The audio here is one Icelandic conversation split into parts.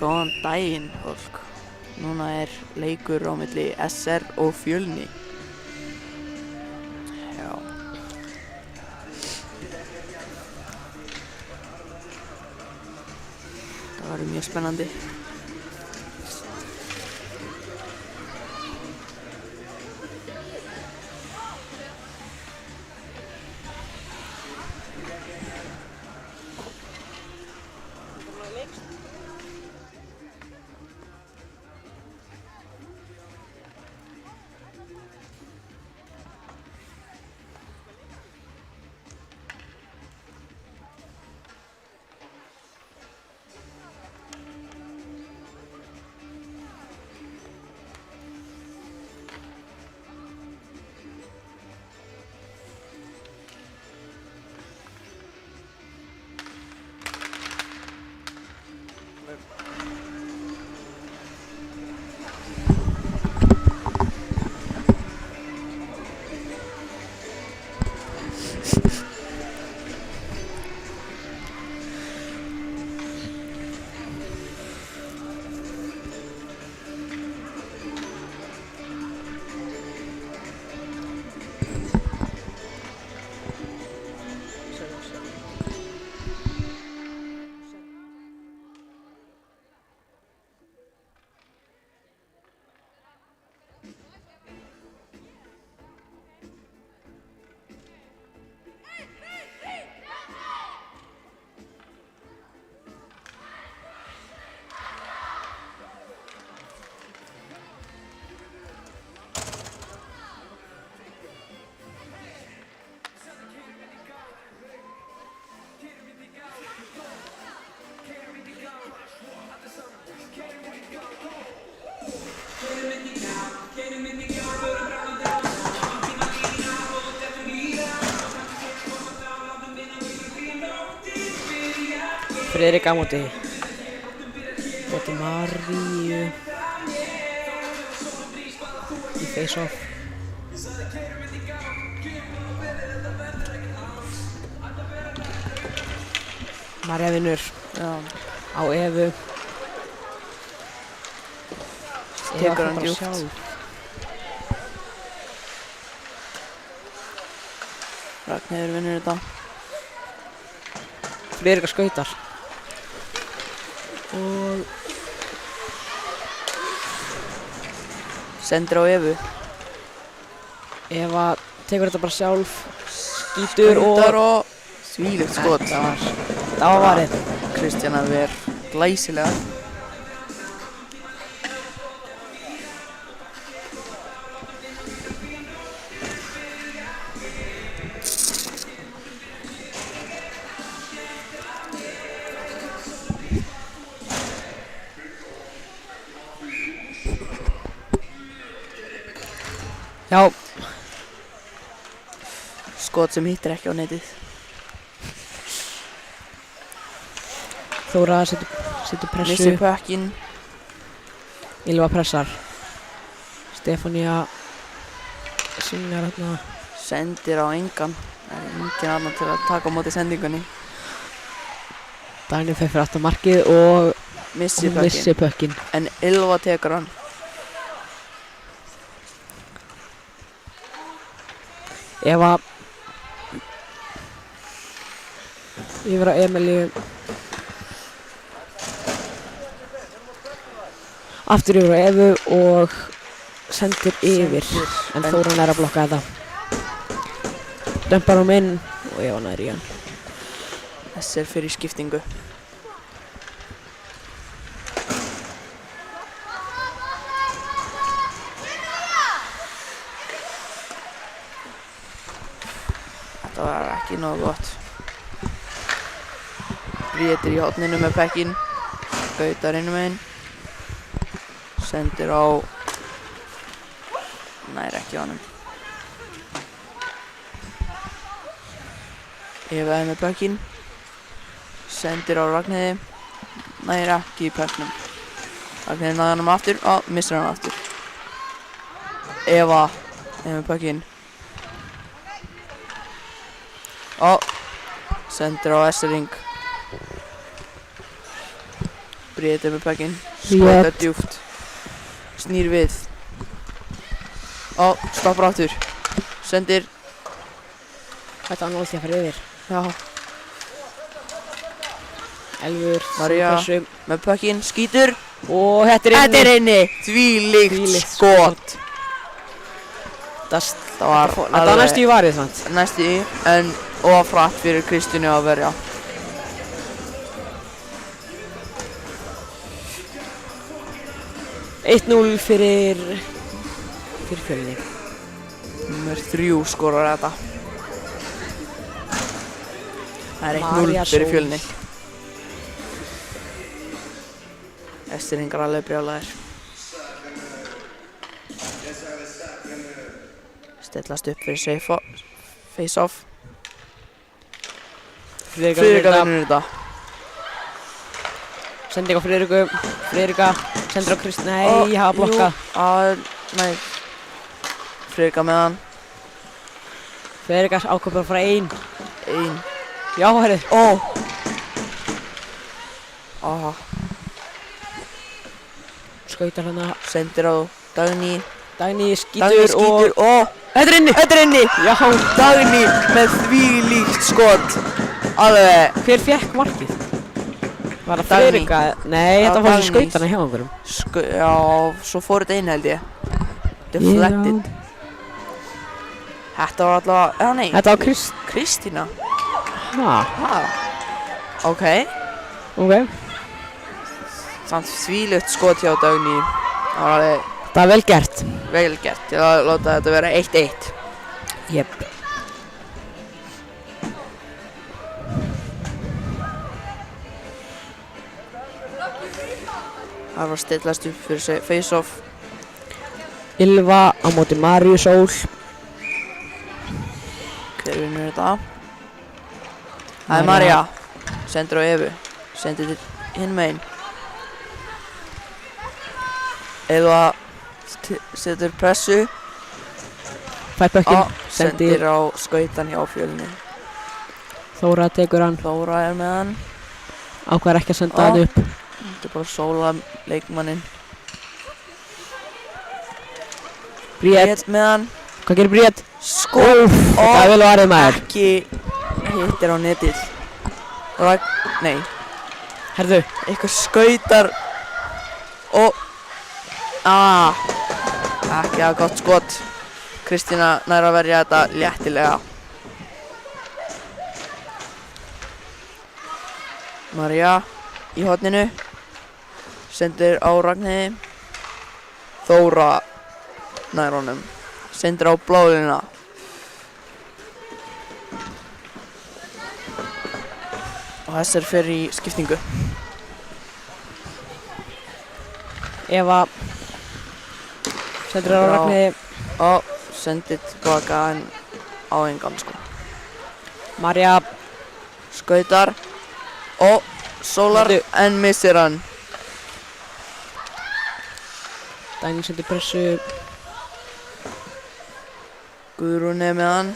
Góðan daginn, fólk. Núna leikur á milli SR og Fjölni. Já. Það verður mjög spennandi. Friðrik á móti Maríu í face-off. María vinnur á Evu. Tekur hann djúpt. Ragnheiður vinnur þetta. Friðrik skautar og sendir á Evu. Eva tekur þetta bara sjálf, skýtur og þvílíkt skot. Það var varið. Kristjana ver glæsilega. Já. Skot sem hittir ekki á netið. Þóra setur pressu. Missir pökkinn. Ylva pressar. Stefánía signar hérna. Sendir á engan. Það er enginn annar til að taka á móti sendingunni. Dagný fer fyrir aftan markið og missir pökkinn. En Ylva tekur hann. Eva yfir á Emilíu. Aftur yfir á Evu og sendir yfir. En Þóran að blokka þetta. Dömpar hún inn og Eva nær í hann. Þessi fyrir skiptingu. Þetta var ekki nógu gott. Bríðir í horninu með pekkinn. Gautar innum einn. Sendir á. Nær ekki á honum. Eva með pekkinn. Sendir á Ragnheiði. Nær ekki í pekknum. Ragnheiði náði hann aftur. Missir hann aftur. Eva með pekkinn. Sendir á Essering. Bríet með pökkinn. Skotar Rétt. djúpt. Snýr við. Ó, stoppar áttur. Sendir. Þetta var náttúrulega að fara yfir. Já. Elfur, María pressum. með pökkinn. Skýtur. Og þetta er inni. Þetta er inni. Þvílíkt skot. Það var Þetta var næstu í varið samt. Næstu í, en of hratt fyrir Kristínu að verja. Eitt 0 fyrir Fjölni. Númer 3 skorar þetta. Það er 1-0 María fyrir Sól. Fjölni. Estiringar alveg brjálæðir. Stillast upp fyrir face-off. Friðrika vinnur þetta. Sendi á Friðriku. Friðrika sendir á Krist. Nei, ég hafa blokkað. Nei. Friðrika með hann. Friðrika ákvað bara að fara ein. Já, herri. Skautar hana. Sendir á Dagný. Dagný skýtur og... Þetta er inni! Þetta er inni! Já. Dagný með þvílíkt skot. Alveg. Hver fekk markið? Var það Dagný. Friðrika? Nei, þetta var Dagný. þessi skautana hjá einhverjum. Já, svo fór þetta inn held ég. Deflected. Þetta var allavega... nei. Þetta var Kristína. Ha. Ok. Ok. Samt þvílíkt skot hjá Dagný. Það var alveg Það var vel gert. vel gert til að láta þetta vera 1-1. Jep. Það var stillast upp fyrir face-off. Ylva á móti Maríu Sól. Hver vinnur þetta? Það er María. Sendir á Evu. Sendir til hinn megin. Eva setur pressu. Fær bökkinn. Sendir á skautan hjá Fjölni. Þóra tekur hann. Þóra er með hann. Ákveður ekki að senda hann upp. Þetta er bara Sóla leikmanninn. Bríet. með hann. Hvað gerir Bríet? Skot. Það er vel varið maður. Ekki hittir á netið. Nei. Herðu. Eitthvað skautar. Ekki að gott skot. Kristína nær að verja þetta léttilega. María í horninu. Sendir á Ragnheiði. Þóra nær honum. Sendir á Blálína. Og þessar fer í skiptingu. Eva sendir á Ragnheiði. Og sendir tilbaka en á engan sko. María Skautar. Og Sólar en missir hann. Dagný sendir pressu. Guðrún er með hann.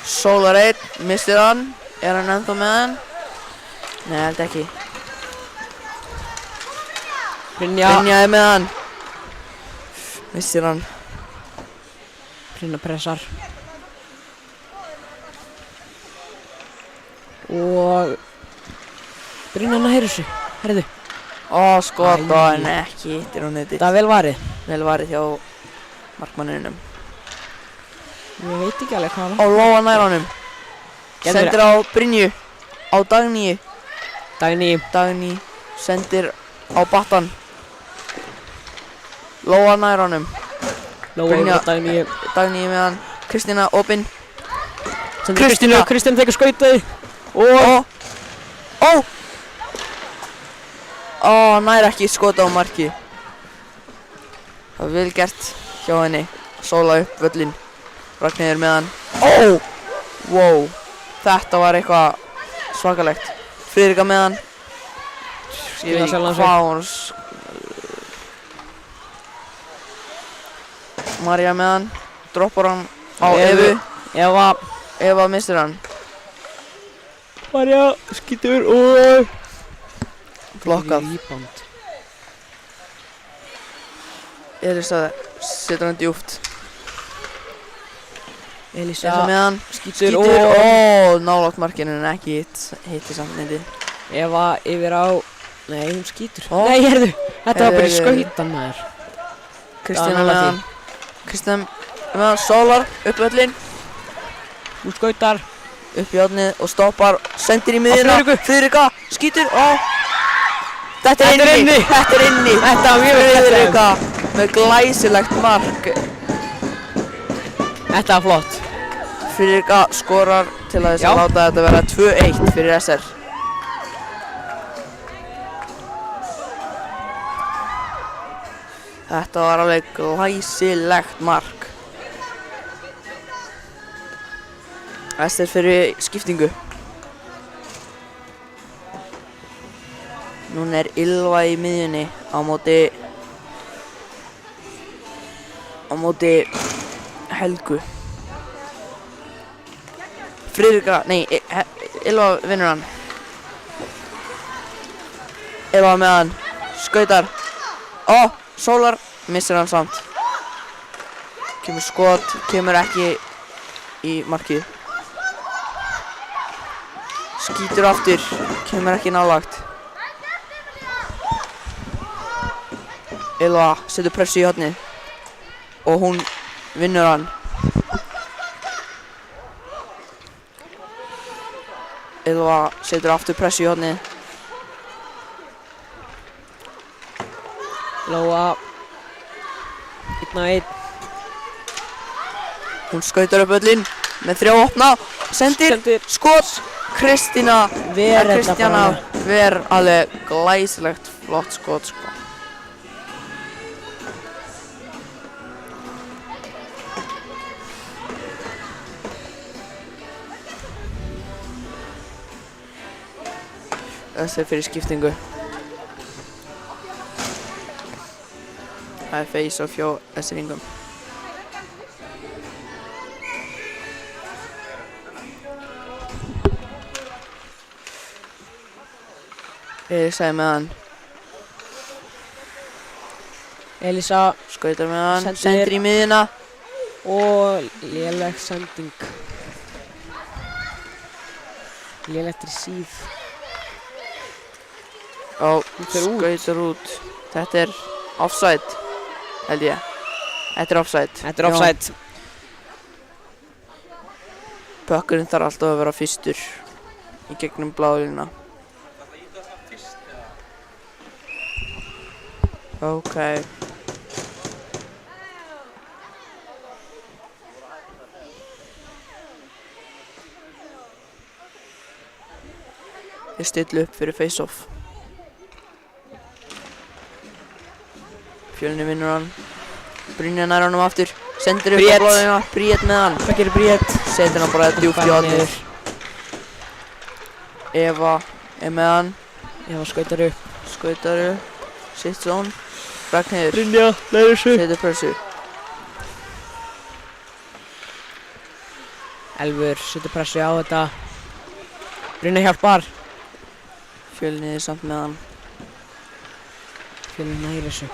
Sólar einn, missir hann. Er hann ennþá með hann? Nei, held ekki. Brynja Brynja er með hann. Missir hann. Brynja pressar. Og Brynja hann að heyra þessu. Herðu. Skot á en ekki hittir hún netið. Það var vel varið. Vel varið hjá markmanninum. Ég veit ekki alveg hvað Á Lóa nær honum. Sendir á Brynju. Á Dagný. Dagný sendir á Battan. Lóa nær honum. Brynja Dagný Dagný með hann. Kristína opinn. Kristína tekur skautaði. Nær ekki skota á marki. Það var vel gert hjá henni. Sóla upp völlinn. Ragnheiður með hann. Wow. Þetta var eitthvað svakalegt. Friðrika með hann. Ég veit ekki hvað hún... María með hann. Droppar hann á Evu. Eva missir hann. María skýtur og Blokkað. Rebound. Elisa setur hann djúpt. Elisa Elisa með hann. skýtur Ó, nálátt markinu en ekki hitti samt neyndi. Eva yfir á... Nei, hún skýtur. Ó. Nei, herðu. Þetta var bara í Heyrðu. skautan maður. Kristína Já, með nálægt hann. Kristína með hann. Sólar upp völlin. Hún skautar. Upp í hornið og stoppar. Sendir í miðjuna. Friðriku. Friðrika skýtur. Ó. Þetta Þetta er er inni. inni. Þetta er inni. Þetta var mjög Friðrika með glæsilegt mark. Þetta var flott. Friðrika skorar til að þess Já. að láta þetta vera 2-1 fyrir SR. Þetta var alveg glæsilegt mark. SR fyrir skiptingu. Núna er Ylva í miðjunni á móti Helgu. Friðrika, nei, Ylva vinnur hann. Ylva með hann, skautar. Ó, Sólar missir hann samt. Kemur skot, kemur ekki í markið. Skýtur aftur, kemur ekki nálægt. Ylva setur pressu í hornið og hún vinnur hann. Ylva setur aftur pressu í hornið. Lóa. 1-1. Hún skautar upp völlinn með 3 opna. Sendir, skot. Kristína Ver þetta Kristjana bara. ver alveg glæsilegt flott skot sko. Þessi er fyrir skiptingu. Það er face off hjá S-ringum. Elisa með hann. Elisa Skautar með hann. Sendir. Sendir í miðjuna. og léleg sending. Lélegt receive. Ó, fer út. skautar út. Þetta er offside, held ég. Þetta er offside. Þetta er offside. Pökkurinn þarf alltaf að vera fyrstur í gegnum bláðlínuna. Ok. Ég stillu upp fyrir face-off. Fjölnir vinnur hann. Brynja nær honum aftur. Sendir upp á bláðlínuna. Bríet með hann. Hvað gerir Bríet? Setur hann bara djúpt í hornið. Eva er með hann. Eva skautar upp. Skautar upp. Sitt zone. Ragnheiður. Brynja, leiður þessu. Setur pressu. Elfur setur pressu á þetta. Brynja hjálpar. Fjölnir samt með hann. Fjölnir næri þessu.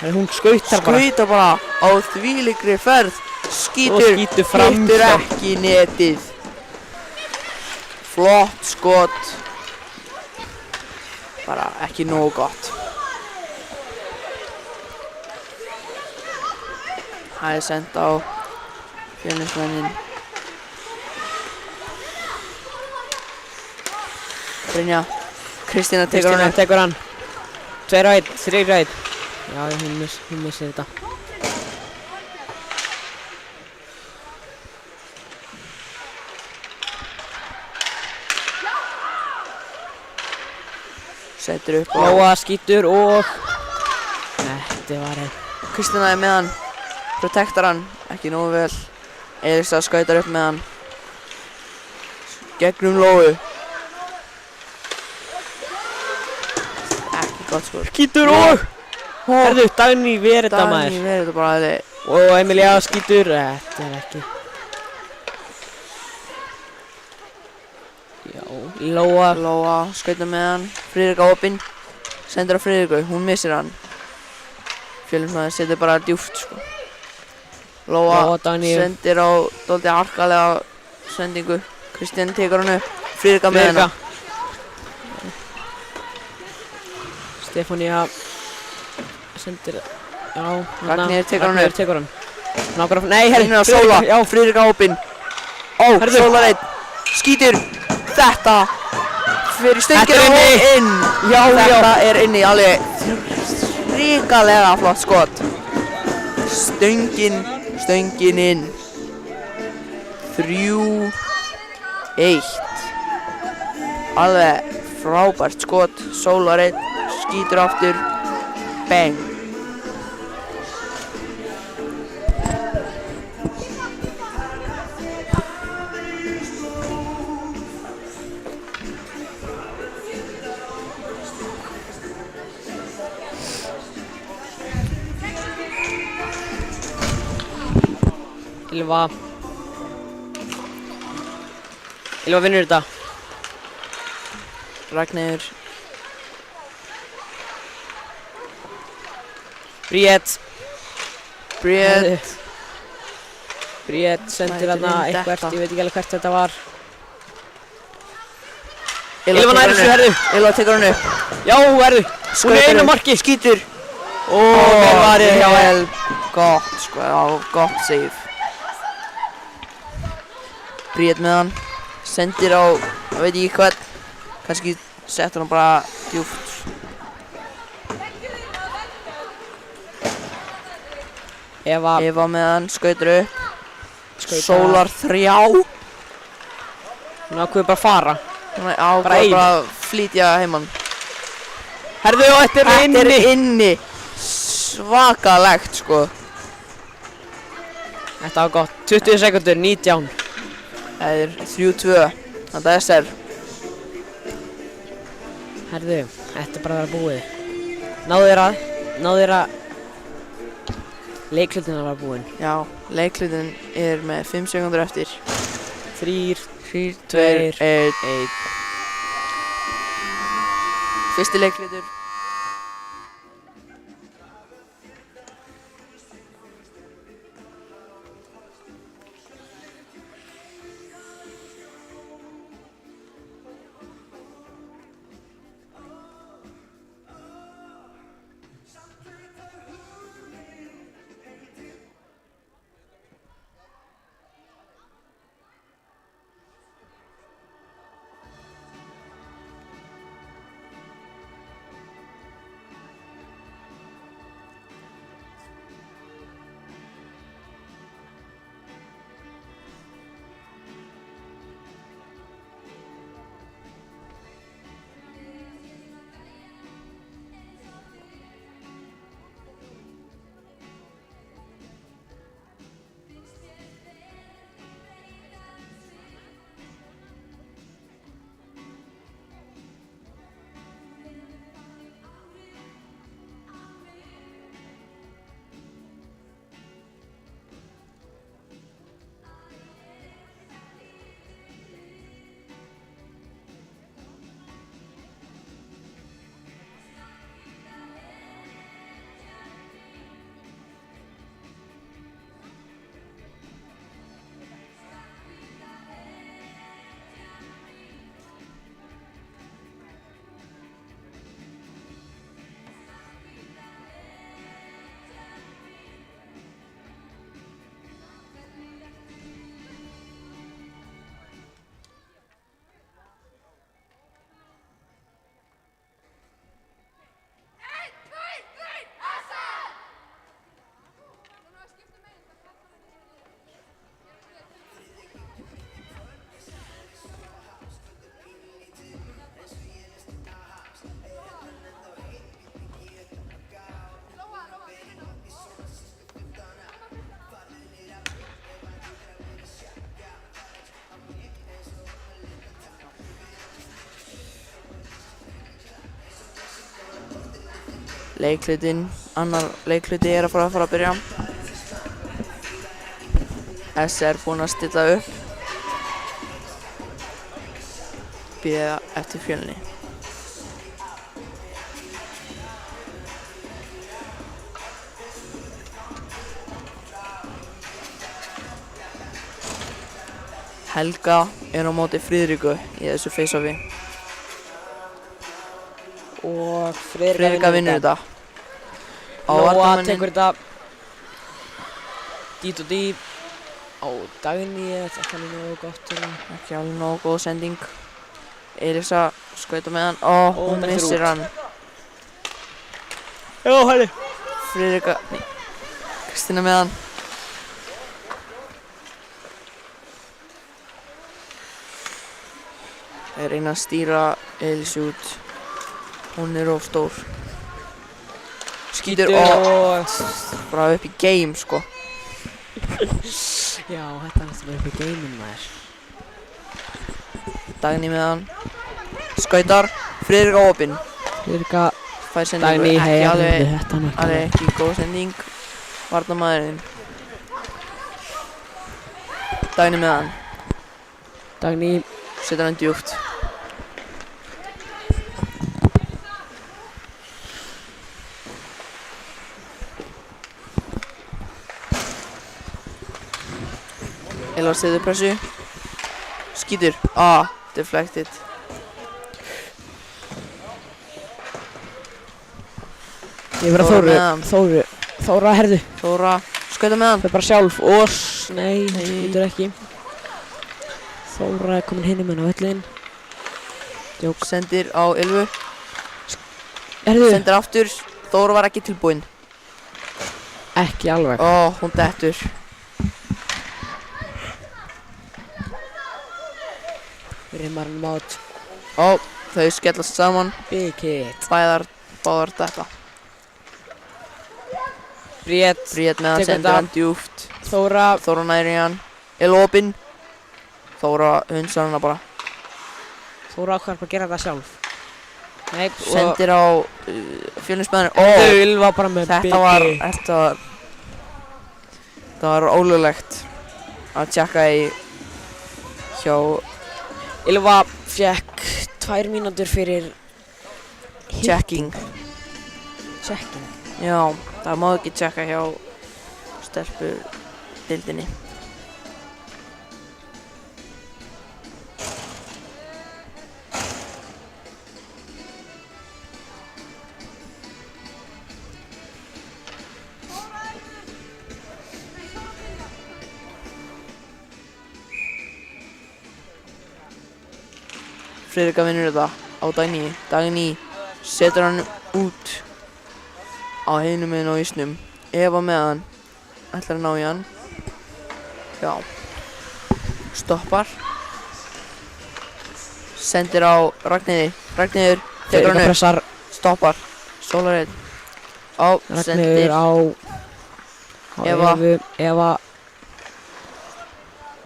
Hún skautar bara. Skautar bara á þvílíkri ferð. Skýtur. Og skýtur fram Hittir hjá. ekki í netið. Flott skot. Bara ekki nógu gott. Það er sent á Fjölnismennin. Brynja. Kristína tekur hann upp. Tekur hann. 2-1, 3-1. Já, hún missir þetta. Setur upp á. Lóa skýtur og... Þetta var einn. Kristína er með hann. Protektar hann. Ekki nógu vel. Elisa skautar upp með hann. Gegnum Lóu. Ekki gott skot. Skýtur og... Herðu, Dagný ver þetta Dagný maður. verður þetta bara aðeins. Og Emilia skýtur. Þetta er ekki. Já, Lóa. Lóa skautar með hann. Friðrik á opinn. Sendir á Friðriku, hún missir hann. Fjölnismaður setur bara djúpt sko. Lóa sendir á dálítið harkalega sendingu. Kristján tekur hann upp. Friðrika með hennar. Stefánía sendir, já, Ragnheiður tekur hann upp. Nei, Hérna Sóla, Friðrika á opinn. Ó, Sóla reitt. Skýtur. Þetta fyrir stöngina og inn. Já, þetta er inni, alveg hrikalega flott skot. Stöngin inn. 3-1. Alveg frábært skot. Sóla reitt, skýtur aftur. Bang. Ylva vinnur þetta. Ragnheiður. Bríett sendir hana eitthvert, ég veit ekki alveg hvert þetta var. Ylva nær þessu, herðu. Ylva tekur hann upp. Já, herðu. Hún er einu marki. Skýtur. Vel varið hjá vel. Gott sko, já, gott save. Bríett með hann. Sendir á, ég veit ekki hvern. Kannski settur hann bara djúpt. Eva með hann, skautar upp. Sólar 3. Hún ákveður bara að fara. Hún ákveður bara að flytja heimann. Herðu, og þetta er inni. Svakalegt sko. Þetta var gott. 20 sekundur, 19. Það er 3-2. Þetta er SR. Herðu, þetta er bara að vera búið. Náðu þér að leikhlutinn að vera búinn. Já, leikhlutinn er með 5 sekundur eftir. 3, 2, 1. Fyrsti leiklutur. Leikhlutinn, annar leikhluti er að fara að byrja. SR búinn að stilla upp. bíða eftir Fjölni. Helga er á móti Friðriku í þessu face-offi. Og Friðrika vinnur þetta. Á Nóa varnarmanninn. tekur þetta dít og dí á Dagný, þetta er ekki alveg nógu gott til það. Ekki alveg nógu góð sending. Elisa skauta með hann. Hún dettur missir út. hann. Já, hæli. Friðrika, nei, Kristína með hann. Þeir reyna að stýra Elisu út. Hún er of stór. Skýtur bara upp í game sko. Já, þetta er náttúrulega upp í geiminn maður. Dagný með hann. Skautar. Friðrika opinn. Friðrika, Fær sendingu. Dagný, Ekki hei, alveg, þetta er alveg ekki góð sending. Varnarmaðurinn. Dagný með hann. Dagný, Setur hann djúpt. Elvar setur pressu. Skýtur. Deflected. ég verð að Þóra með hann. Þóra, herðu. Þóra. Skauta með hann. Það er bara sjálf nei, hún skýtur ekki. Þóra er komin hinum en á völlin. Jók. Sendir á Ylvu. Herðu, Sendir aftur. Þóra var ekki tilbúinn. ekki alveg. Hún dettur. Rimmarinn mát. Þau skellast saman. Big hit. Báðar detta. Bríett Með hann Tekur sendir þetta. hann djúpt. Þóra, Þóra næri hann. Opinn. Þóra hunsar hana bara. Þóra ákveður bara að gera það sjálf. Nei, Sendir á Fjölnismenn. Ylva bara með Þetta var ólöglegt að tjekka í hjá Ylva fekk 2 mínútur fyrir checking. checking. Já, það má ekki tjekka hjá stelpu deildinni. Friðrika vinnur þetta á Dagný. Dagný setur hann út á hinum meginn á ísnum. Eva með hann. Ætlar að ná í hann. Já. Stoppar. Sendir á Ragnheiði. Ragnheiður tekur hann upp. Pressar Stoppar. Sólareit. Ragnheiður Sendir á Eva. Eva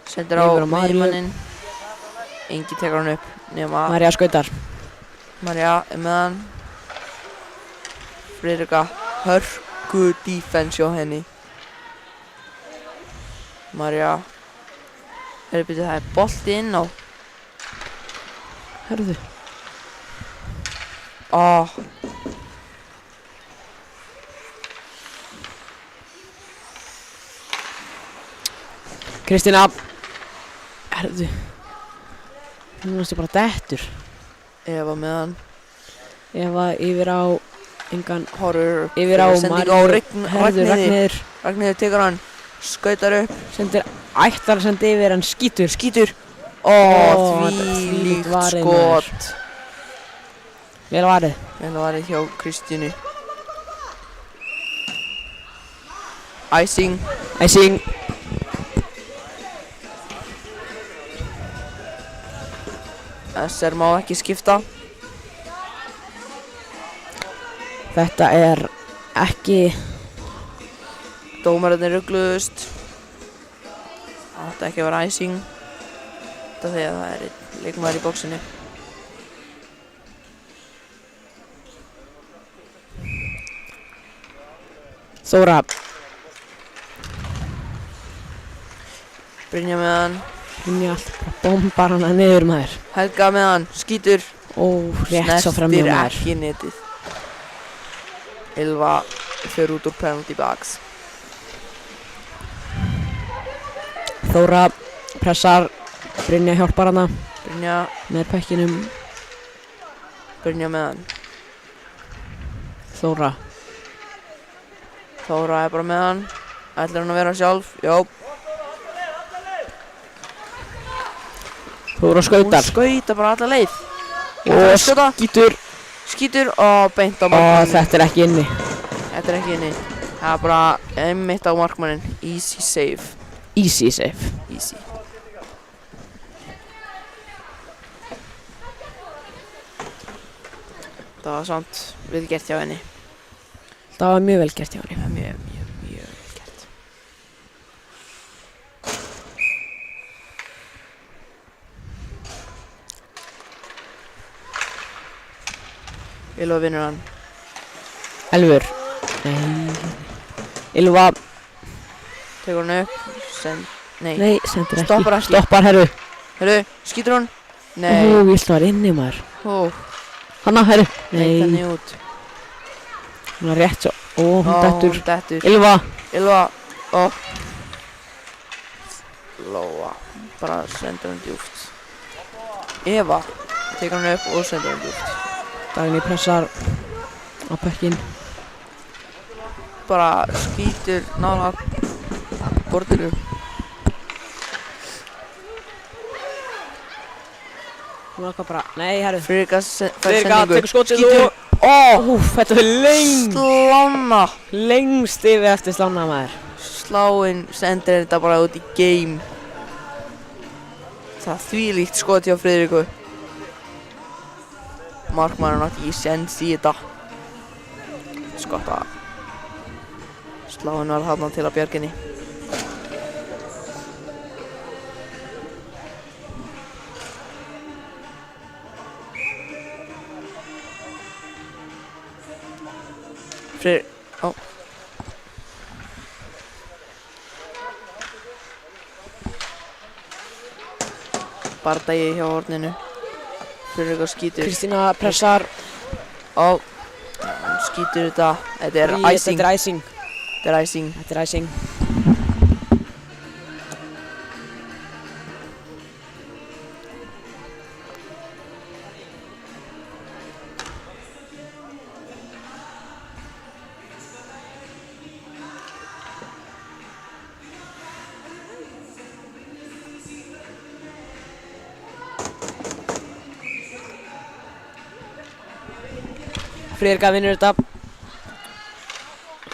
Sendir á Yfir á Maríu. miðjumanninn. Engi tekur hann upp nema María skautar. María er með hann. Friðrika, hörku defense hjá henni. María. Það er bolti inn á. Herðu. Kristína. Herðu. Nú næstu bara dettur. Eva með hann. Eva yfir á engan. Horfur Yfir á sending á Maríu. Herðu, Ragnheiði. Ragnheiður. Ragnheiður tekur hann. Skautar upp. Ætlar að senda yfir en skýtur. Skýtur. Þvílíkt Þvílíkt varið, skot. Vel varið. Vel varið hjá Kristínu. Icing. Æsing. SR má ekki skipta. Þetta er ekki. Dómararnir rugluðust. Átti ekki að vera icing. Þetta þegar það er einn leikmaður í bóksinu. Þóra. Brynja með hann. Brynja allt bara bombar hana niður maður. Helga með hann, skýtur. Ó, rétt svo framjá Snertir maður. ekki netið. Ylva fer út úr penalty box. Þóra pressar, Brynja hjálpar hana Brynja með pekkinum. Brynja með hann. Þóra. Þóra er bara með hann. Ætlar hann að vera sjálf? Jó. Þóra Hún skautar. skautar bara alla leið. Og skjóta. skýtur. Skýtur og beint á Og markmannin. þetta er ekki inni. Þetta er ekki inni. Það er bara einmitt á markmannin. Easy save. Easy safe. Easy. Það var samt vel gert hjá henni. Það var mjög vel gert hjá henni. Mjög vel gert. Ylva vinnur hann. Elfur. Nei. Ylva. Tekur hann upp. Nei. Nei, sendir ekki. Stoppar ekki. Stoppar, herru. Herru, skýtur hún? Ó, Nei. ég ætla að vera inni maður. Ó, Hanna, herru. leit henni Nei. út. Hún er rétt svo. Ó, hún Ó, dettur. hún dettur. Ylva. Ylva. Ó. Lóa. Bara sendur hann djúpt. Eva. Tekur hann upp og sendur hann djúpt. Dagný pressar á pekkin. Bara skýtur nála bortinu. Hún var bara, nei, herru. Friðrika fær Friðrika sendingu. tekur skotið Skýtur. og... Ó, þetta er lengst. Slána. Lengst yfir eftir slána maður. Sláinn sendir þetta bara út í game. Það þvílíkt skot hjá Friðriku. Markmaðurinn átti ekki séns í þetta. Skott að Sláinn var þarna til að bjarga henni. Ó. Bardagi hjá horninu. Friðrika skýtur. Kristína pressar. Ó. Hann skýtur þetta. Þetta er icing. Þetta er icing. Þetta er icing. Þetta er icing. Friðrika vinnur þetta.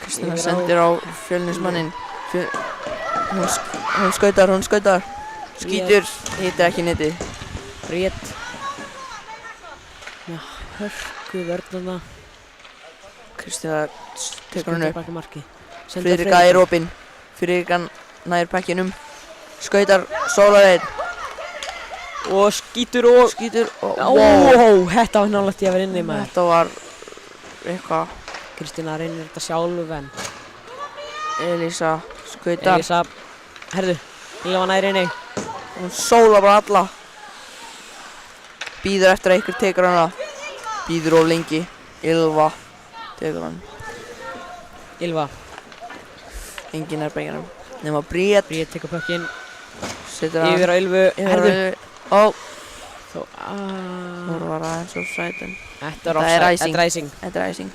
Kristína sendir á Fjölnismanninn. Hún skautar. Skýtur. Hittir ekki netið. Bríett. Já, hörku vörnuna. Kristína tekur hann upp. Baki marki. Friðrika er opinn. Friðrika nær pekkinum. Skautar. Sólareinn. Og skýtur og... Skýtur. Ó, þetta var nálægt ég að vera inni maður. Þetta var eitthvað. Kristína reynir þetta sjálf en... Elísa skautar. Elísa, herðu, Ylva nær inni. Hún sólar bara alla. Bíður eftir að ykkur tekur hana. Bíður of lengi. Ylva tekur hann. Ylva. Enginn er bækjanum. Nema Bríett. Bríett tekur pökkinn. Setur hann. Yfir á Ylvu. Herðu. Ó. Þó, Hún var aðeins of sætin. Þetta er icing. Þetta er icing.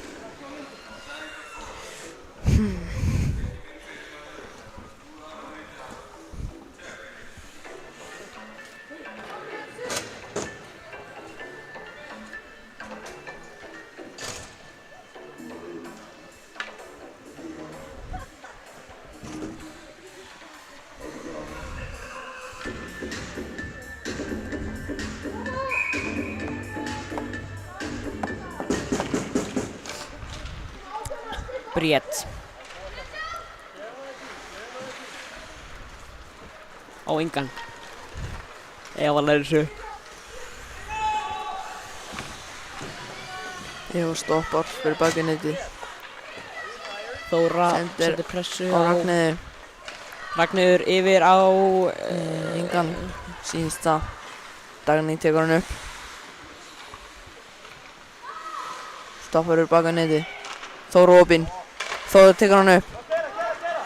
Bríett. Á engan. Eva lærir þessu. Eva stoppar fyrir bakið netið. Þóra Sendir setur pressu á Ragnheiði. Ragnheiður yfir á engan sýnist það. Dagný tekur hann upp. Stoppar úr baka neti. Þóra opinn. Þóra tekur hann upp.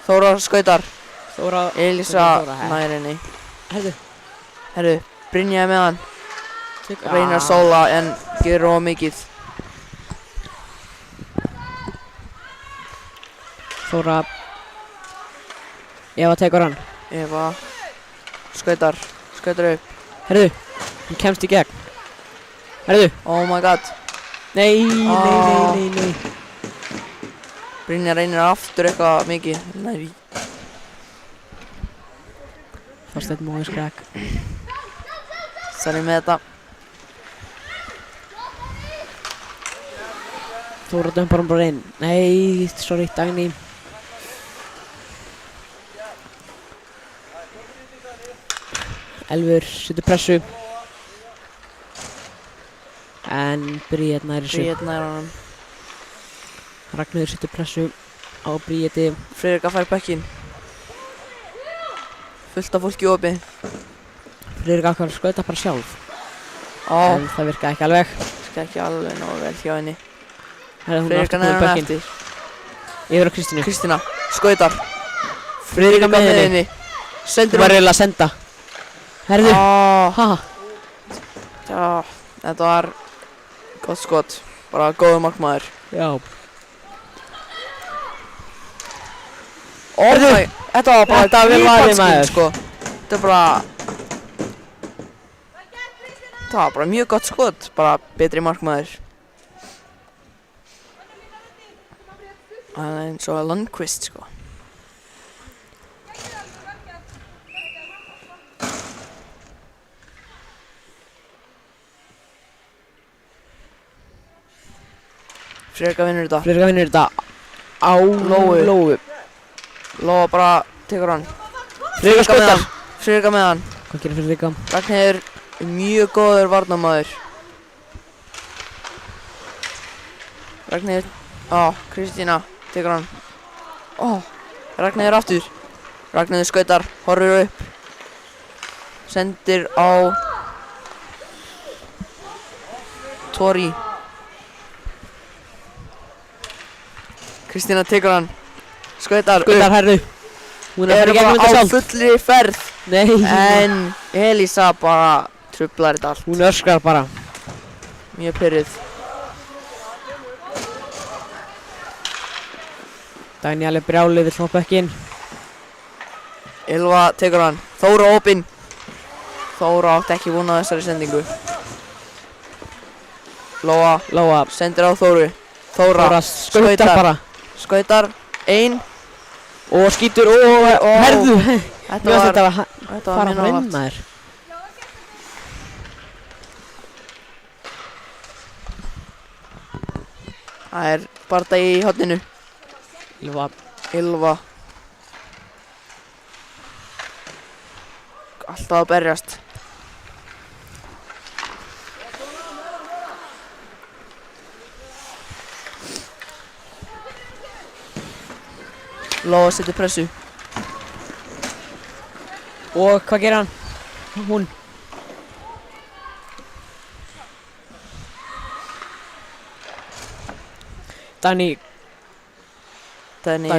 Þóra skautar. Þóra Elísa nær henni. Herðu, Brynja með hann. Reynir að sóla en gerir of mikið. Þóra Eva tekur hann. Eva skautar upp. Herðu, hún kemst í gegn. Herðu. Oh my god. Nei. Brynja reynir aftur eitthvað mikið. Nei. Þorsteinn Mói skrekk. Sorry með þetta. Þóra dömpar hann bara inn. Nei, sorry, Dagný. Elfur setur pressu. En Bríet nær þessu. Bríet nær honum. Ragnheiður setur pressu á Bríeti. Friðrika fær bekkinn. Fullt af fólki opið. Friðrika ákveður að skauta bara sjálf. En það virkaði ekki alveg. Virkaði ekki alveg nógu vel hjá henni. Friðrika nær hann eftir. Yfir á Kristínu. Kristína skautar. Friðrika með henni. Sendir hún. Var eiginlega að senda. Herðu. Já, þetta var gott skot. Bara góður markmaður. Já. Þetta var bara viðbaldskinn sko. Þetta var bara mjög gott skot. Bara betri markmaður. Það er eins og Lundqvist sko. Friðrika vinnur þetta. Á Lóu. Lóa bara tekur hann. Friðrika með hann. Hvað gerir Friðrika? Ragnheiður mjög góður varnarmaður. Ragnheiður. Kristína tekur hann. Ragnheiður aftur. Ragnheiður skautar. Horfir upp. Sendir á Tori. Kristína tekur hann. Skautar herðu. Hún er bara á fullri ferð. Nei. En Elísa bara truflar þetta allt. Hún öskrar bara. Mjög pirrið. Dagný alveg brjálið vill hoppa ekki inn. Ylva tekur hann. Þóra opinn. Þóra átti ekki von á þessari sendingu. Lóa sendir á Þóru. Þóra skautar bara. Skautar, ein. Og skýtur og herðu. Þetta var fara frá inn maður. Það er bardagi í horninu. Ylva. Alltaf að berjast. Lóa setur pressu. Og hvað gerir hann? Hún. Dagný í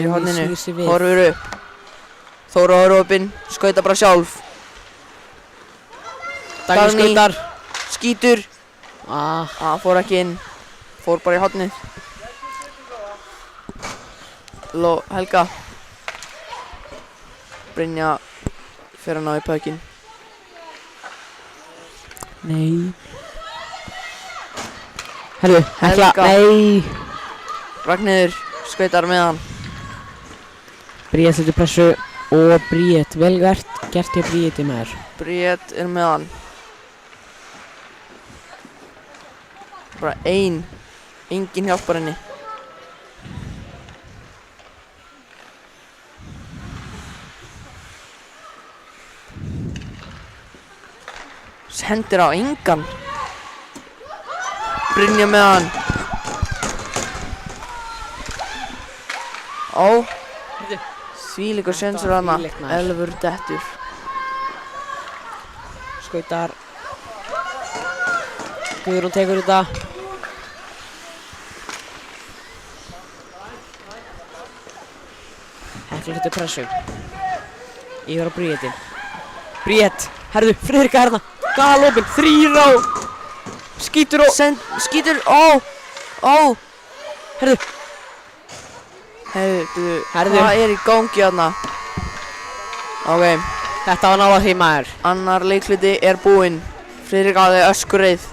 horninu. Horfir upp. Þóra horfir opinn. Skautar bara sjálf. Dagný skautar. Skýtur. Fór ekki inn. Fór bara í hornið. Helga. Brynja fer hann á í pökinn. Nei. Herðu, Helga. Nei. Ragnheiður skautar með hann. Bríet setur pressu og Bríet vel gert hjá Bríeti maður. Bríet er með hann. Bara ein. Enginn hjálpar henni. Sendir á engan. Brynja með hann. Þvílíkur Þetta sjensur var hana. þvílíkt maður. Elfur dettur. Skautar. Guðrún tekur þetta. Hekla hlutur pressu. Yfir á Bríetin. Bríet, herðu, Friðrika hérna. Galopin, 3 á. Skítur og... Skítur, ó. Herðu, Herðu, Herðu. hvað er í gangi hana? Ok, þetta var náða því maður. annar leikluti er búinn. Friðrik hafði öskureið.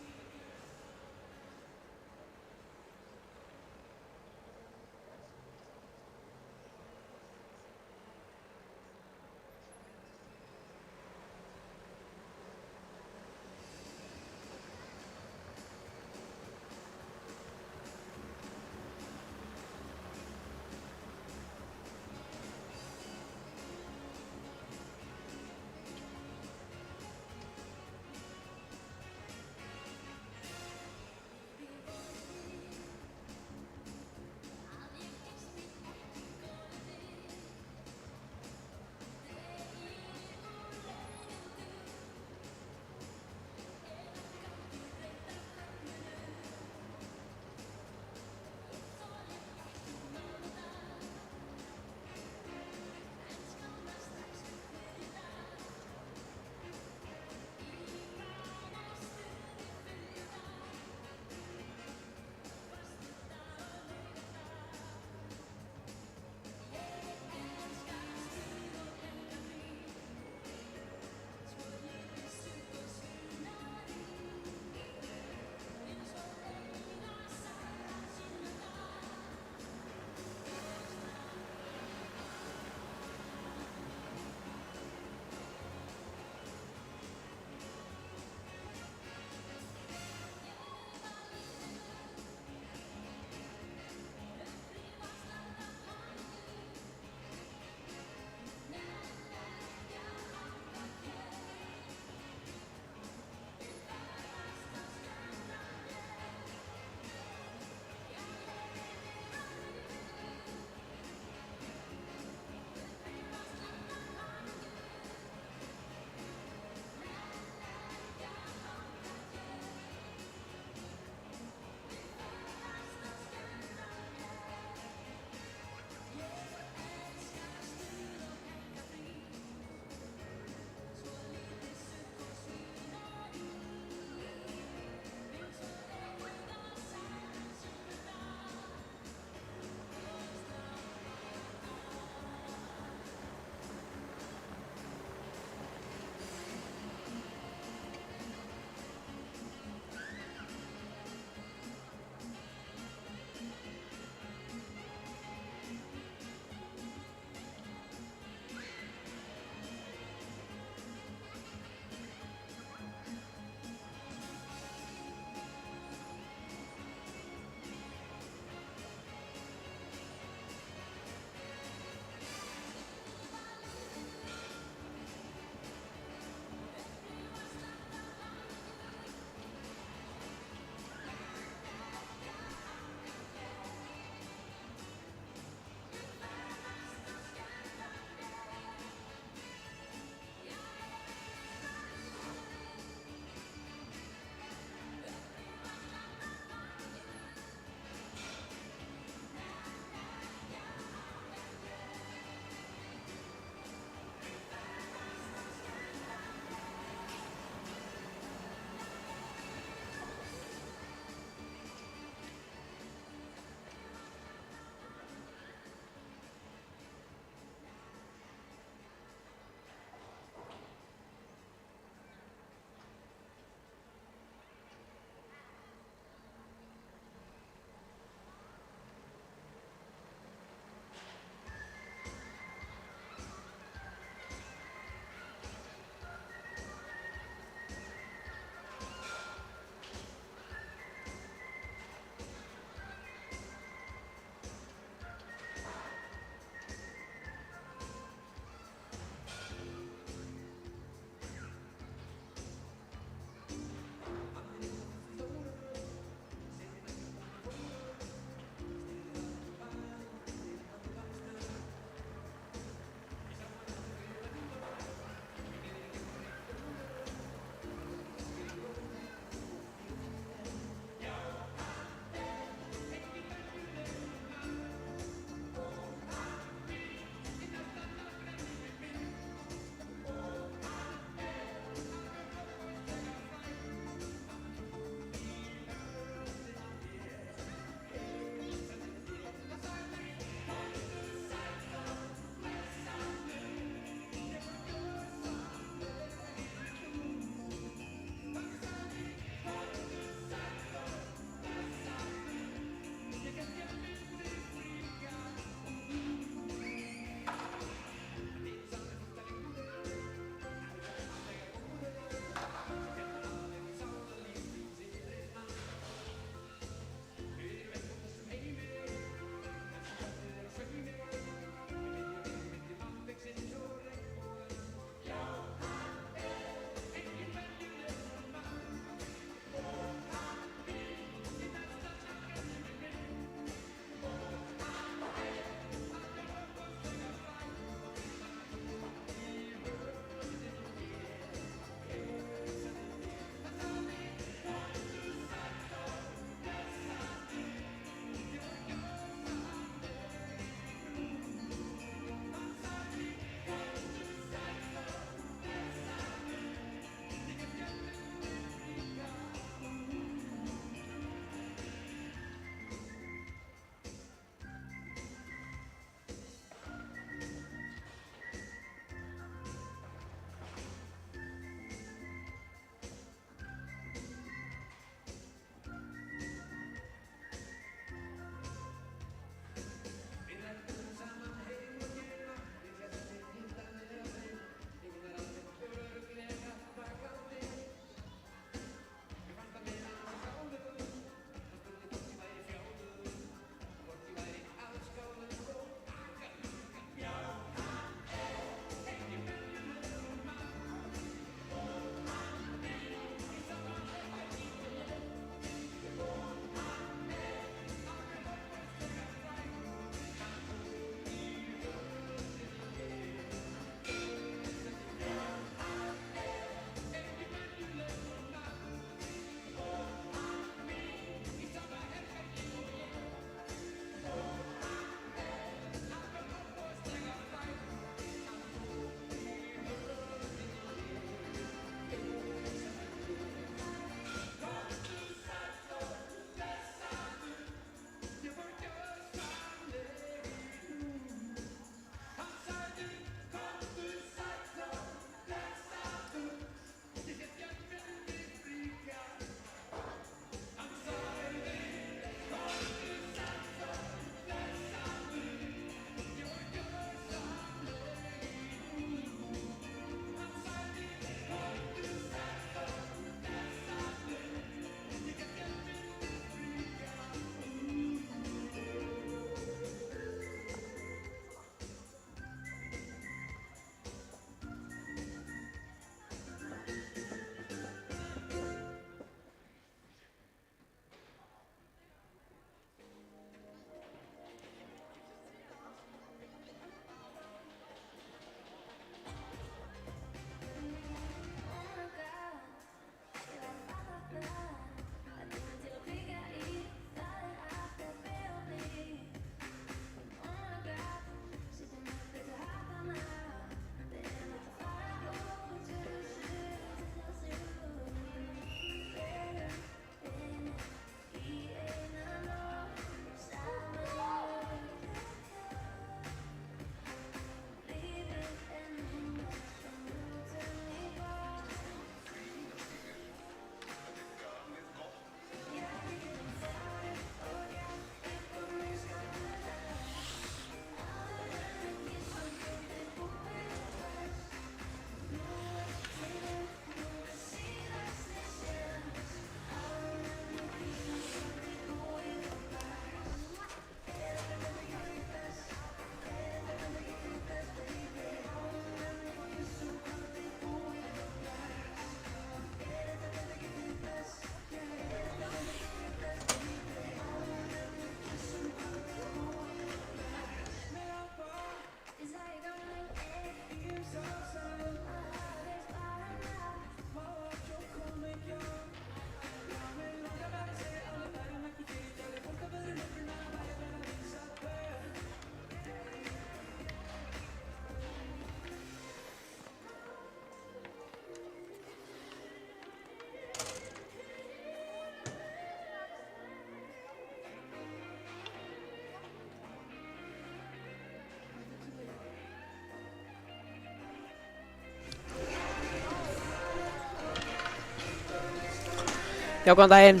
Já, góðan daginn.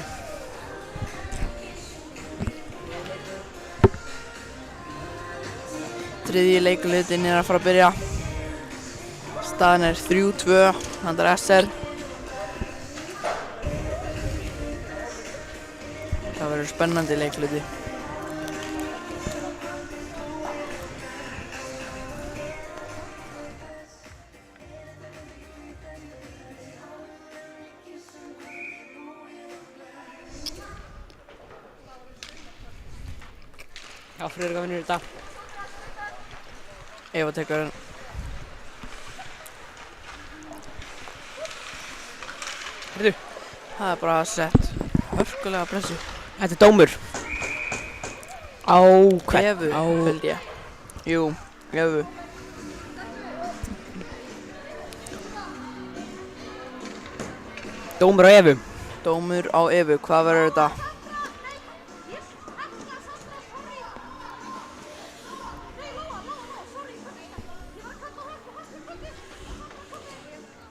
Þriðji leiklutin að fara að byrja. Staðan 3-2, handar SR. Það verður spennandi leikluti. Já, Friðrik vinnur þetta. Eva tekur hann. Heyrðu. Það bara sett hörkulega pressu. Þetta dómur. Á hvern? Evu, held ég. Jú, Evu. Dómur á Evu. Dómur á Evu, hvað verður þetta?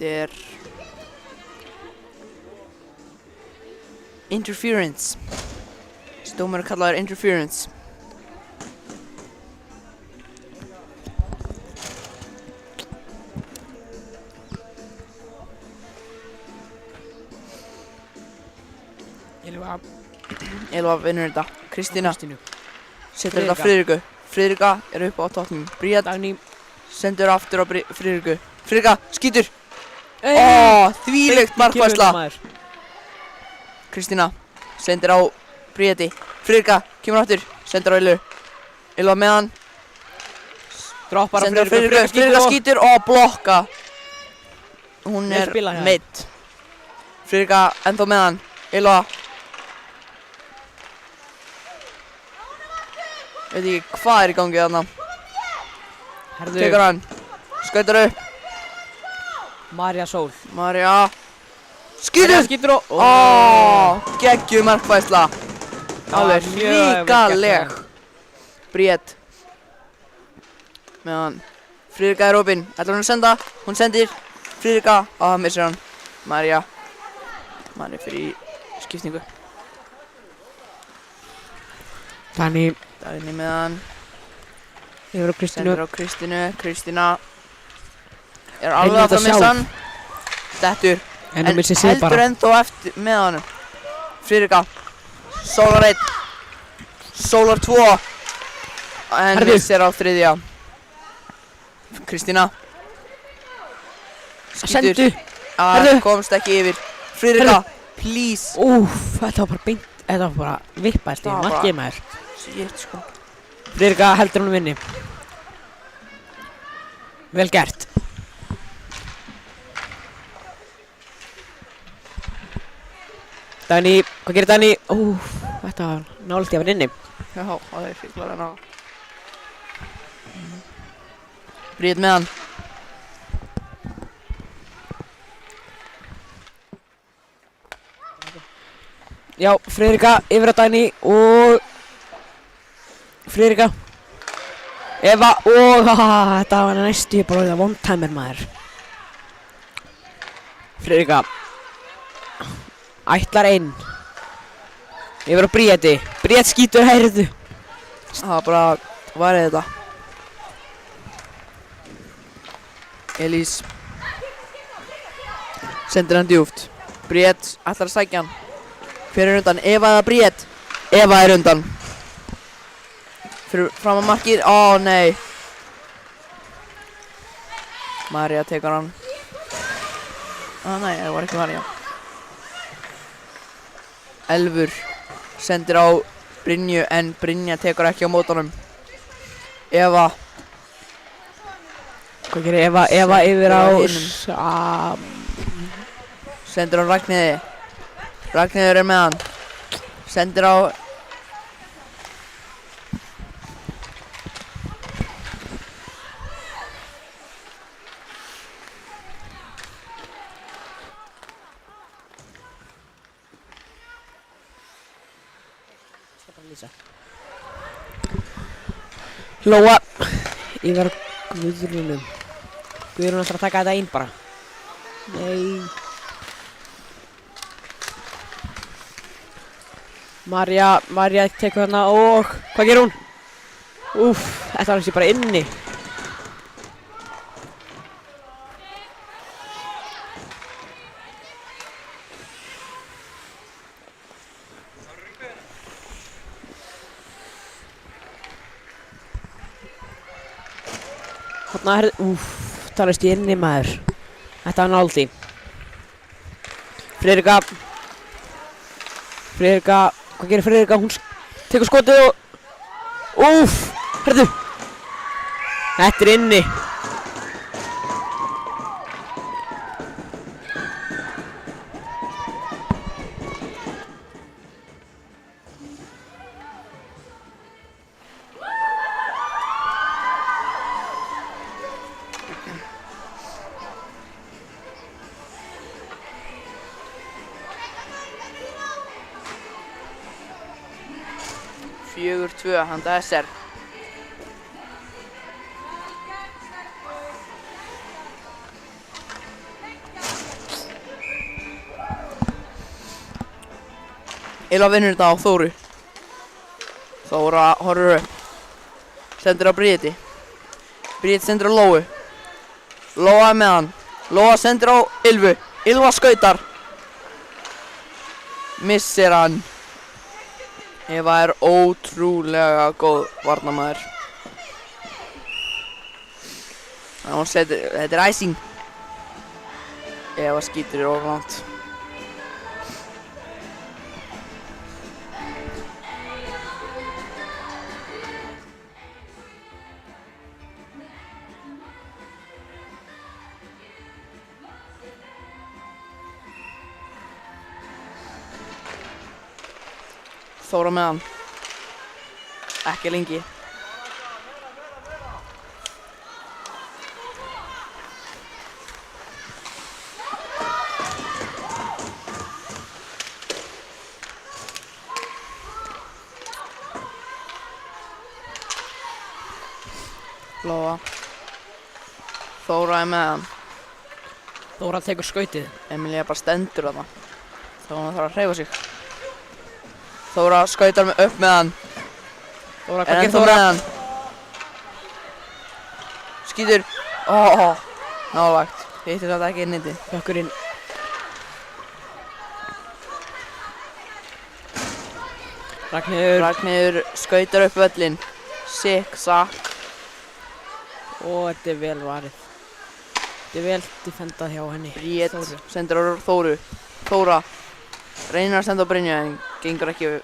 Þetta interference. Þessi dómur kallaður interference. Elva vinnur þetta. Kristína setur þetta á Friðriku. Friðrika upp á toppnum. Bríet sendur aftur á Friðriku. Friðrika skýtur. Þvílíkt markvarsla. Kristína sendir á Bríeti. Friðrika kemur aftur. Sendir á Elvu. Elva með hann. Droppar á Friðriku. Friðrika skýtur og blokka. Hún meidd. Friðrika ennþá með hann. Elva. Veit ekki hvað í gangi þarna. Tekur hann. Skautar upp. Marja Sól. Marja. Skýtur og geggjuð markværsla. Alveg hrikaleg. Bríet með hann. Friðrika opinn. Ætlar hún að senda? Hún sendir. Friðrika. Missir hann. Marja. Marja fyrir í skiptingu. Dagný með hann. Yfir á Kristínu. Sendir á Kristínu. Kristína alveg að það missa hann. Dettur. En heldur ennþá eftir með hann. Friðrika. Sólar 1. Sólar 2. En missir á þriðja. Kristína. Skýtur. Komst ekki yfir. Friðrika. Please. Þetta var bara beint. Þetta var bara vippaðist í markið maður. Shit sko. Friðrika heldur hún vinni. Vel gert. Dagný, hvað gerir Dagný? Þetta var nálægt í að vera inni. Já, það hrikalega ná. Bríet með hann. Já, Friðrika yfir á Dagný og Friðrika. Eva og þetta var næstu bara orðið one-timer maður. Friðrika ætlar inn. Yfir á Bríeti. Bríet skýtur hægriðu. Það bara varði þetta. Elís sendir hann djúpt. Bríet ætlar að sækja hann. Hver undan? Eva eða Bríet? Eva undan. Fyrir fram á markið. Nei. Marja tekur hann. Nei, það var ekki Marja. Elfur sendir á Brynju en Brynja tekur ekki á mótunum. Eva. Hvað gerir Eva? Eva yfir á sendir á Ragnheiði. Ragnheiður með hann. Sendir á Lóa yfir Guðrúnum. Guðrún ætlar að taka þetta inn bara. Nei. Marja tekur þarna og hvað gerir hún? Úff, þetta var ekki bara inni. Þarna úff, talast ég inni maður. Þetta var náldi. Friðrika, hvað gerir Friðrika? Hún tekur skotið og úff, herðu. Þetta er inni. Fjögur, tvö, handa SR. Ylva vinnur þetta á Þóru. Þóra horfir upp. Sendur á Bríeti. Bríeti sendur á Lóu. Lóa er með hann. Lóa sendur á Ylvu. Ylva skautar. Missir hann. Eva er ótrúlega góð varnarmaður. Hún setur, þetta er æsing. Eva skýtur of langt. Þóra með hann. Ekki lengi. Lóa. Þóra er með hann. Þóra tekur skautið. Emilía bara stendur þarna. Þá hún þarf að hreyfa sig. Þóra skautar upp með hann. Þóra, hvað gerir Þóra? Skýtur. Nálægt. Hittir þetta ekki inn í þetta. Bökkur inn. Ragnheiður skautar upp völlinn. Sikk-sakk. Þetta er vel varið. Þetta er vel defendað hjá henni. Bríet sendur á Þóru. Þóra reynir að senda á Brynju en gengur ekki upp.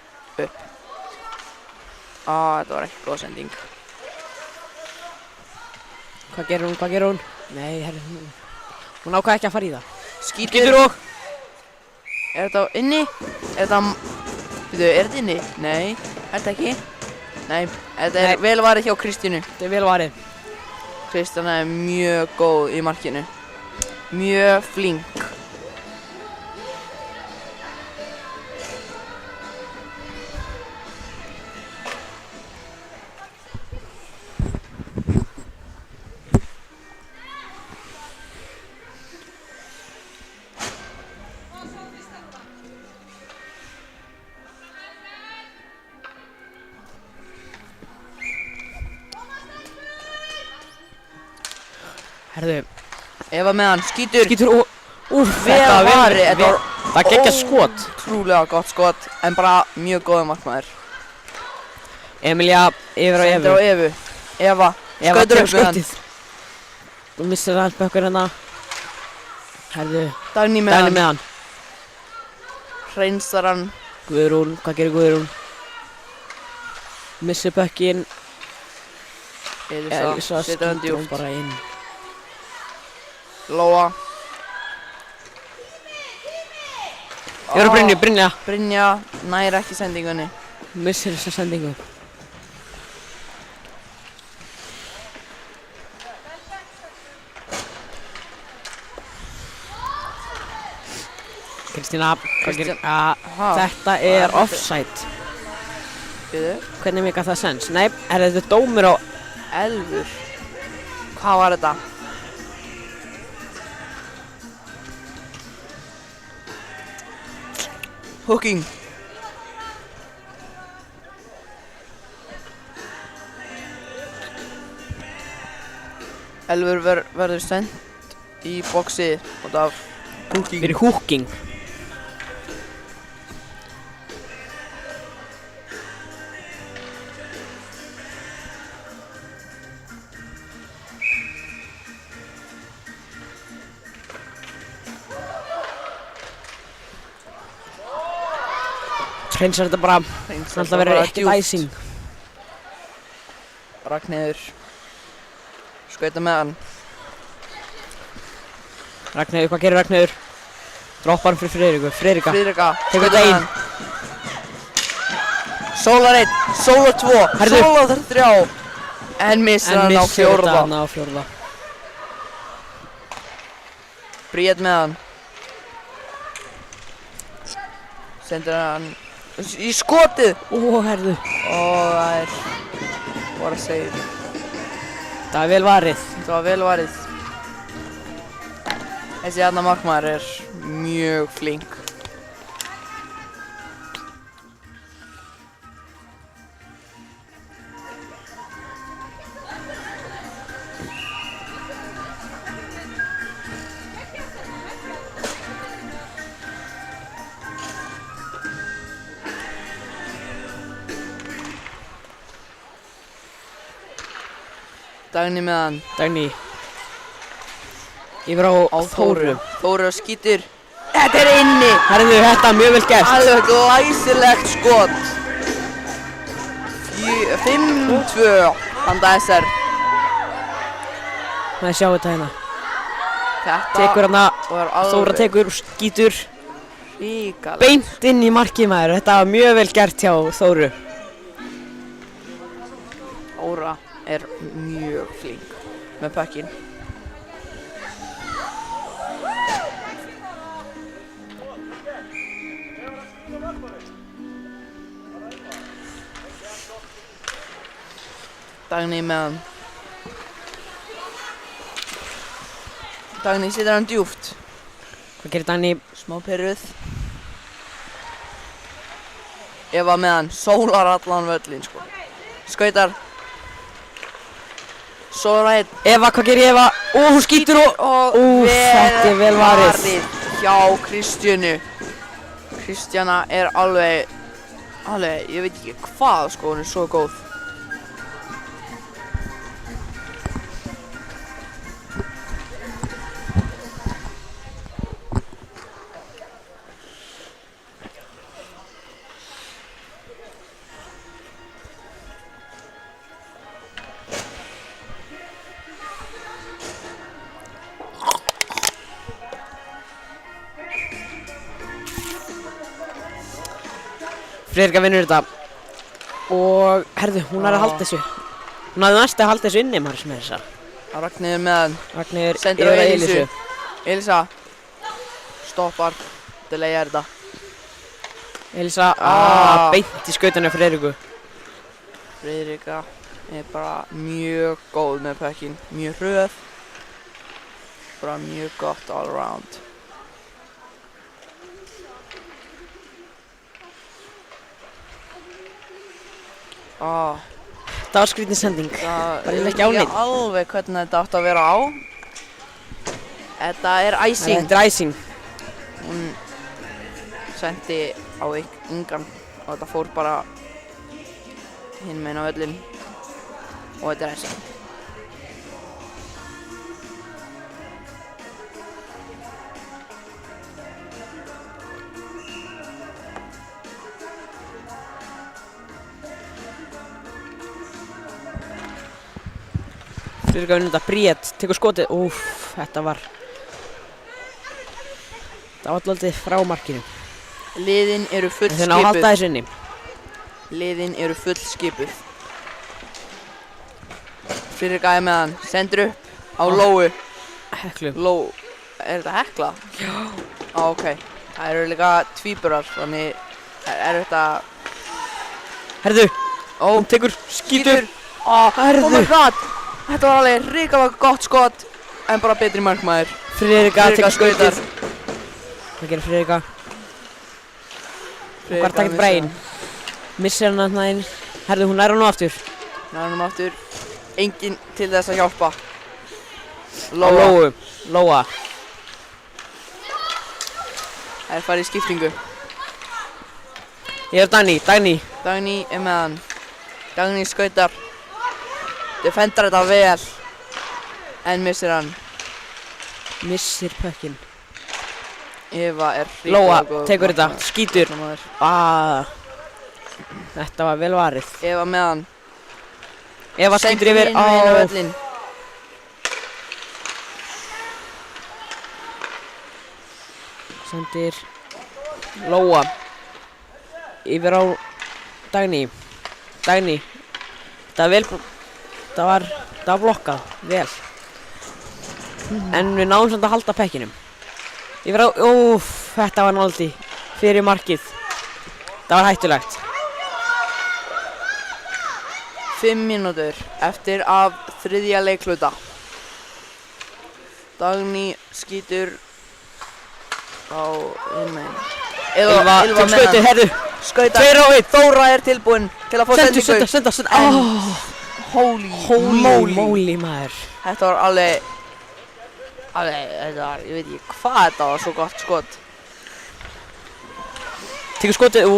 Þetta var ekki góð sending. Hvað gerir hún? Nei, herri, hún ákvað ekki að fara í það. Skýtur og er þetta inni? Er þetta inni? Nei, er þetta ekki? Nei, þetta er vel varið hjá Kristínu. Þetta er vel varið. Kristjana er mjög góð í markinu. Mjög flink. Herðu, Eva með hann, skýtur og þetta var varið. Þetta var geggjað skot. Ótrúlega gott skot, en bara mjög góður markmaður. Emilía yfir á Evu. Sendur á Evu. Eva skautar upp með hann. Þú missir hans bökkur hérna. Herðu, Dagný með hann. Hreinsar hann. Guðrún, hvað gerir Guðrún? Missir bökkinn. Elisa setur hann skýtur hún djúpt. bara inn. Lóa. Brynja. Brynja nær ekki sendingunni. Missir þessa sendingu. Kristína, þetta er offside. Hvernig meikar það sens? Nei, þetta dómur á Elfur. Hvað var þetta? Hooking. Elfur verður sendt í boxi út af húking. Fyrir húking. Hreinsar þetta bara, Hreinsar alltaf verður ekki djúpt. æsing. Ragnheiður skauta með hann. Ragnheiður, hvað gerir Ragnheiður? Droppar hann fyrir Friðriku. Friðrika. Friðrika Tekur skauta með þetta hann. Sólar 1, Sólar 2, Herðu. Sólar 3 en missir hann á fjórða. hann á fjórða. Bríet með hann. Sendur hann í skotið. Ó, herðu. Og það er voru að segja. Það var vel varið. Það var vel varið. Þessi hérna markmaður er mjög flink. Dagný með hann. Dagný. Yfir á Þóru. Þóru skýtur. Þetta er inni. Herðu, þetta er mjög vel gert. Alveg glæsilegt skot. 5-2 handa SR. Það sjá þetta hérna. Þetta Tekur hana, var Þóra alveg tekur og skýtur ríkalegt. beint inn í markið maður. Þetta var mjög vel gert hjá Þóru. Þóra er mjög flink með pökkinn. Dagný með hann. Dagný setur hann djúpt. Hvað gerir Dagný? Smá pirruð. Eva með hann. Sólar allan völlin sko. Skautar. Sólar 1. Eva, hvað gerir Eva? Ó, hún skýtur og... þetta er vel varið. Hjá Kristjánu. Kristjana er alveg, ég veit ekki hvað sko, hún er svo góð. Friðrika vinnur þetta og herðu, hún er að halda þessu. Hún hafði næst að halda þessu inni maður sem er þessa. Ragnheiður með hann. Ragnheiður Sendir á yfir að Elísu. Elísu. Elísa stoppar. Delayar þetta. Elísa, beint í skautanu á Friðriku. Friðrika er bara mjög góð með pökkinn. Mjög hröð. Bara mjög gott all around. Það var skrýtin sending. Það Bara er ekki á neinn. ekki alveg hvernig þetta átti að vera á. Þetta er æsing. Þetta er æsing. Hún sendi á yngan og þetta fór bara hinn meginn á völlinn og þetta er æsing. Friðrika vinnur þetta. Bríet tekur skotið. Úff, þetta var alltaf frá markinu. Liðin eru full Þeir ná að halda skipuð. þessu inni. Liðin eru full skipuð. Friðrika er með hann. Sendur upp á Lóu. Heklu. Lóu. Er þetta Hekla? Já. Ok. Það eru líka tvíburar, þannig er þetta... Herðu, Ó, hún tekur skýtur. Oh my god. Þetta var alveg ríkalega gott skot, en bara betri markmaður. Friðrika tekur skautar. skautið. Hvað gerir Friðrika? Hún var takkt breginn. Missir hann að inn. Herðu, hún nær hann nú aftur. Nær hann aftur. Enginn til þess að hjálpa. Lóu. Lóa. Það er farið í skiptingu. Ég er Dagný. Dagný er með hann. Dagný skautar. Defendar þetta vel. En missir hann. Missir pökkinn. Eva er Lóa góð. tekur þetta. Skítur. Þetta var vel varið. Eva með hann. Eva skítur yfir á völlin. Sendir Lóa yfir á Dagný. Það var blokkað vel. En við náðum samt að halda pekkinum. Yfir á, þetta var náldi fyrir markið. Það var hættulegt. 5 mínútur eftir af 3. leikhluta. Dagný skýtur á innmein. Ylva tók skautið, herðu. Skautar. 2-1. Þóra er tilbúin til að fá sendingu. Senda. Holy moly maður. Þetta var alveg, þetta var, ég veit ekki hvað þetta var svo gott skot. Tekur skotið,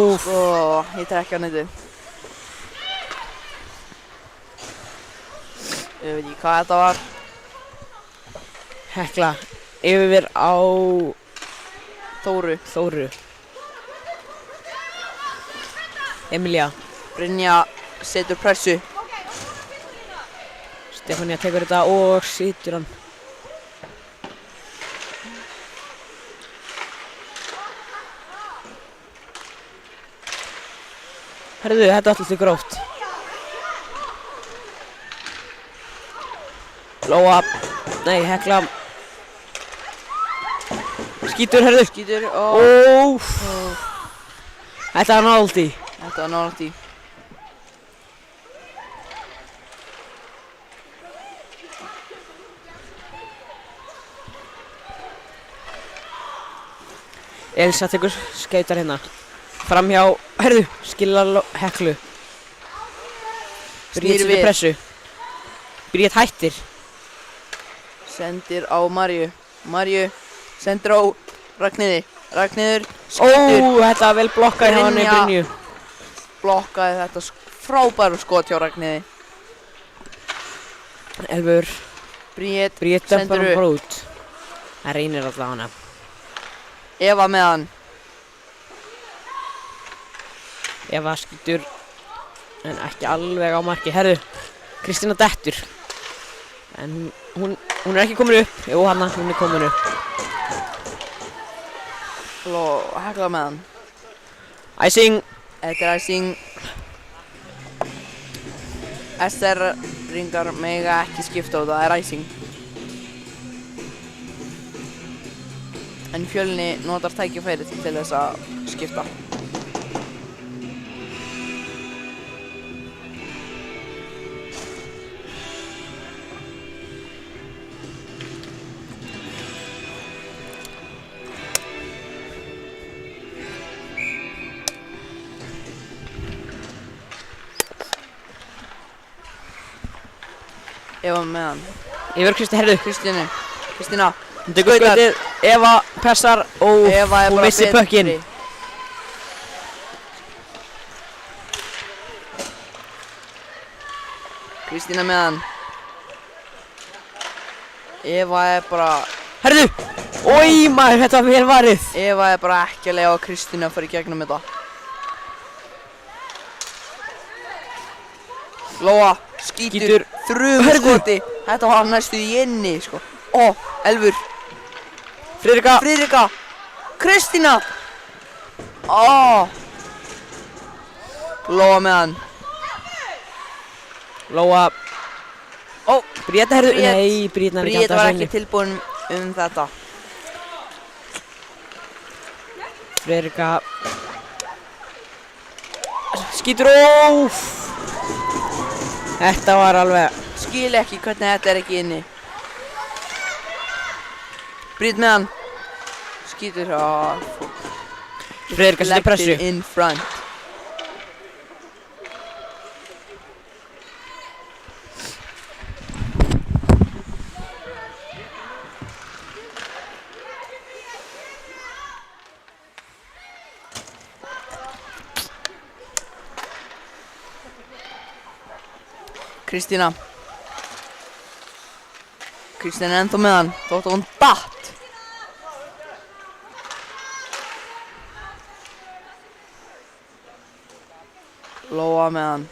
Ég trekki á netið. Ég veit ekki hvað þetta var. Hekla yfir á Þóru. Emilía. Brynja setur pressu. Stefania tekur þetta og situr hann. Herðu, þetta er alltaf gróft. Lóa. Nei, Hekla. Skítur, herðu. Skýtur Þetta var nálægt í. Þetta var nálægt í. Elsa tekur skautar hérna. Framhjá, herðu, skilja Heklu. Bríet setur pressu. Bríet hættir. Sendir á Maríu sendir á Ragnheiður skýtur. Þetta var vel blokkað hjá henni Brynju. Blokkaði þetta frábæru skot hjá Ragnheiði. Elfur. Bríet dömpar hann bara út. Það reynir alltaf hana. Eva með hann. Eva skýtur en ekki alveg á marki. Herðu, Kristína dettur. En hún er ekki komin upp. Jú, hún er komin upp. Hekla með hann. Æsing. Þetta er æsing. SR-ringar mega ekki skipta og það er æsing. En Fjölni notar tækifærið til þess að skipta. Eva með hann. Yfir herðu. Kristína. Hún tekur skautið. Eva pessar og hún missir pökkinn. Kristína með hann. Eva er bara... Herðu! Maður, þetta var vel varið. Eva er bara ekki að lega á Kristínu að fara í gegnum þetta. Lóa skýtur þrumuskoti. Þetta var næstu í inni, sko. Elfur. Friðrika. Kristína. Lóa með hann. Lóa. Bríet, herðu. Nei, Bríet var ekki tilbúin þetta. Friðrika. Skýtur, Þetta var alveg... Skil ekki hvernig þetta er ekki inni. Bríet með hann. Skýtur, Friðrika setur pressu. in front. Kristína er ennþá með hann, þótt að hún datt. Lóa með hann.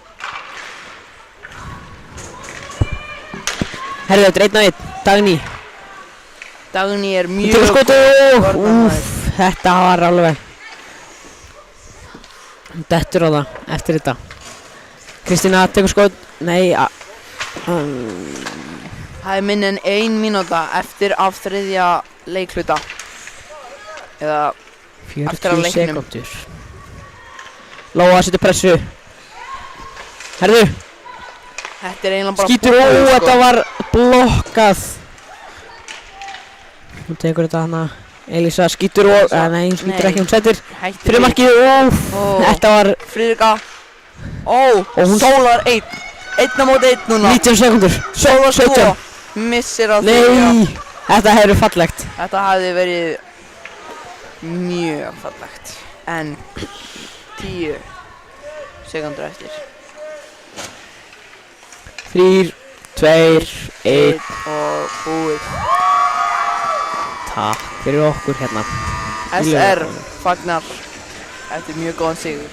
Herðu, þetta er 1-1, Dagný. Dagný er Hún mjög tekur skotið. varnarmaður. Þetta var alveg. Hún dettur á það eftir þetta. Kristína tekur skot. Nei, Það er minni en 1 mínúta eftir af 3. leikhluta. Eða eftir af 40 leiknum. sekúndur. Lóa setur pressu. Herðu, Þetta er eiginlega bara skýtur. búið, sko. Þetta var blokkað. Hún tekur þetta hana. Elísa skýtur og, nei, hún skýtur Nei. ekki, hún setur Hættir fyrir við. markið. Ó. Þetta var Friðrika. Og hún- Sólar 1. 1 á móti 1 núna. 19 sekúndur. Sólar 2. 17. Missir á Nei, þetta hefur fallegt. Þetta hafði verið mjög fallegt. En 10 sekúndur eftir. 3, 2, 1. Og búið. Takk fyrir okkur hérna. SR fagnar eftir mjög góðan sigur.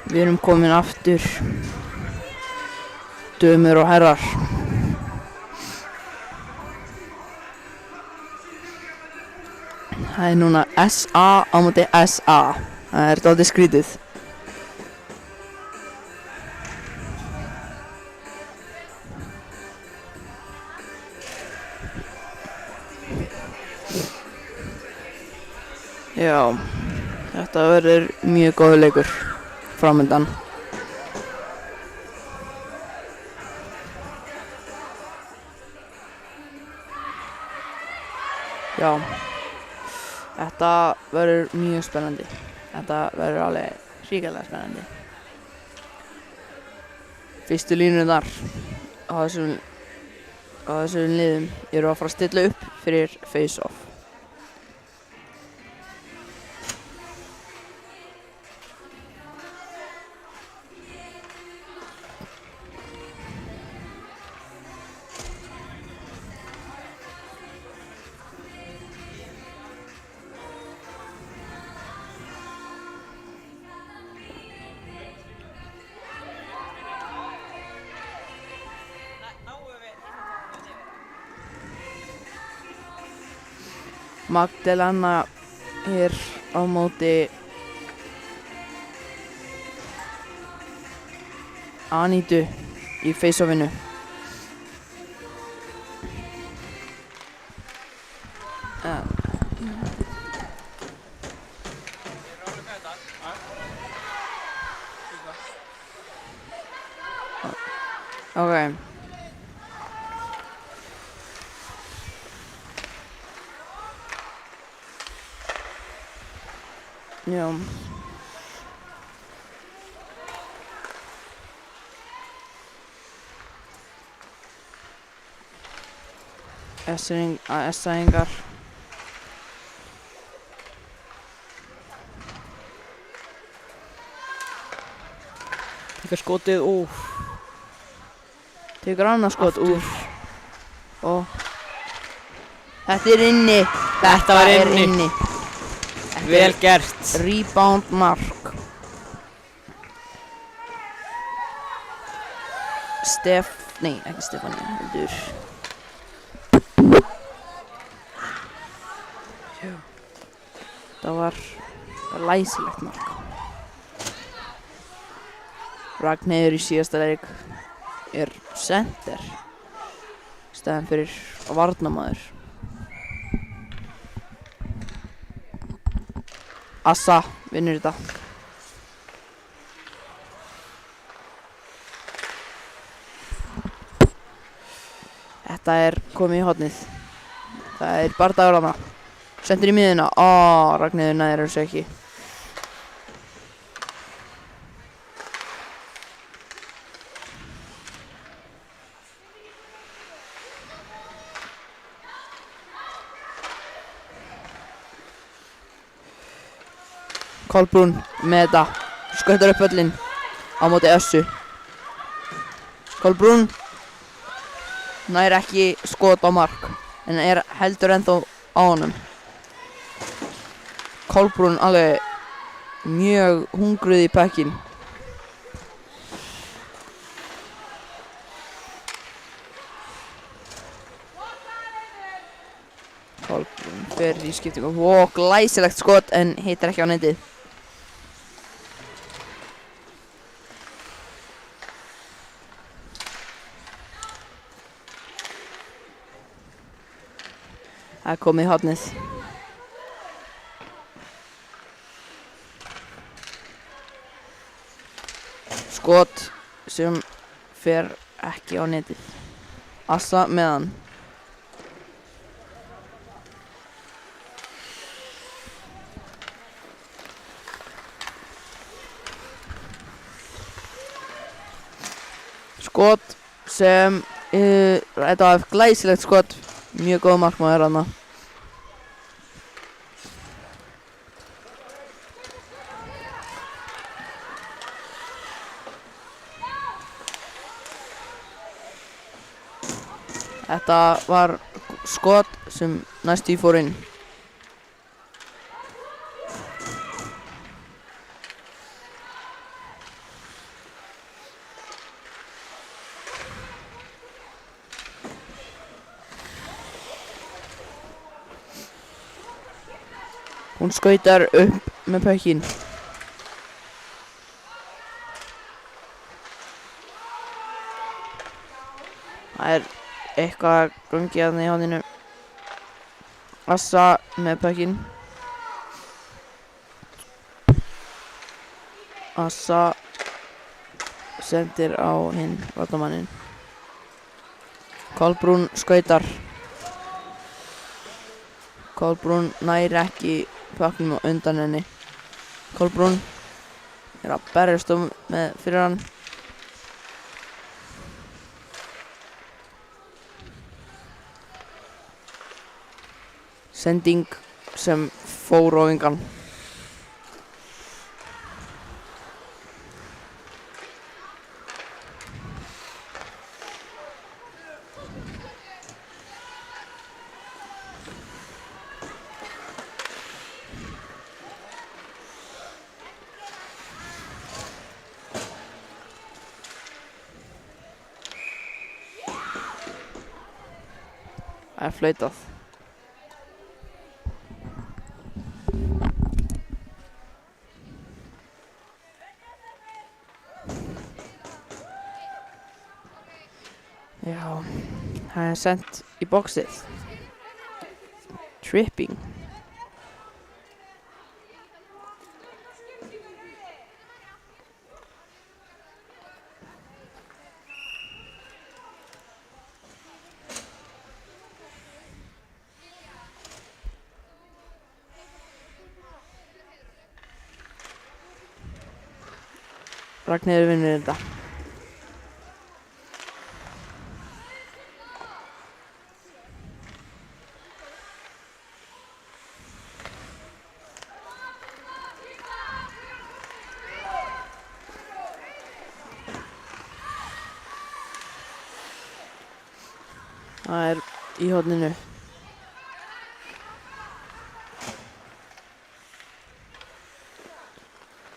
Við erum komin aftur, dömur og herrar. Það er núna SA á móti SA. Það er dálítið skrítið. Já, þetta verður mjög góður leikur framöndan. Já, þetta verður mjög spennandi. Þetta verður alveg hrikalega spennandi. Fyrstu línurnar á þessum liðum eru að fara að stilla upp fyrir face-off. Magdalena er á móti Anítu í face-offinu. Okay. Já. S-sæðingar. Tekur skotið, Tekur annað skot, Aftur. Þetta er inni. Þetta var inni. Vel gert. Rebound mark. Nei, ekki Stefáni, heldur. Það var læsilegt mark. Ragnheiður í síðasta leik er center í staðinn fyrir varnarmaður. Assa vinnur þetta. Þetta er komið í hornið. Það er bardagur þarna. Sendir í miðjuna. Ragnheiður nær þessu ekki. Kolbrún með þetta. Skautar upp völlinn á móti Össu. Kolbrún nær ekki skot á mark en heldur ennþá á honum. Kolbrún alveg mjög hungruð í pekkin. Kolbrún fer í skiptingu. Glæsilegt skot en hittir ekki á netið. Það er komið í hornið. Skot sem fer ekki á netið. Assa með hann. Skot sem þetta var glæsilegt skot. Mjög góð markmaður þarna. Þetta var skot sem næst í fór inn. Hún skautar upp með pökkinn. Það er eitthvað gangi að í háninu. Assa með pökkinn. Assa sendir á hinn varnarmanninn. Kolbrún skautar. Kolbrún nær ekki pucknum á undan henni. Kolbrún er að berjast með fyrir hann. Sending sem fór á engan. Það er flautað. Já, það er sent í boxið. Tripping. Ragnheiður vinnur þetta. Það er í horninu.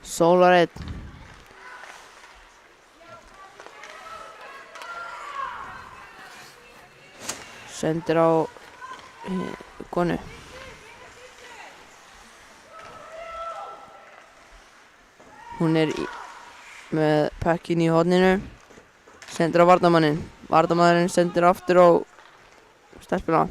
Sólar einn. Sendir á konu. Hún er með pekkin í horninu. Sendir á varnarmanninn. Varnarmanninn sendir aftur á stelpuna.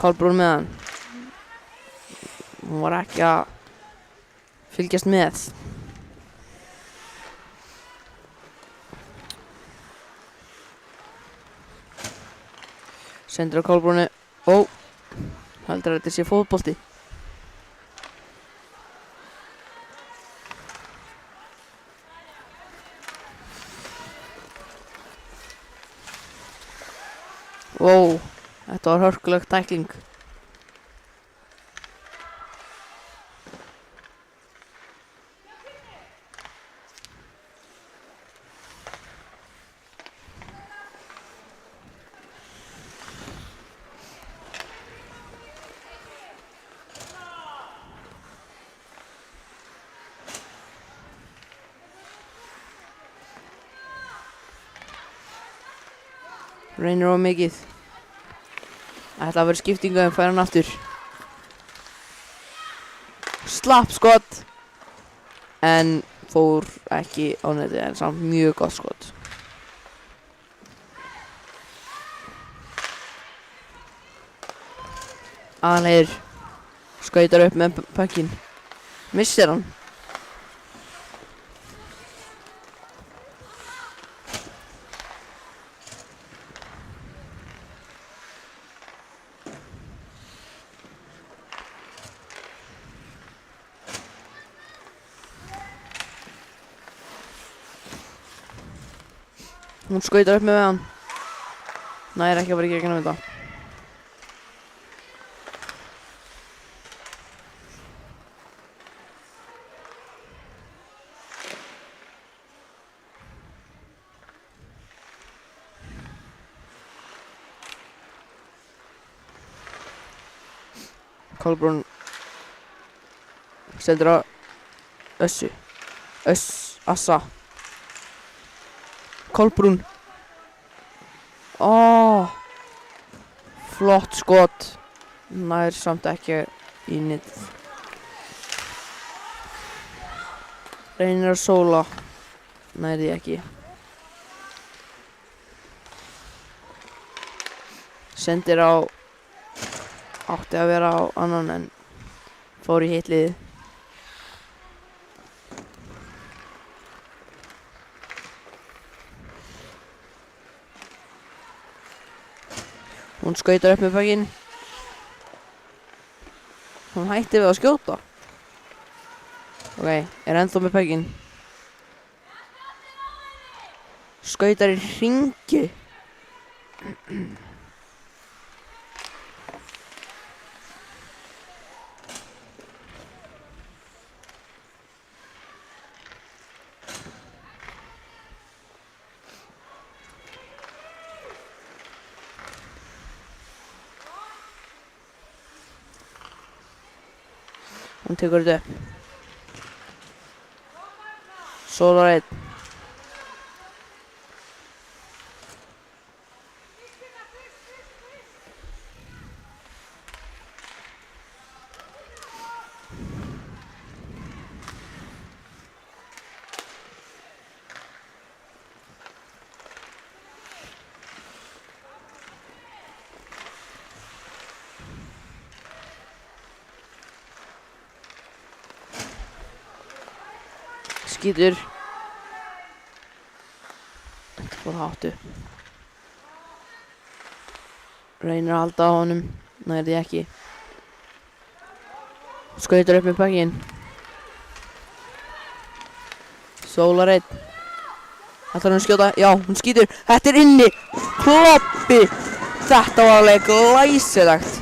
Kolbrún með hann. Hún var ekki að fylgjast með. Sendir á Kolbrúnu. Heldur að þetta sé fótbolti. Þetta var hörkuleg tækling. Reynir of mikið. Þetta að vera skiptingu en fær hann aftur. Slapp skot. En fór ekki á netið en samt mjög gott skot. Aðanleir skautar upp með puckinn. Missir hann. Hún skautar upp með hann. Nær ekki að vera í gegnum þetta. Kolbrún sendir á Assa. Kolbrún. Flott skot. Nær samt ekki í netið. Reynir að sóla. Nær því ekki. Sendir á Átti að vera á annan en fór í hitt liðið. Hún skautar upp með pökkinn. Hún hætti við að skjóta. Ok, er ennþá með pökkinn. Skautar í hringi. Hún tekur þetta upp. Sólar einn. Skýtur. Þetta fór hátt upp. Reynir að halda á honum. Nær því ekki. Skautar upp með pökkinn. Sólar einn. Ætlar hún að skjóta? Já, hún skýtur. Þetta er inni. Kloppi. Þetta var alveg glæsilegt.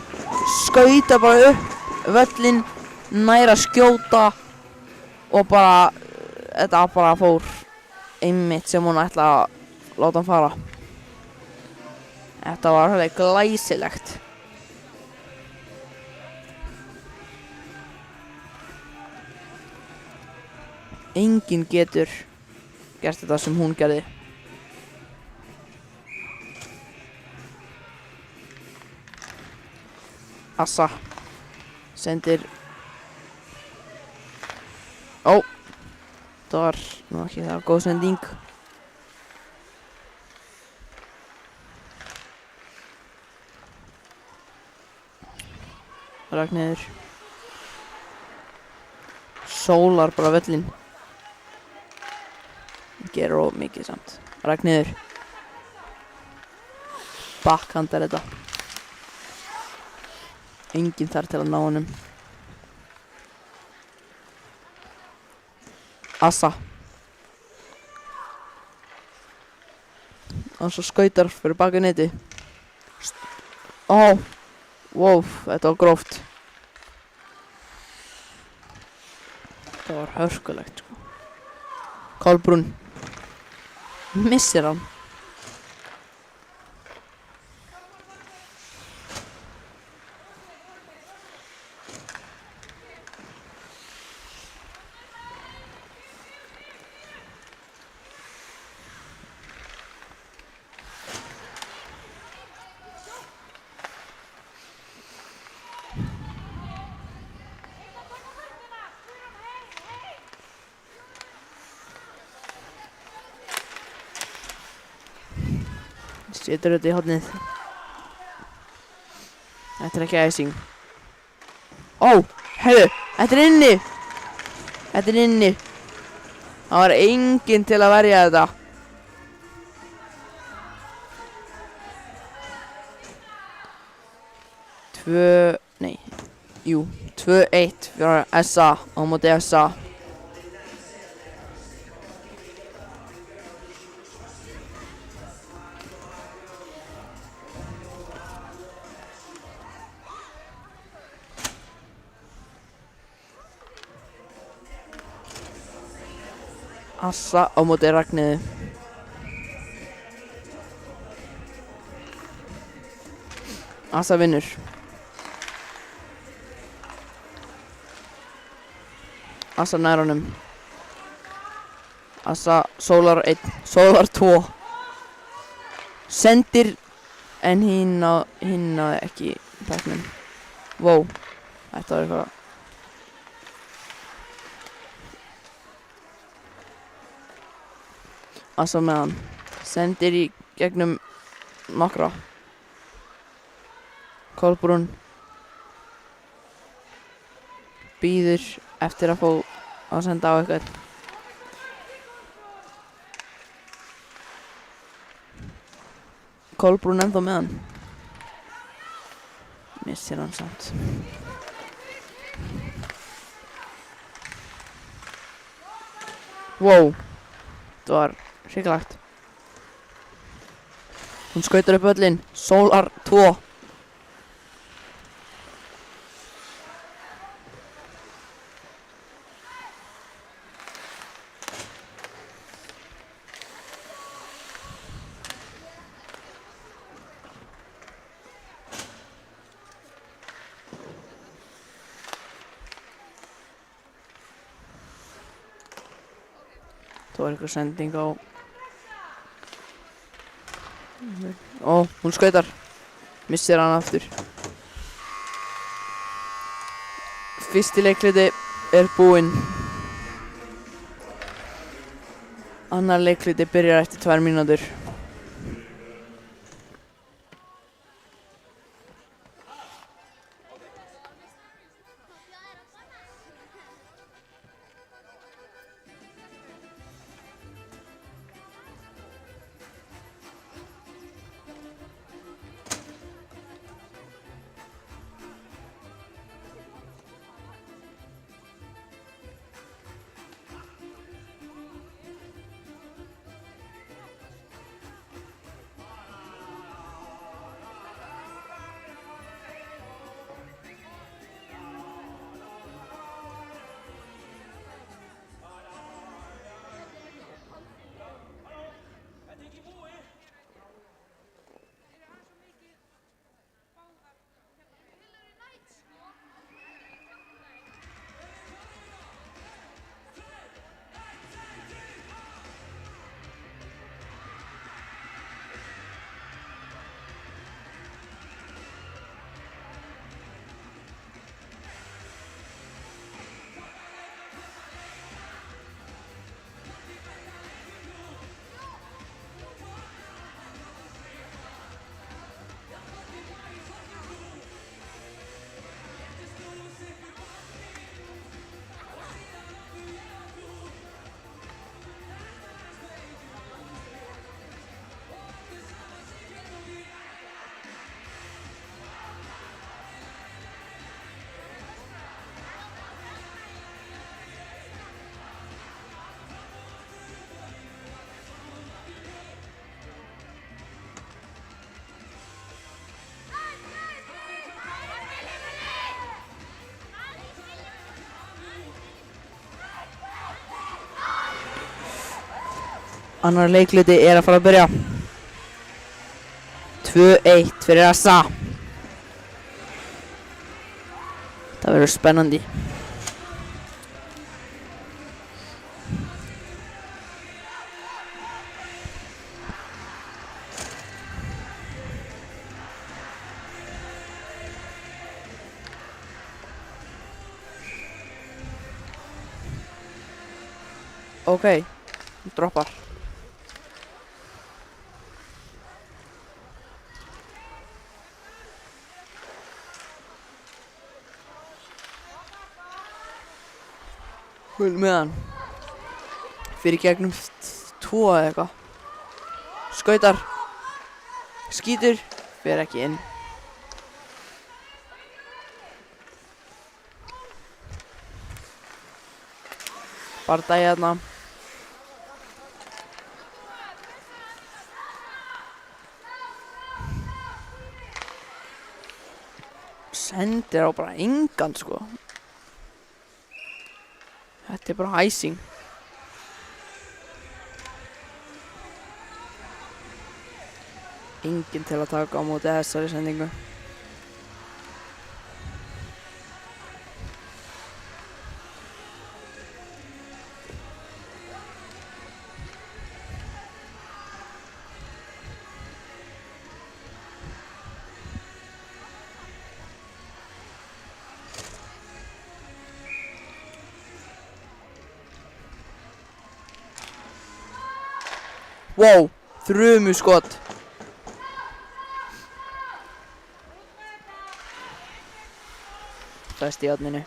Skauta bara upp völlinn. Nær að skjóta. Og bara þetta bara fór einmitt sem hún ætla að láta hann fara. Þetta var alveg glæsilegt. Enginn getur gert þetta sem hún gerði. Assa sendir. Ó. Það var nú ekki það góð sending. Ragnheiður. Sólar bara völlinn. Gerir of mikið samt. Ragnheiður. Bakkhandar þetta. Enginn þar til að ná honum. Assa. Og svo skautar fyrir baka neti. Ó. Wow, þetta var gróft. Þetta var hörkulegt sko. Kolbrún. Missir hann. Setur þetta í hornið. Þetta er ekki æsing. Ó, heyrðu, þetta er inni. Þetta er inni. Það var enginn til að verja þetta. Jú, 2-1 fyrir SA á móti SA. Assa á móti Ragnheiði. Assa vinnur. Assa nær honum. Assa sólar 1, sólar 2. Sendir en hinn náði ekki tæknin. Wow, þetta var eitthvað. Assa með hann. Sendir í gegnum nokkra. Kolbrún. Bíður eftir að fá að senda á eitthvað. Kolbrún ennþá með hann. Missir hann samt. Wow, það var hrikalegt. Hún skautar upp völlinn. Sólar 2. Það var einhver sending á... Ó, hún skautar. Missir hann aftur. Fyrsti leikhluti er búinn. Annar leikhluti byrjar eftir 2 mínútur. Annar leikluti er að fara að byrja. 2-1 fyrir Assa. Það verður spennandi. Ókei, droppar. Hún með hann. Fyrir gegnum 2 eða eitthvað. Skautar. Skýtur. Fer ekki inn. Bardagi þarna. Sendir á bara engan sko. Þetta er bara icing. Enginn til að taka á móti þessari sendingu. Wow, þrumuskot. Fest í horninu.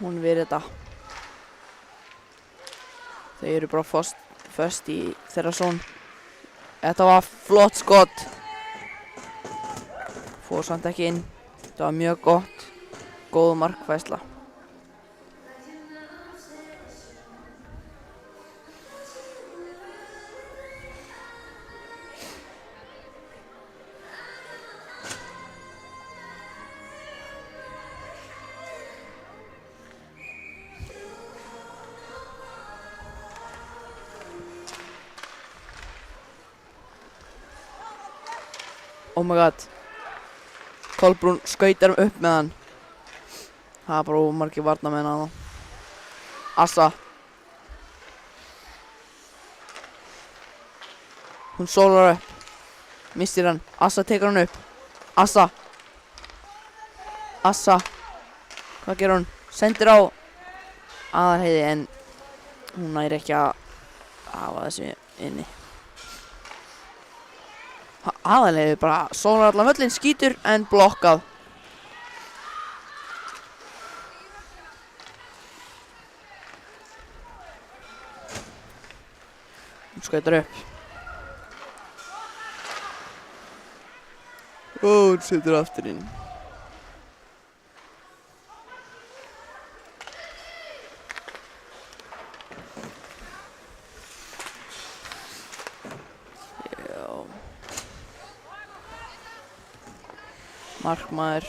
hún við þetta. Þau eru bara föst í þeirra són. Þetta var flott skot. Fór samt ekki inn. Þetta var mjög gott. Góð markfærsla. Oh my god. Kolbrún skautar upp með hann. Það er bara ómargir varnarmenn að það. Assa. Hún sólar upp. Missir hann. Assa tekur hann upp. Assa. Assa. Hvað gerur hún? Sendir á Aðalheiði en hún næri ekki að hafa þessu inni. Aðalheiði bara sólar allan völlinn, skýtur en blokkað. Hún skautar upp. Hún setur aftur inn. Markmaður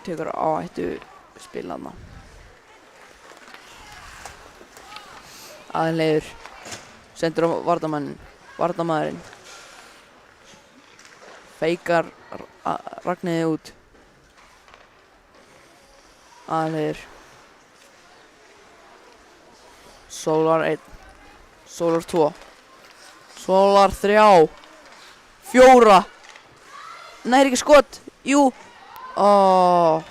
tekur áhættu spilaðna. Aðalheiður sendur á varnarmaðurinn. Feikar Ragnheiði út. Aðalheiður. Sólar 1. Sólar 2. Sólar 3. 4. Næri ekki skot. Jú. Það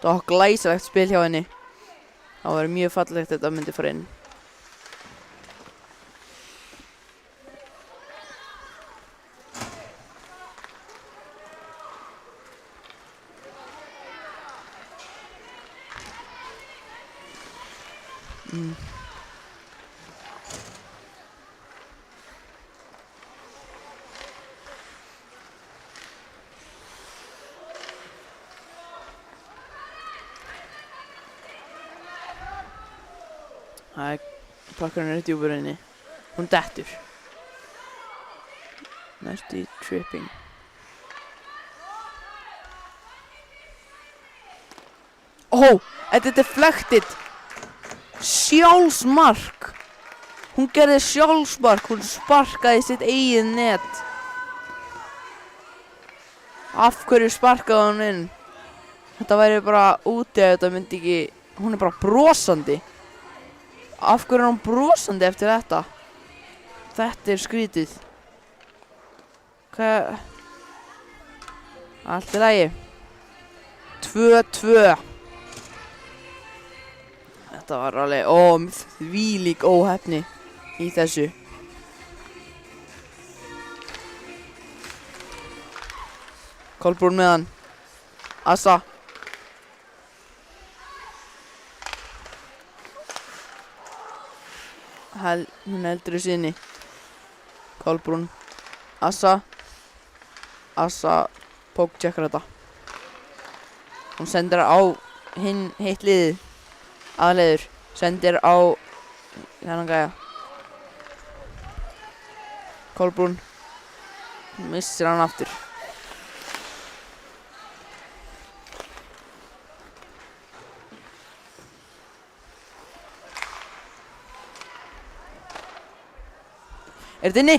var glæsilegt spil hjá henni. Það var mjög fallegt þetta myndi fara inn. Pakkurinn er djúpur inni. Hún dettur. Næstu í tripping. Þetta er deflected. Sjálfsmark. Hún gerði sjálfsmark. Hún sparkaði sitt eigið net. Af hverju sparkaði hún inn? Þetta væri bara úti ef þetta myndi ekki. Hún er bara brosandi. Af hverju er hún brosandi eftir þetta? Þetta er skrítið. Hvað? Allt í lagi. 2-2. Þetta var alveg þvílík óheppni í þessu. Kolbrún með hann. Assa. Hún heldur þessu inni. Kolbrún. Assa. Assa pókcheckar þetta. Hún sendir á hitt liðið. Aðalheiður. Sendir á þennan gæja. Kolbrún. Missir hann aftur. Er þetta inni?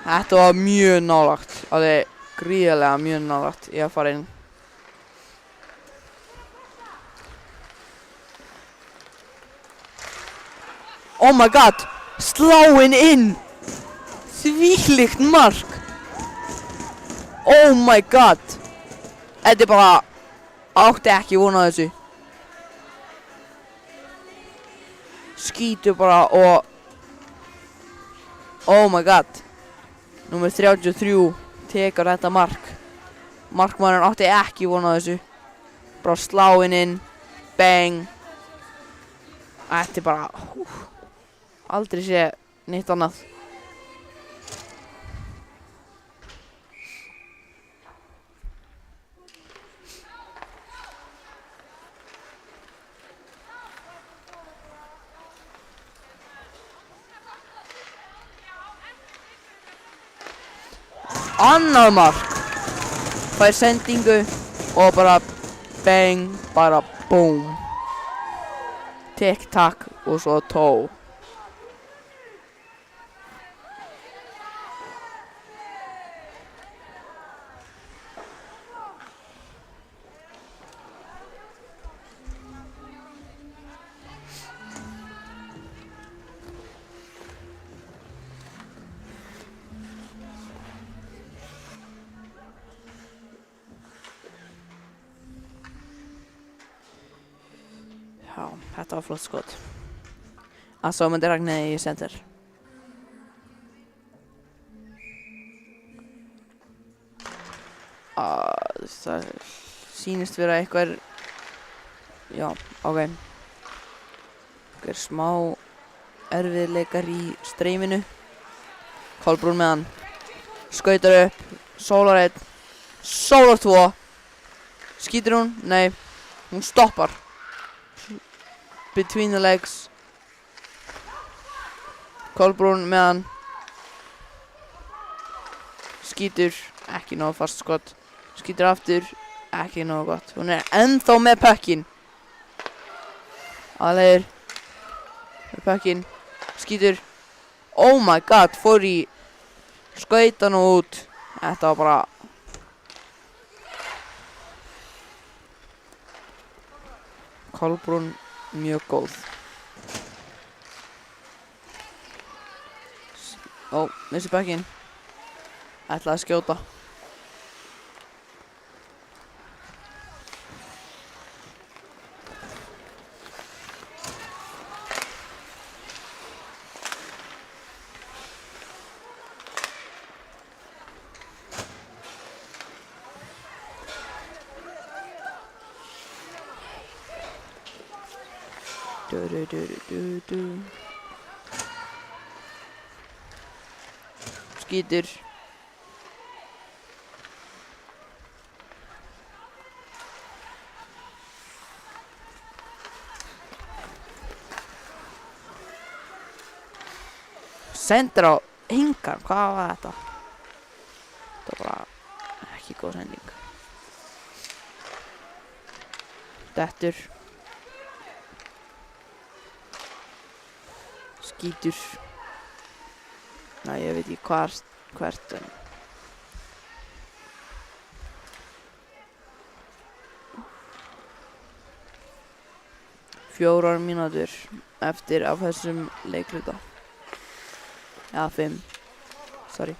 Þetta var mjög nálægt. Alveg gríðarlega mjög nálægt í að fara inn. Oh my god! Sláinn inn! Þvílíkt mark! Oh my god! Þetta er bara. Átti ekki von á þessu. Skýtur bara og. Oh my god. Númer 33 tekur þetta mark. Markmaðurinn átti ekki von á þessu. Bara sláinn inn. Bang. Þetta bara, aldrei sé neitt annað. Annað mark. Fær sendingu og bara bang, bara boom. Tikk-takk og svo tó. Já, þetta var flott skot. Svo myndi Ragnheiður í center. Það sýnist vera eitthvað, já, ok. Eitthvað smá erfiðleikar í streyminu. Kolbrún með hann. Skautar upp. Sólar 1. Sólar 2. Skýtur hún? Nei. Hún stoppar. Between the legs. Kolbrún með hann. Skýtur. Ekki nógu fast skot. Skýtur aftur. Ekki nógu gott. Hún ennþá með pökkin. Aðlegir. Með pökkin. Skýtur. Oh my god. Fór í skautan og út. Þetta var bara Kolbrún mjög góð. Missi pökkin. Ætlaði að skjóta. Skýtur. Sendir á engan. Hvað var þetta? Þetta var bara ekki góð sending. Dettur. Skýtur. Næ, ég veit ekki hvert en 4 mínútur eftir af þessum leikluta. Já, 5. Sorry.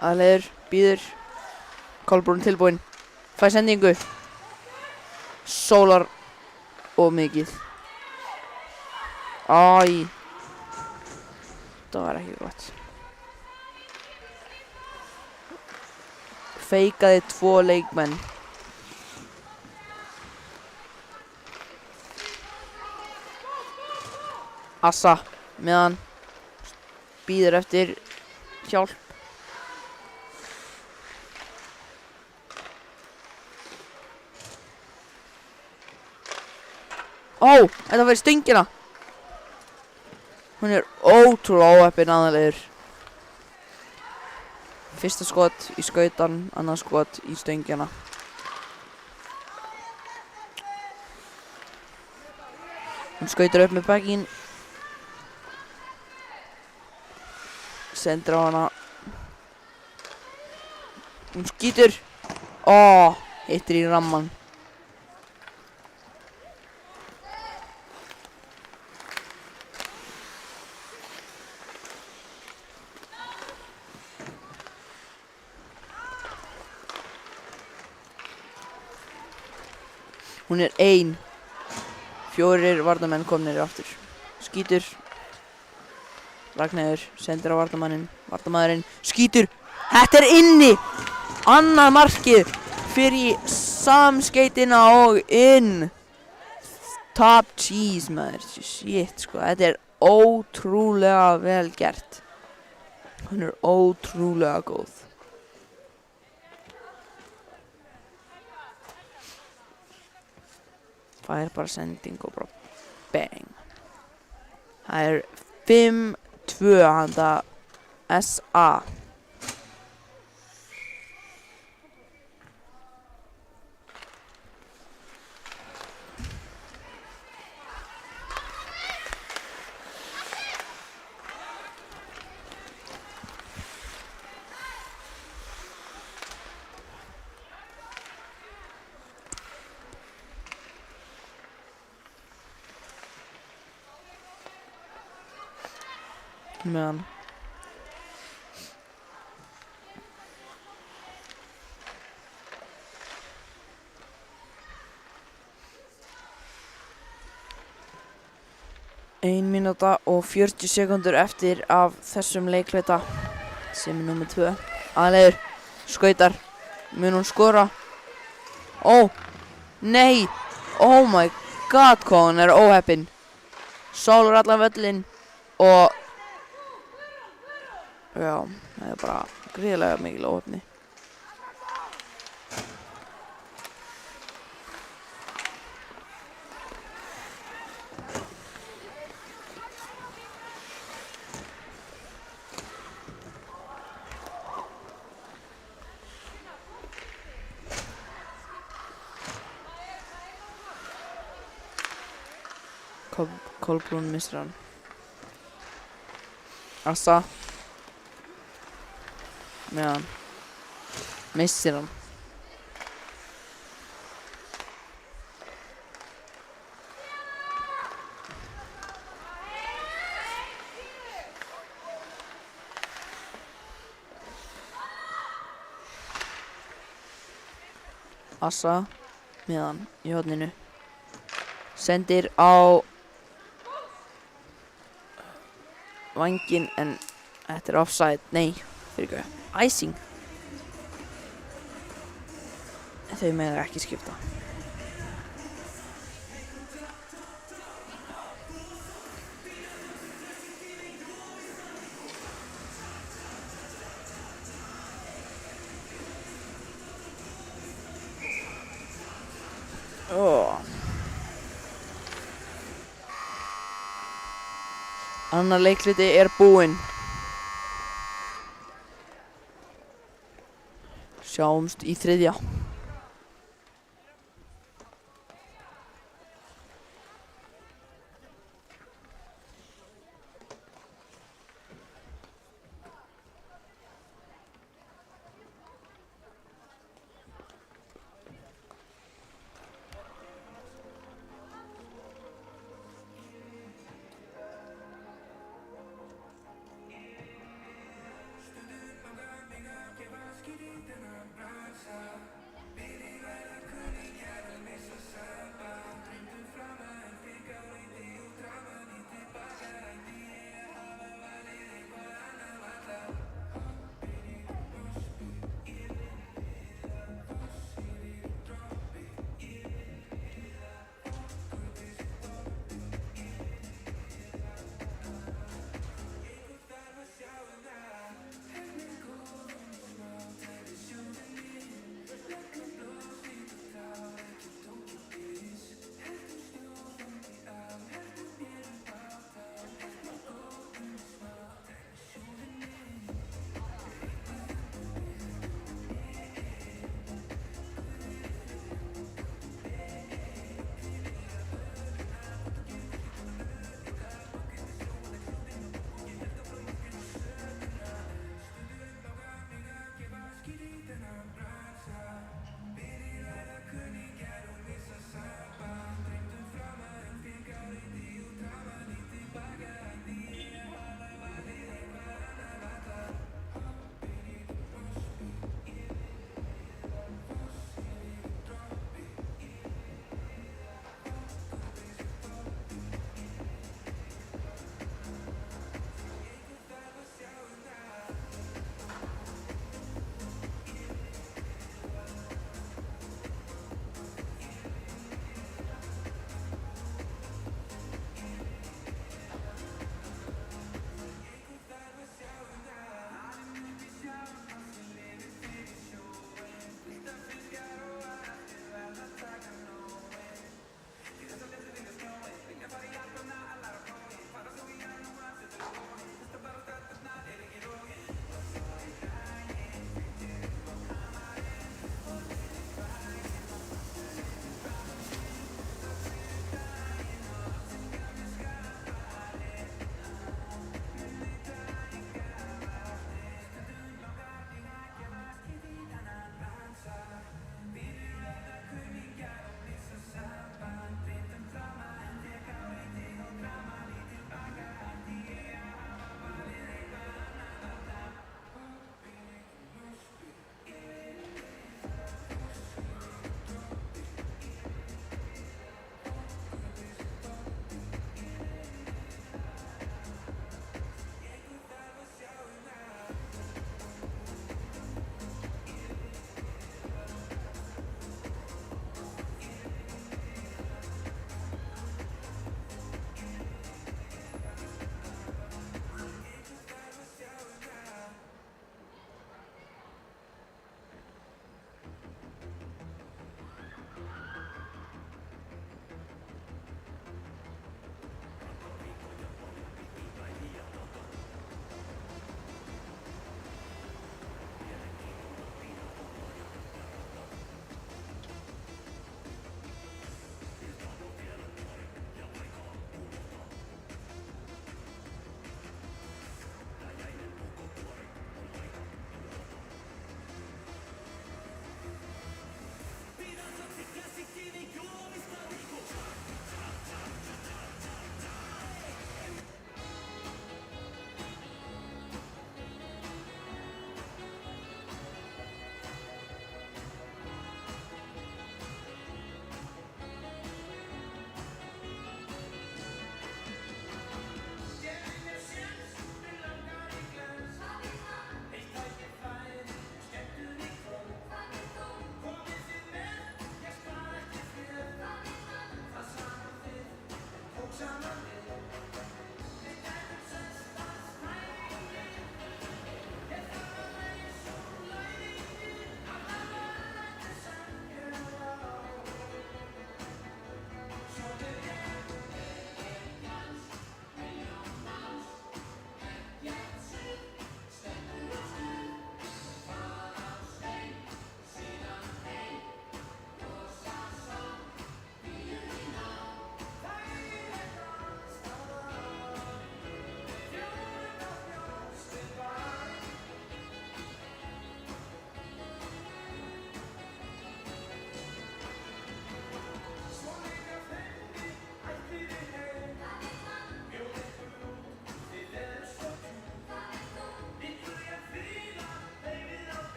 Aðleiður, býður. Kolbrún tilbúinn. Fær sendingu. Sólar og mikið. Æ. Það var ekki gott. Feikaði 2 leikmenn. Assa meðan býður eftir hjálp. Þetta var í stöngina. Hún ótrúlega óheppin aðalegur. Fyrsta skot í skautan, annað skot í stöngina. Hún skautar upp með pökkin. Sendir á hana. Hún skýtur. Hittir í ramman. Hún er ein. 4 varnarmenn komnir aftur. Skítur. Ragnheiður sendir á varnarmanninn. Varnarmaðurinn skítur. Þetta er inni! Annað markið fyrir samskeytina og inn. Top cheese, maður. Shit, sko. Þetta er ótrúlega vel gert. Hún er ótrúlega góð. Það er bara sending og bara bang. Það er 5-2 handa SA. Með hann. Ein mínúta og 40 sekúndur eftir af þessum leikleita sem er númer 2. Aðleiður, skautar, mun hún skora? Ó, nei, oh my god hvað hún er óheppin. Sólur allan völlinn og já, það er bara gríðarlega mikil óheppni. Kolbrún missir hann. Assa. Með hann. Missir hann. Assa. Með hann í horninu. Sendir á vanginn en þetta er offside. Nei, fyrir ekki. Icing. Þau mega ekki skipta. Annar leikluti er búinn. Sjáumst í 3.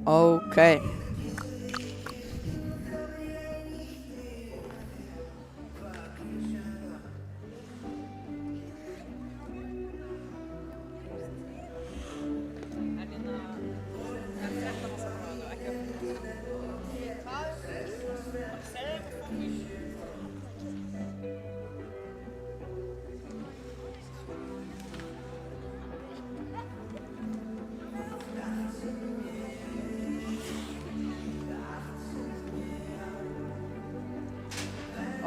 Ok.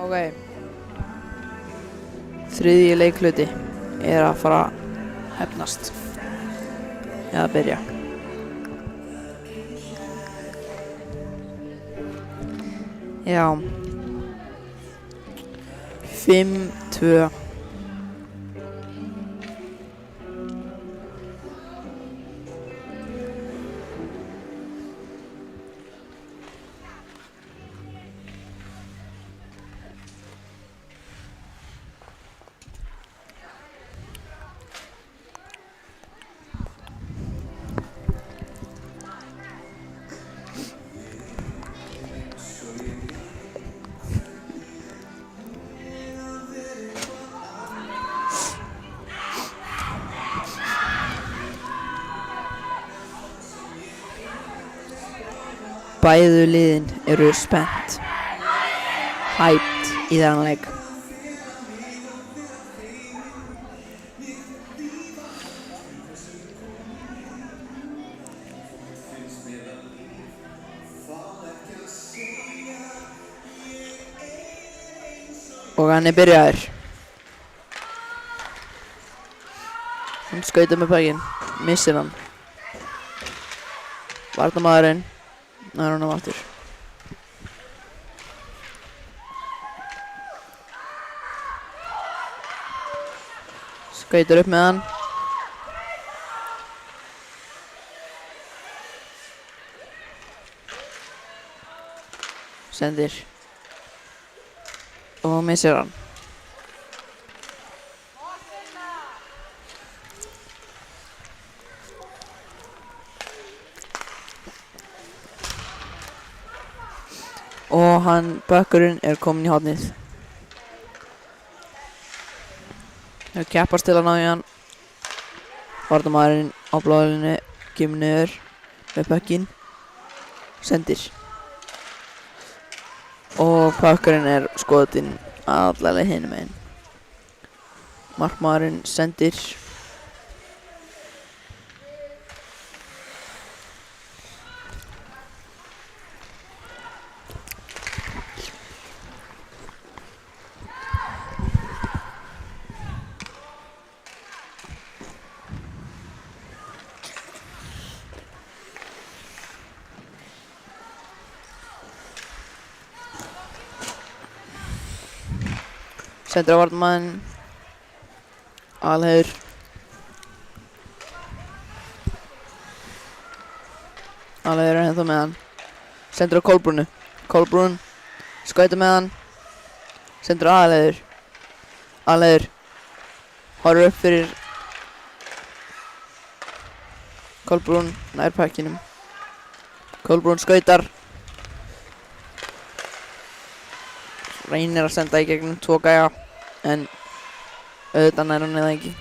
Ok. Þriðji leikluti er að fara að hefnast. Eða byrja. Já. 5-2. Bæðu liðin eru spennt. Hyped í þennan leik. Og hann er byrjaður. Hann skautar með pökkinn. Missir hann. Varnarmaðurinn. Nær honum aftur. Skautar upp með hann. Sendir. Og missir hann. Og bökkurinn er kominn í hornið. Þau keppast til að ná í hann. Varnarmaðurinn á bláðinu kemur niður með bökkinn. Sendir. Og bökkurinn er skotinn allavega hinum megin. Markmaðurinn sendir. Sendir á varnarmaðurinn. Alheiður. Alheiður er ennþá með hann. Sendir á Kolbrúnu. Kolbrún skautar með hann. Sendir á Alheiður. Alheiður horfir upp fyrir Kolbrún nær pakkinum. Kolbrún skautar. Reynir að senda í gegnum 2 gæja. En auðvitað nær hann eða ekki.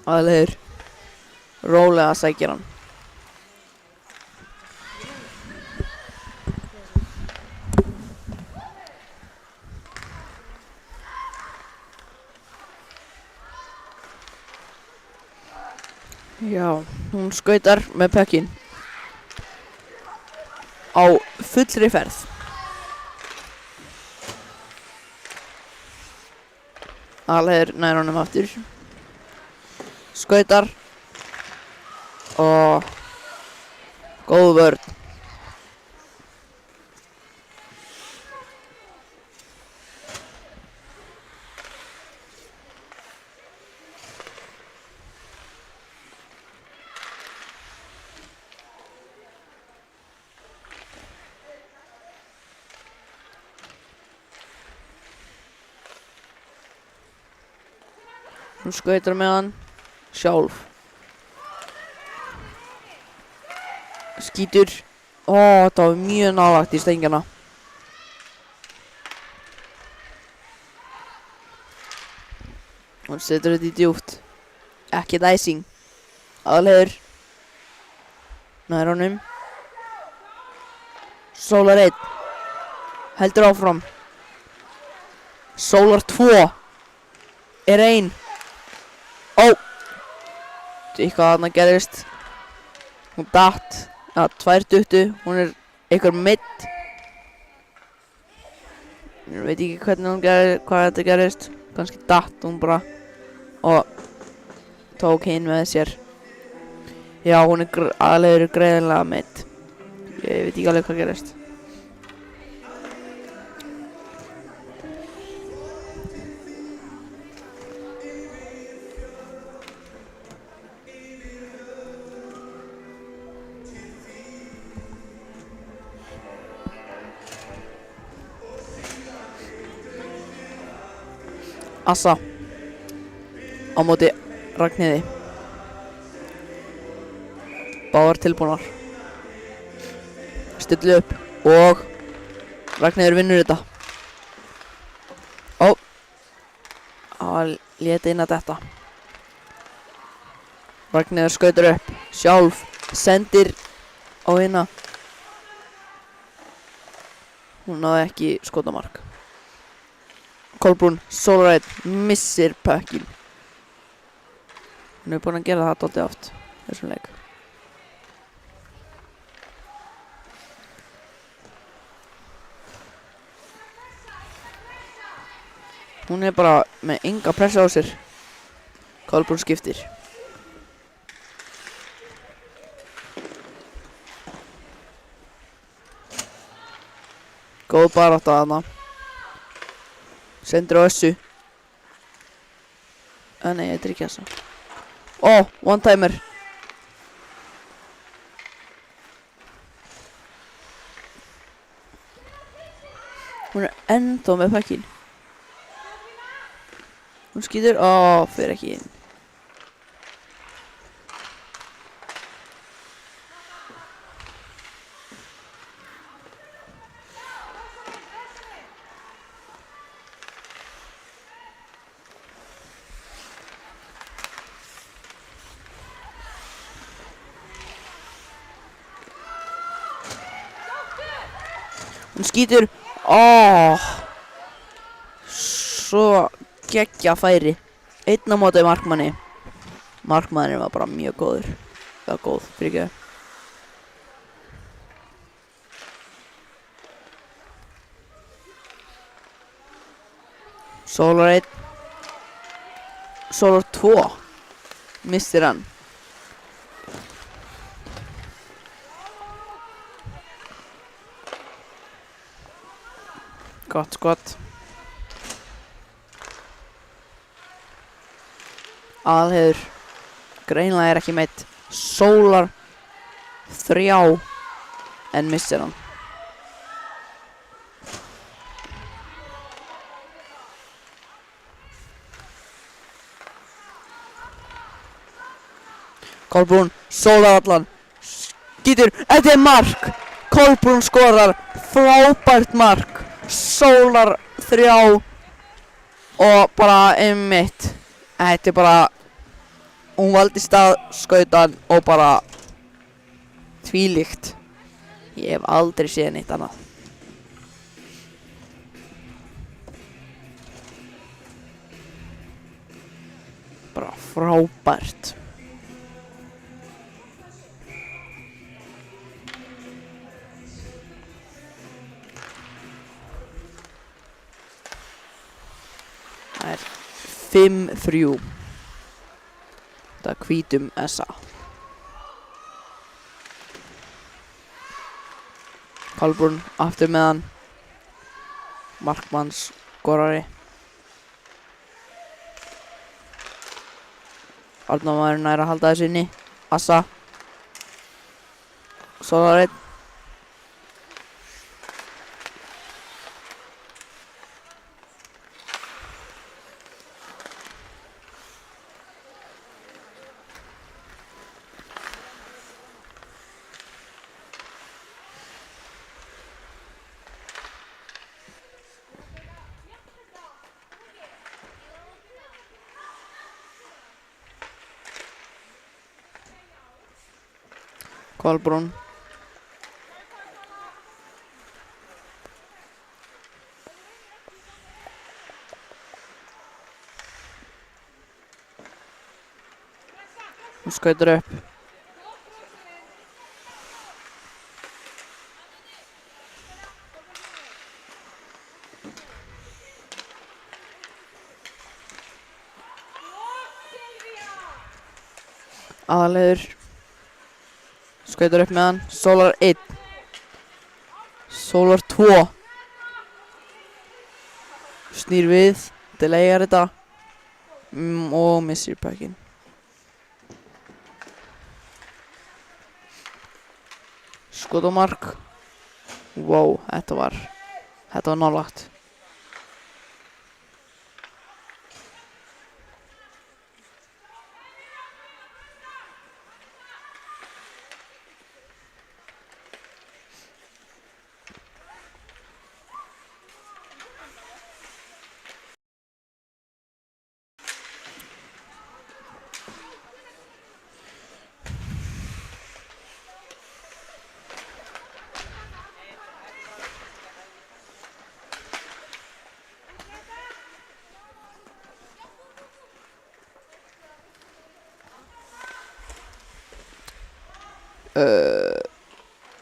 Alheiður rólega sækir hann. Já, hún skautar með pökkinn. Á fullri ferð. Alheiður nær honum aftur. Skautar. Og góð vörn. Hún skautar með hann. sjálf. Skítur. Þetta var mjög nálægt í stengina. Hún setur þetta í djúpt. Ekki dæsing. Aðalheiður. Nær honum. Sólar 1. Heldur áfram. Sólar 2. Er 1. Eitthvað þarna gerðist. Hún datt. 2 hún er eitthvað meidd. Ég veit ekki hvað þetta gerðist. Kannski datt hún bara og tók hinn með sér. Já, hún er aðalheiður greiðanlega meidd. Ég veit ekki alveg hvað gerðist. Assa á móti Ragnheiði. Báðar tilbúnar. Stillu upp og Ragnheiður vinnur þetta. Hann lét inn að detta. Ragnheiður skautar upp sjálf, sendir á hina. Hún náði ekki skotamark. Kolbrún, Sólar 1, missir pökkinn. Hún er búin að gera það dálítið oft þessum leik. Hún er bara með enga pressa á sér. Kolbrún skiptir. Góð barátta þarna. Sendir á Össu. Nei, þetta er ekki Assa. One timer. Hún er ennþá með pökkinn. Hún skýtur. Fer ekki inn. Hún skýtur. Svo geggja færi. Einn á móti markmanni. Markmanninn var bara mjög góður. Það var góð, fyrirgefðu. Sólar 1. Sólar 2. Missir hann. Gott skott. Aðalheiður greinilega er ekki meidd. Sólar 3 en missir hann. Kolbrún, Sólar allan. Skýtur, þetta er mark. Kolbrún skorar, frábært mark. Sólar 3 og bara einmitt. Þetta er bara, hún valdi skautan og bara þvílíkt. Ég hef aldrei séð neitt annað. Bara frábært. Það er 5-3. Það hvítum Essa. Kolbrún aftur með hann. Markmanns skorari. Arnómaður nær að halda þessu inni. Assa. Sólar 1. Kolbrún. Hún skautar upp. Aðalheiður skautar upp með hann. Sólar 1. Sólar 2. Snýr við til að eiga þetta og missir pökkinn. Skot á mark. Wow, þetta var nálægt.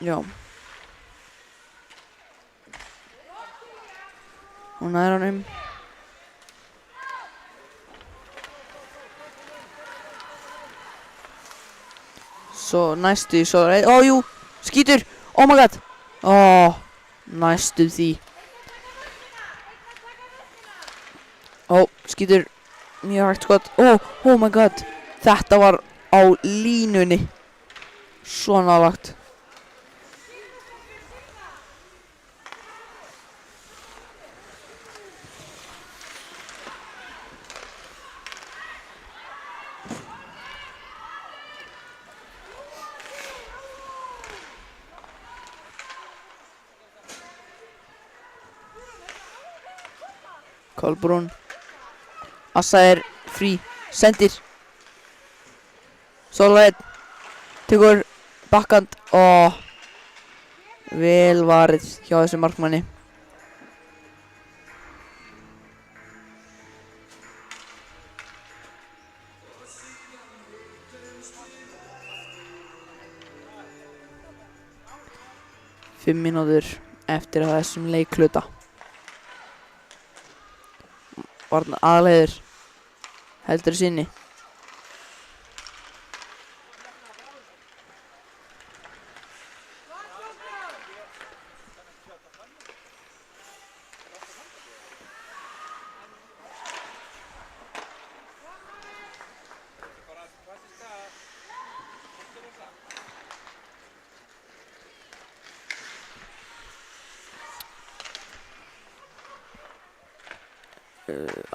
Já. Hún nær honum. Svo næstu í svo ó jú, skítur. Oh my god. Næstu því. Skítur. Mjög hægt skot. Oh my god. Þetta var á línunni. Svo nálægt. Kolbrún. Assa er frí. Sendir. Sólar 1. Tekur bakkand. Vel varið hjá þessu markmanni. Fimm mínútur eftir að þessum leikhluta. Aðalheiður heldur sinni.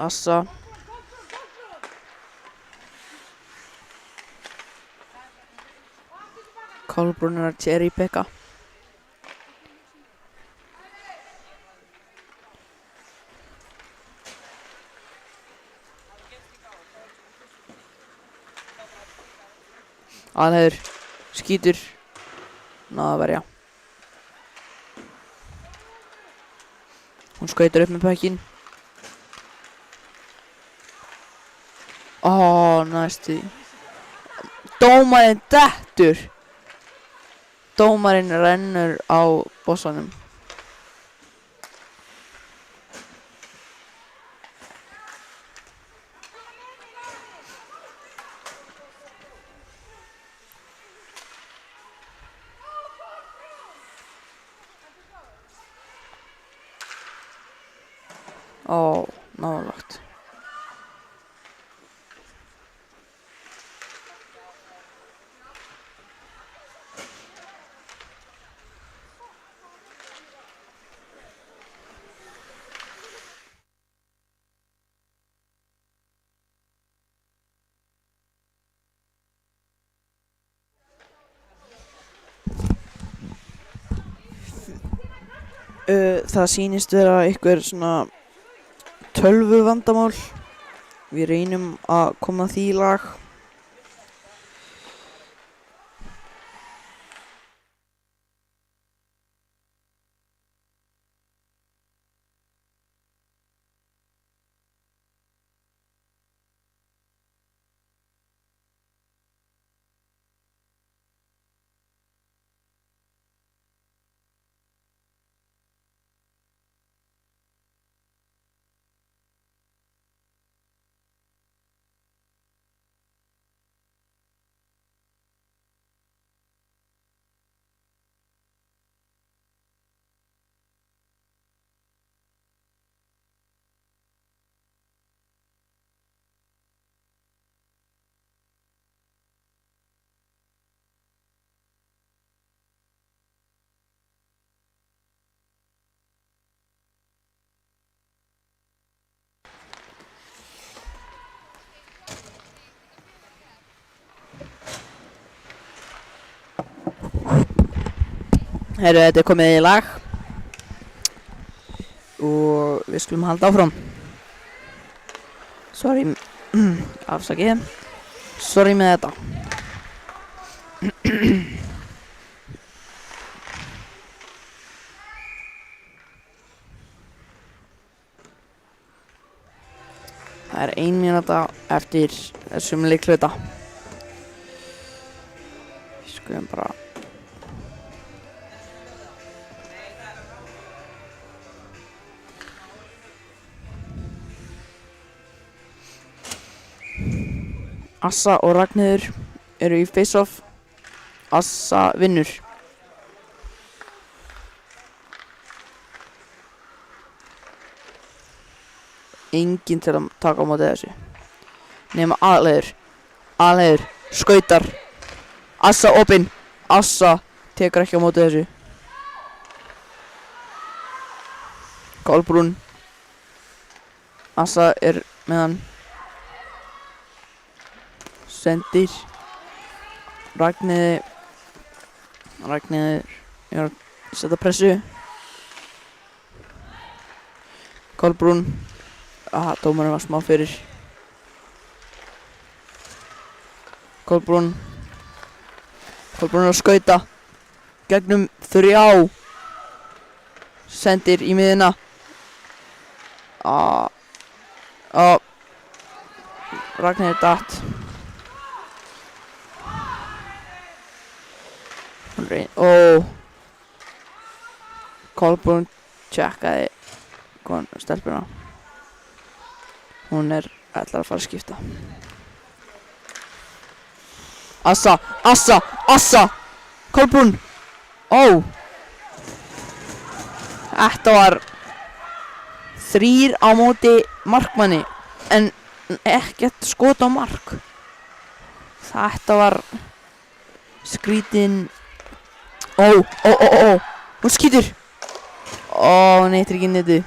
Assa. Kolbrún er að cherrypicka. Aðalheiður skítur. Náða að verja. Hún skautar upp með pökkinn. Næstu. Dómarinn dettur. Dómarinn rennur á bossanum. Nálægt. Það sýnist vera einhver svona tölvuvandamál. Við reynum að koma því í lag. Heyrðu, þetta er komið í lag og við skulum halda áfram. Sorry, afsakið. Sorry með þetta. Það er 1 mínúta eftir þessum leikluta. Við skulum bara Assa og Ragnheiður eru í face-off. Assa vinnur. Enginn til að taka á móti þessu. Nema Aðalheiður. Aðalheiður skautar. Assa opinn. Assa tekur ekki á móti þessu. Kolbrún. Assa er með hann. Sendir. Ragnheiður er að setja pressu. Kolbrún. Aha, dómarinn var smá fyrir. Kolbrún er að skauta. Gegnum 3. Sendir í miðina. Ragnheiður datt. Kolbrún tjekkaði stelpuna. Hún ætlar að fara að skipta. Assa! Kolbrún! Þetta var 3 á móti markmanni, en ekkert skot á mark. Þetta var skrítin. Hún skýtur. Hún heitir ekki netið.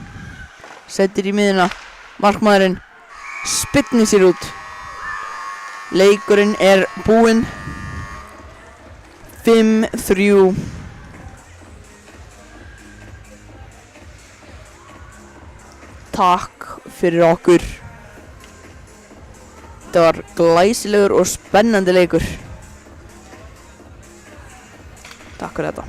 Settir í miðuna. Markmaðurinn spyrnir sér út. Leikurinn er búinn. 5-3. Takk fyrir okkur. Þetta var glæsilegur og spennandi leikur. Takk fyrir þetta.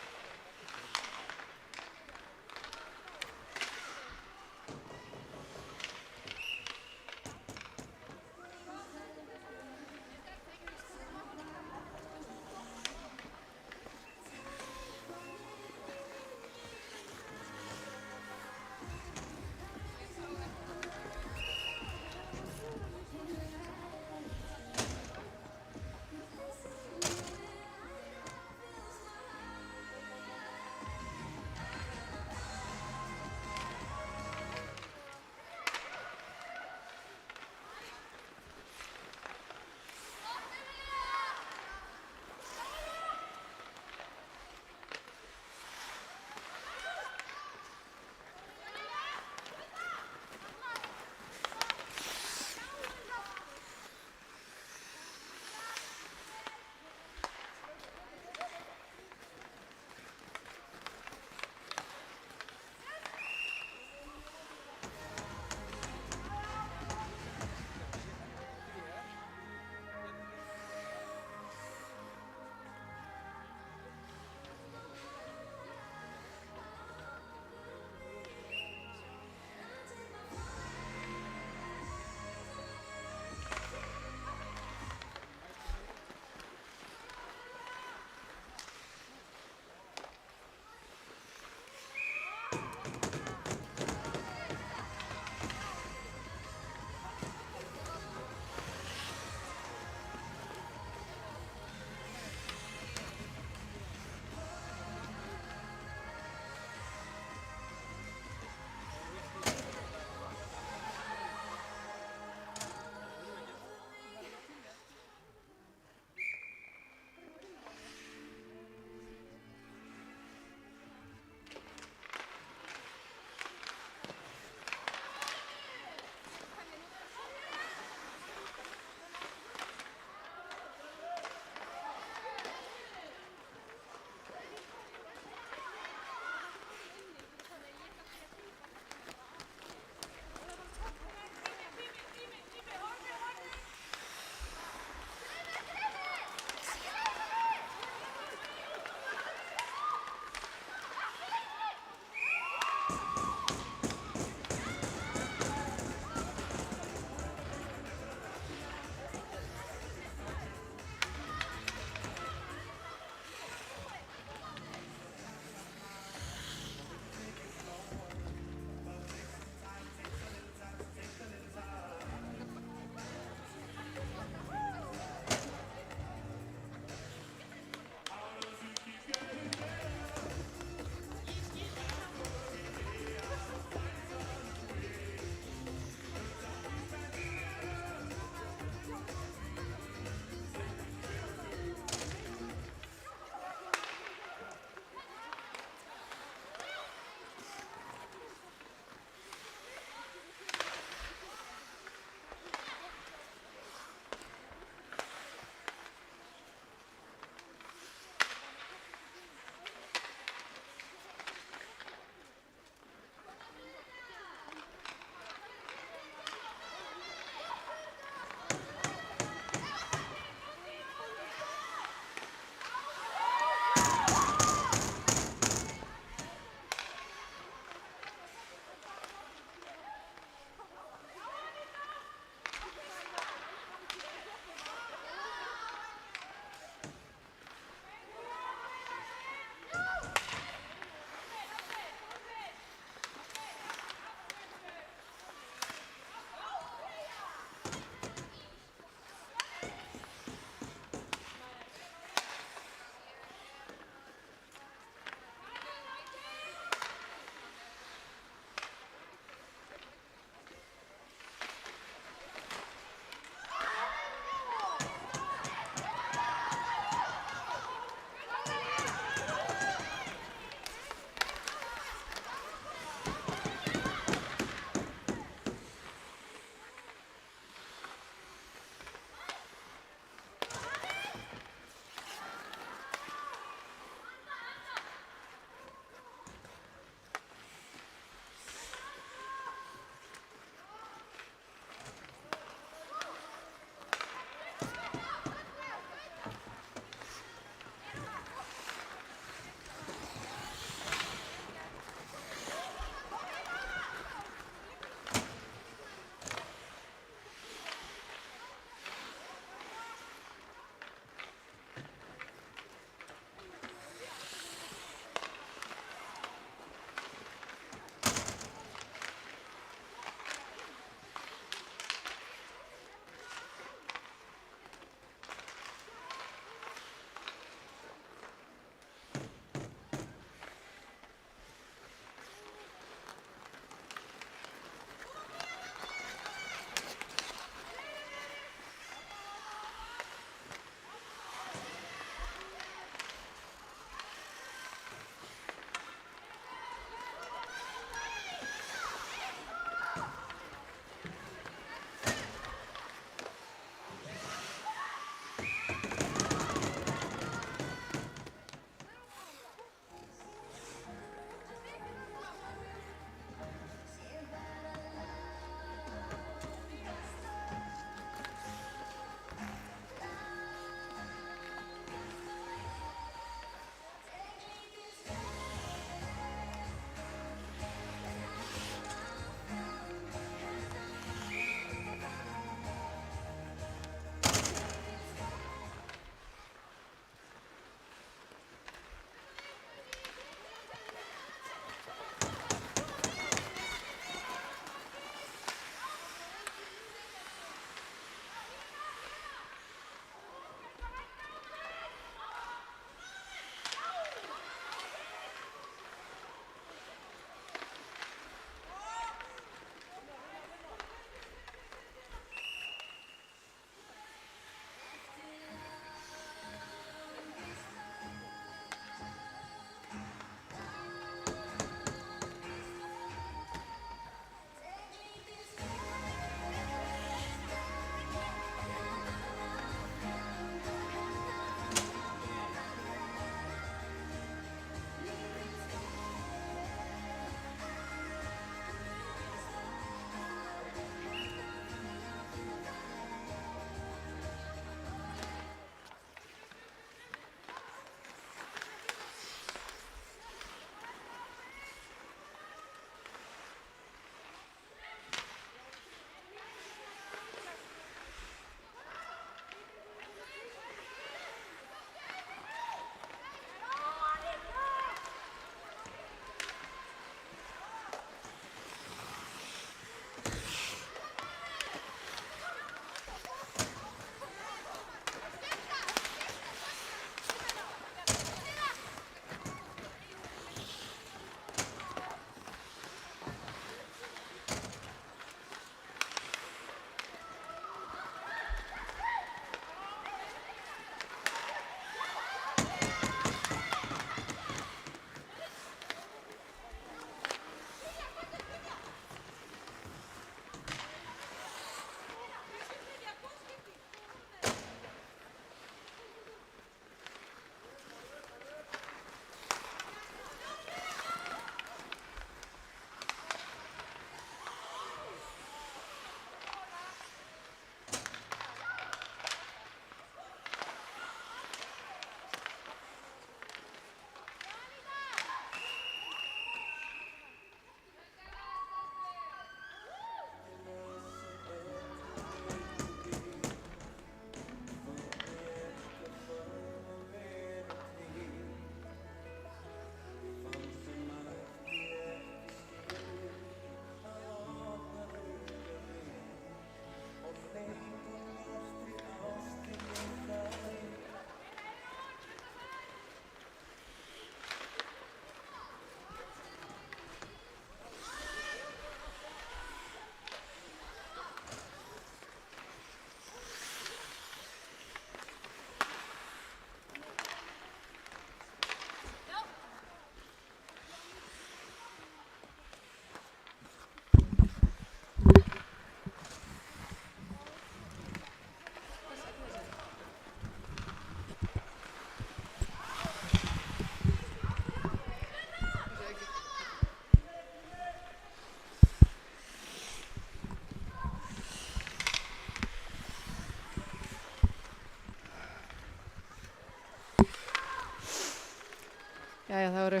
Jæja, það voru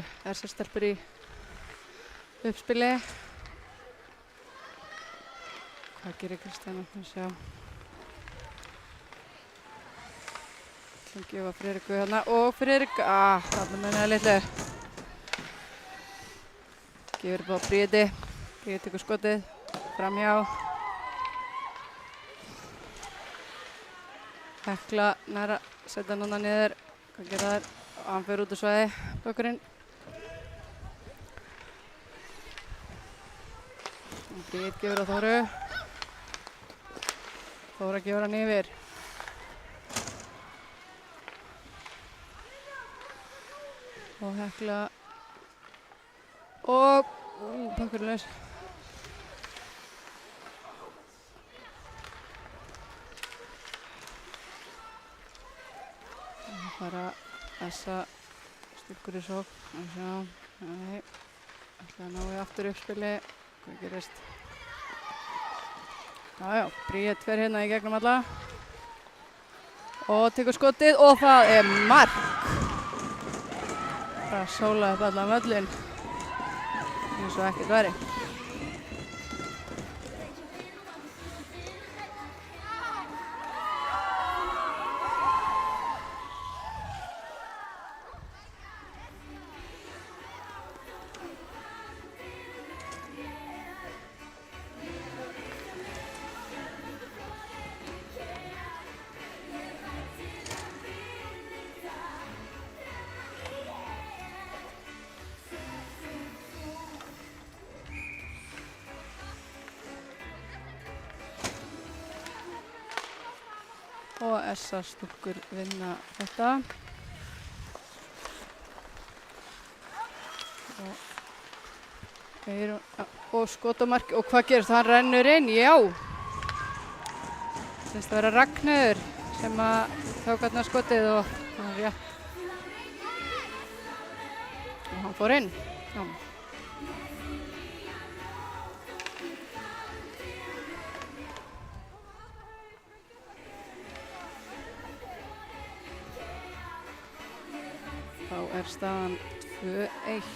stelpur í uppspili. Hvað gerir Kristjana? Sjá. Ætlum gefa Friðriku hérna og Friðrik, þarna menniða litlu. Gefur upp á Bríði. Bríði tekur skotið, framhjá. Hekla næra, setja núna niður. Hvað gera þær? Og hann fer út úr svæði, bökkurinn. Bríð gefur á Þóru. Þóra gefur hann yfir. Og Hekla. Og bökkurinn laus. Það fara þessa stúlkur í sókn. Nei, ætla að ná í aftur uppspili. Hvað gerist? Jájá, Bríet fer hérna í gegnum alla. Og tekur skotið og það er mark. Það sólaði upp allan völlinn. Eins og ekkert væri. Og SA stúlkur vinna þetta. Og skotamark, og hvað gerist? Hann rennur inn, já! Sýnst að vera Ragnheiður sem að tók þarna skotið og hann rétt. Og hann fór inn. Já. Þá er staðan 2-1.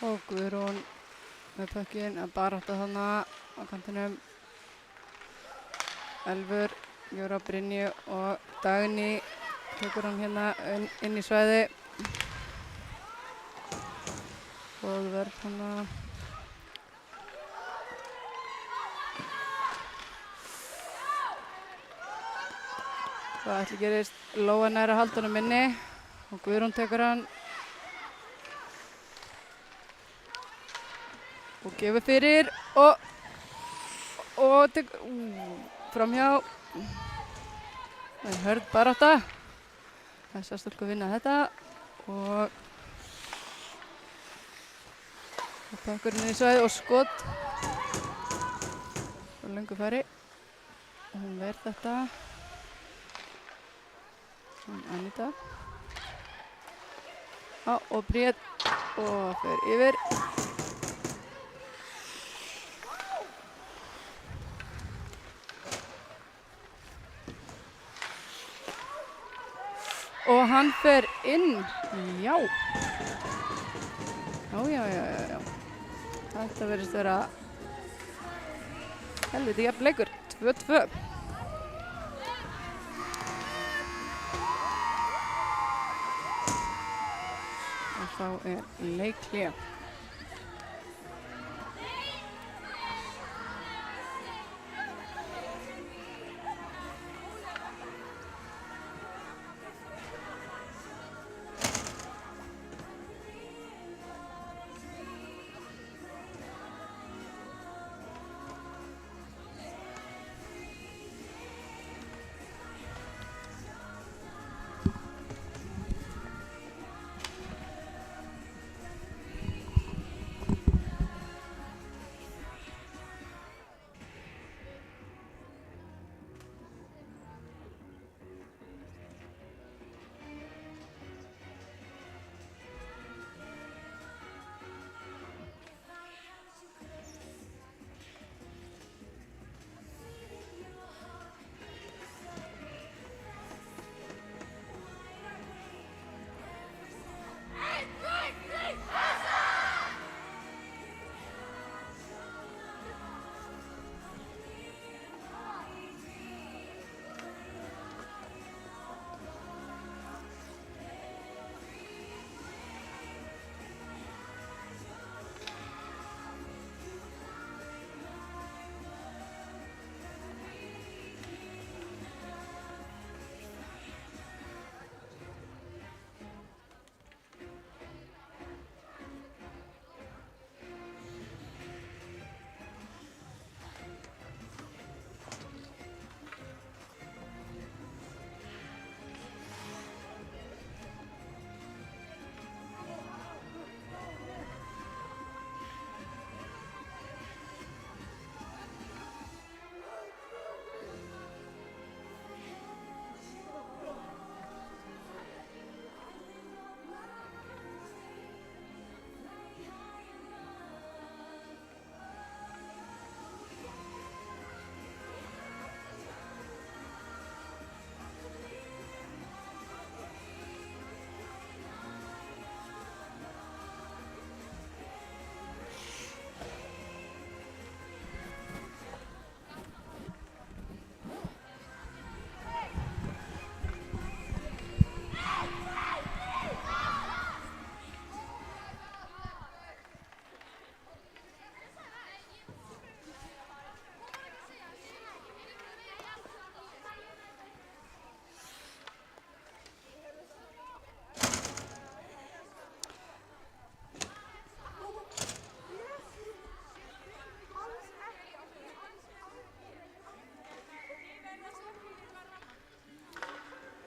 Og Guðrún með pökkinn að barátta þarna á kantinum. Elfur, Jóra, Brynju og Dagný tekur hann hérna inn í svæði. Og verð hana. Hvað ætli gerist? Lóa næra haldunum inni og Guðrún tekur hann. Og gefur fyrir og tekur framhjá. Það er hörð barátta. Þessar stúlkur vinna þetta og pökkurinn í svæði og skot. Og löngu færi. Og hún verð þetta. Anita. Og Bríet og fer yfir. Og hann fer inn, já. Já. Þetta verðist vera helviti jafn leikur, 2-2. Og þá er leikhlé.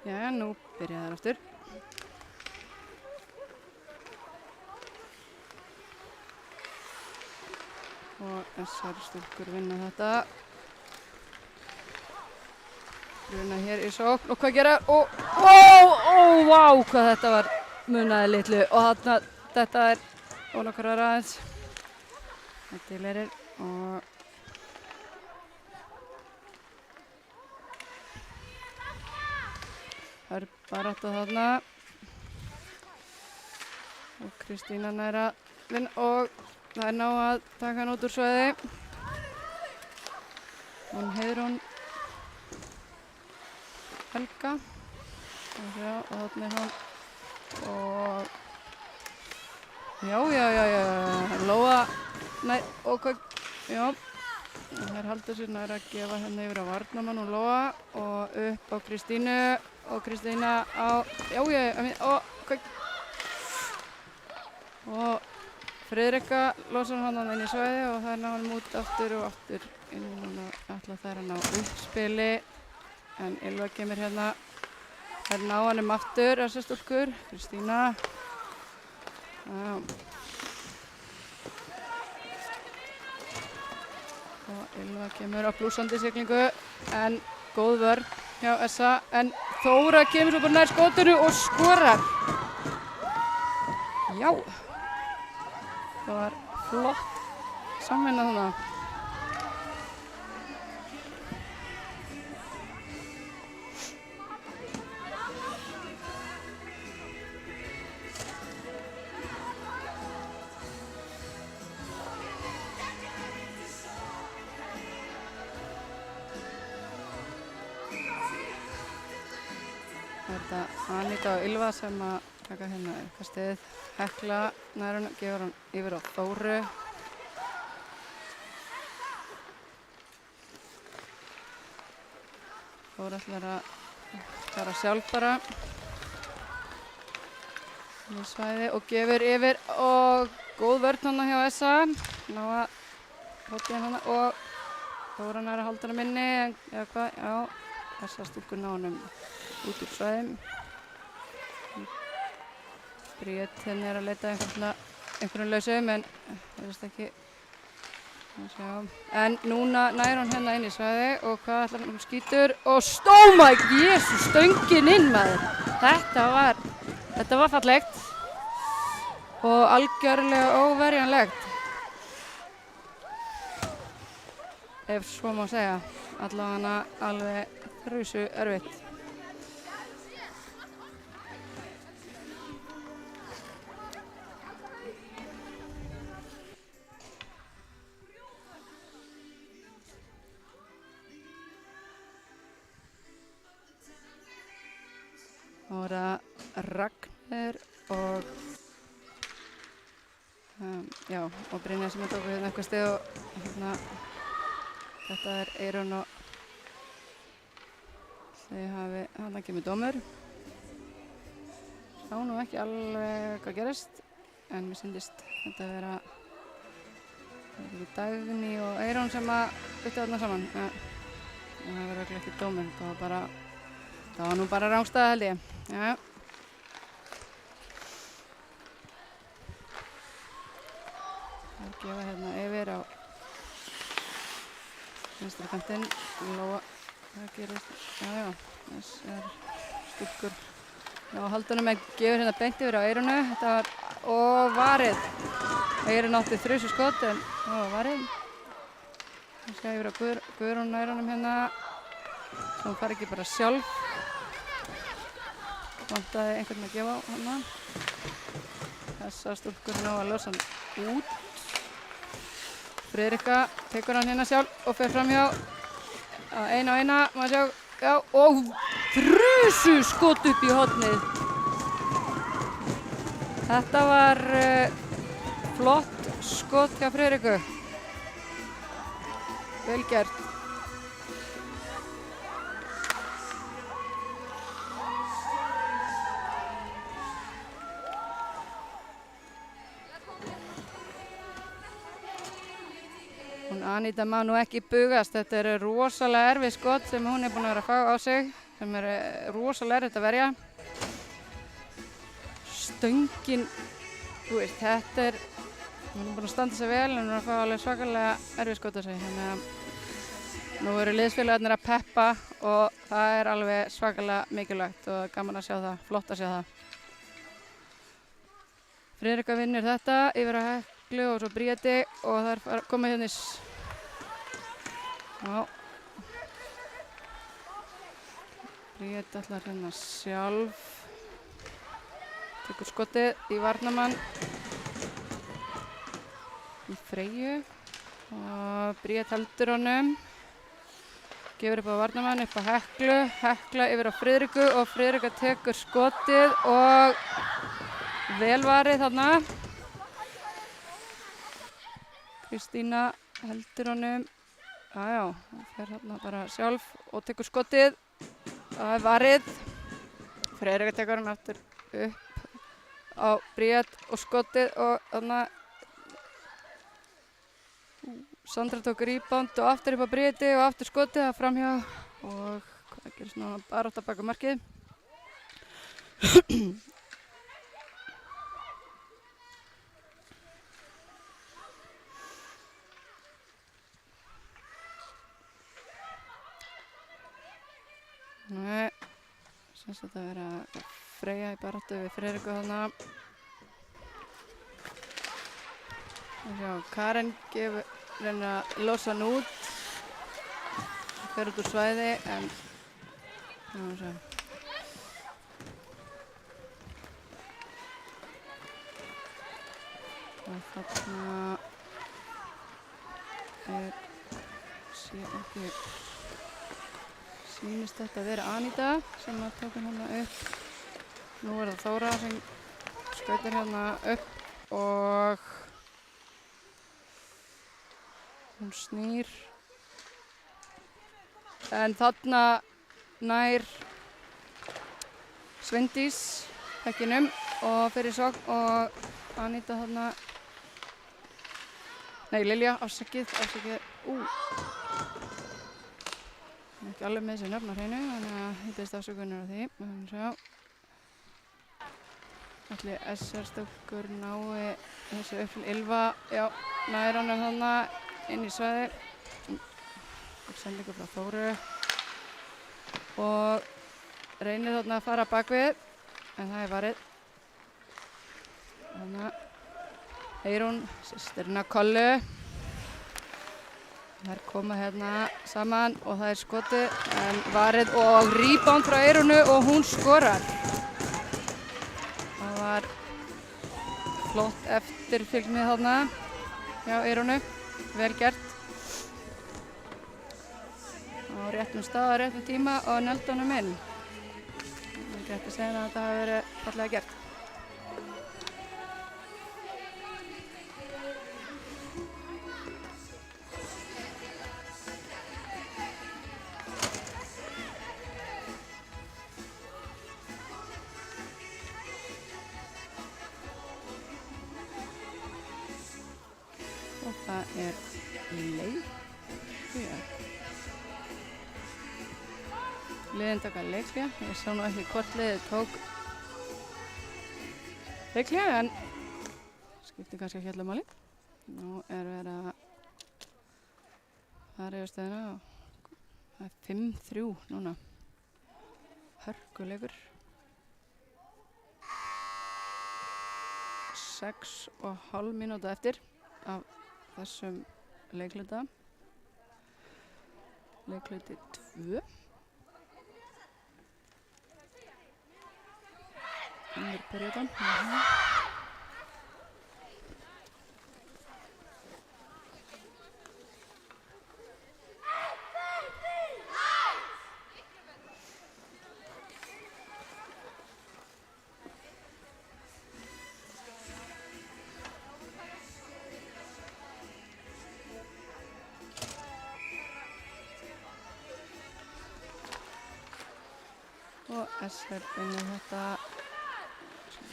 Jæja, nú byrja þær aftur. Og þessar stúlkur vinna þetta. Bruna hér í sókn og hvað gera? Vá, hvað þetta var munaði litlu og þetta er nokkur aðeins. Þetta er leirir og það er barátta þarna og Kristína nær að vinna og það er ná að taka hann út úr svæði. Hún Heiðrún Helga og þarna er hún og já, Lóa nei, og hvað, já það er haldur sér nær að gefa henni yfir á varnarmann og Lóa og upp á Kristínu og Kristína á, og hvað og Friðrika losar hann inn í svæði og það er ná hann út aftur og aftur inn núna ætla þær að ná uppspili en Ylva kemur hérna þær ná hann aftur þessar stúlkur Kristína og Ylva kemur á blúsandi siglingu en góð vörn hjá Essa en Þóra kemur svo bara nær skotinu og skorar já það var flott samvinna þarna. Þetta Aníta og Ylva sem að taka hérna uppkastið. Hekla nær hann, gefur hann yfir á Þóru. Þóra ætlar að fara sjálf bara í svæði og gefur yfir og góð vörn hana hjá Essa. Ná að hóta hana og Þóra nær að halda hana minni eða hvað, já, Essa stúlkur ná hann út úr svæðum. Bríet henni er að leita einhverjum lausum en það veist ekki en núna nær hann hérna inn í svæði og hvað ætlar hann skýtur og stómæk, jésus, stöngin inn maður þetta var fallegt og algjörlega óverjanlegt ef svo má segja allavega alveg þrjusu erfitt. Það voru Ragnheiður og og Brynja sem tóku hérna eitthvað stið og hérna þetta er Eyrún og þau hafi þarna kemur dómur. Sá nú ekki alveg hvað gerist en mér sýndist þetta að vera Dagný og Eyrún sem að byttu þarna saman. Það var örugglega ekki dómur, það var nú bara rangstæða held ég. Já. Það gefa hérna yfir á vinstri kantinn. Lóa, það gerist, þess er stúlkur. Já, haldunum gefur hérna beint yfir á Eyrúnu. Þetta var, og varið. Eyrún átti þrjusu skot en það var varið. Það sé yfir á Guðrún Eyrúnum hérna. Svo hún fari ekki bara sjálf. Vantaði einhvern að gefa á hana. Þessar stúlkur ná að losa hann út. Friðrika tekur hann hérna sjálf og fer fram hjá eina og eina. Maður sjá, já, og þrjusu skot upp í hornið. Þetta var flott skot hjá Friðriku. Vel gert. Aníta má nú ekki bugast, þetta eru rosalega erfið skot sem hún er búin að vera að fá á sig. sem er rosalega erfitt að verja. Stöngin, þú veist, þetta er, hún er búin að standa sig vel en hún er að fá alveg svakalega erfið skot á sig. Þannig að nú eru liðsfélagarnir að peppa og það er alveg svakalega mikilvægt og gaman að sjá það, flott að sjá það. Friðrika vinnur þetta yfir að Heklu og svo Bríeti og það er komið hérna Já. Bríeti ætlar hérna sjálf. Tekur skotið í varnarmann. Í Freyju. Og Bríeti heldur honum. Gefur upp á varnarmann, upp á Heklu. Hekla yfir á Friðriku og Friðrika tekur skotið og vel varið þarna. Kristína heldur honum. Jájá, hún fer þarna bara sjálf og tekur skotið. Það er varið. Friðrika tekur hann aftur upp á Bríet og skotið og þarna Sandra tók rebound og aftur upp á Bríeti og aftur skotið að framhjá og hvað gerist nú bara átt að baka markið. Nei, semst þetta vera Freyja í baráttu við Friðriku þarna. Sjá, Karen gefur reyna að losa hann út. Fer út úr svæði en sjá. Og þarna sé ekki sýnist þetta að vera Aníta sem að tók hérna upp. Nú er það Þóra sem skautar hérna upp og hún snýr. En þarna nær Sveindís hekkinum og fyrir sókn og Aníta þarna. Nei, Lilja, afsakið. Ekki alveg með þessi nöfn á hreinu, þannig að ég biðst afsökunar á því. Við höfum sjá. Ætli SR-stúlkur nái þessu upp til Ylva. Já, nær honum þarna inn í svæði. Sendingu frá Þóru. Og reynir þarna að fara bakvið, en það er varið. Þannig að Eyrún, systirina Kollu. Þær koma hérna saman og það er skotið en varið og rebound frá Eyrúnu og hún skorar. Það var flott eftirfylgni þarna hjá Eyrúnu, vel gert. Á réttum stað, á réttum tíma og neldi honum inn. Það er rétt að segja að þetta hafi verið fallega gert. Og það er leikhlé. Liðin taka leikhlé. Ég sá nú ekki hvort liðið tók leikhlé en skiptir kannski ekki allir máli. Nú er verið að fara yfir stöðuna og það er 5-3 núna. Hörkuleikur. 6,5 mínúta eftir af þessum leikluta. Leikluti 2. Innir periodan. Og SR vinnur þetta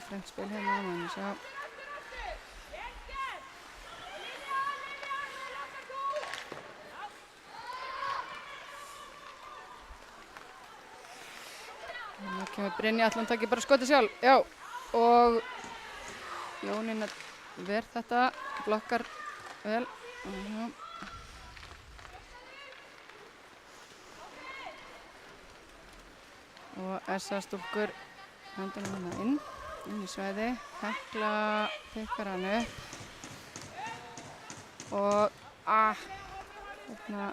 frengt spil hérna, maður sjá. Kemur Brynja, ætla hún taki bara skotið sjálf. Já, og Jónína ver þetta, blokkar vel. Og SA stúlkur hendur hann inn í svæði. Hekla pikkar hann upp. Og þarna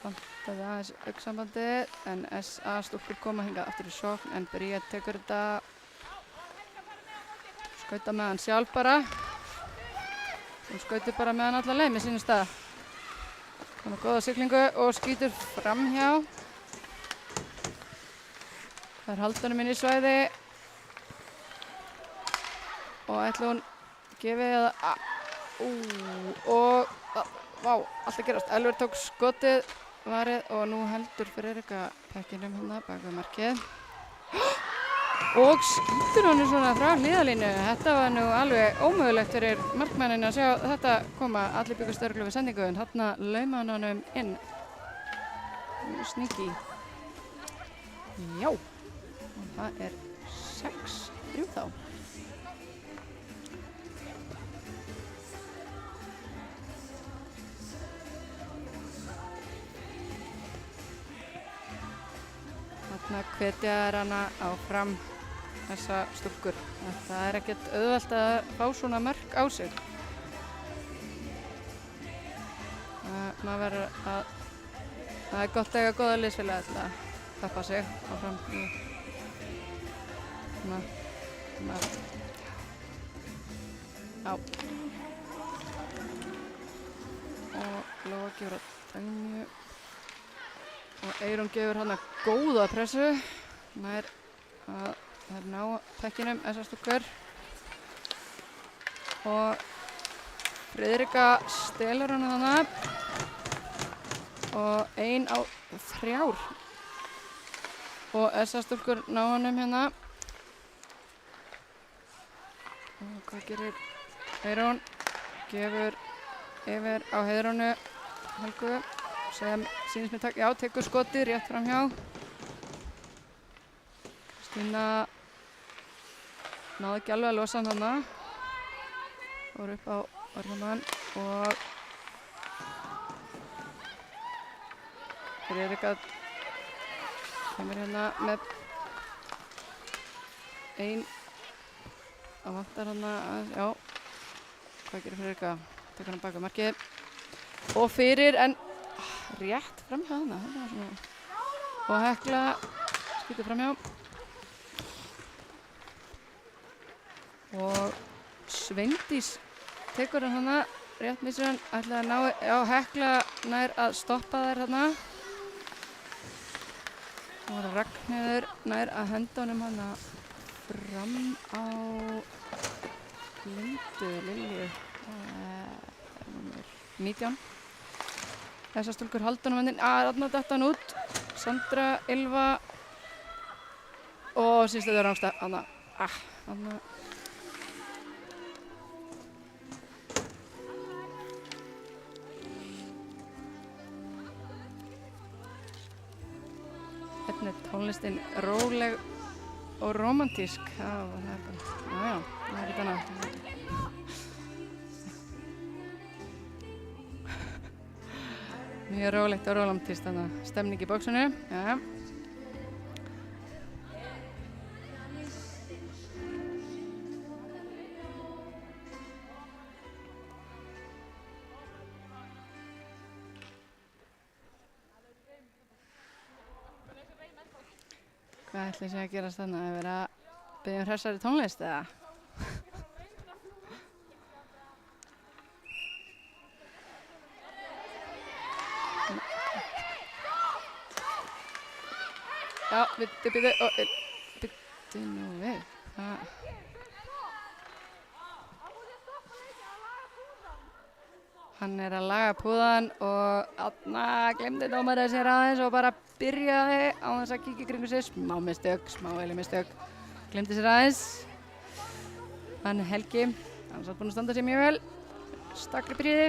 vantaði aðeins augnsambandið, en SA stúlkur koma hingað aftur í sókn, en Bría tekur þetta, skauta með hann sjálf bara. Hún skautir bara með hann alla leið með sínum stað. Þannig góða siglingu og skýtur framhjá. Það er Haldunum inn í svæði og ætla hún gefið eða og vá, allt að gerast. Elfur tók skotið, varið og nú heldur Friðrika pekkinum hérna bak við markið og skýtur honum svona frá hliðalínu. Þetta var nú alveg ómögulegt fyrir markmanninn að sjá þetta koma. Allir byggust örugglega við sendingu en þarna lauma hann honum inn. Sneaky. Já. Og það er 6-3 þá. Þarna hvetja hana áfram þessa stúlkur. Það er ekkert auðvelt að fá svona mörk á sig. Maður verður að það er gott að eiga góða liðsfélaga til að peppa sig áfram í Já. Og Lóa gefur að Dagníu og Eyrún gefur hana góða pressu. Nær að það er ná pekkinum þessar stúlkur. Og Friðrika stelur hana þarna og 1 á 3. Og þessar stúlkur ná honum hérna. Og hvað gerir Eyrún? Gefur yfir á Heiðrúnu Helgu sem sýnist mér tekur skotið rétt framhjá. Stína náði ekki alveg að losa hann þarna. Fór upp á varnamann og Friðrika kemur hérna með 1 að vantar hana aðeins, já. Hvað gerir Friðrika? Tekur hann baka markið og fyrir en rétt framhjá hana. Og Hekla skýtur framhjá og Sveindís tekur hann hana rétt missir hann, ætlaði að ná, já Hekla nær að stoppa þær hana og Ragnheiður nær að henda honum hana fram á Lilju 19. Þessar stúlkur halda honum hendinn, þarna datt hann út. Sandra, Ylva og síðast þetta er rángstað, þarna. Hérna er tónlistin róleg og romantísk. Það er bara, það er ekki annað. Mjög rólegt og romantískt þarna. Stemning í bóksinu. Já. Hvað ætli sé að gerast þarna? Að vera að biðja hressari tónlist eða? Já, bíddu nú við. Hann er að laga púðan og þarna glemdi dómarinn sér aðeins og bara byrjaði á þess að kíkja í kringum sig. Smá mistök. Glemdi sér aðeins. Hann Helgi, hann er búinn að standa sig mjög vel. Stakli byrjiði.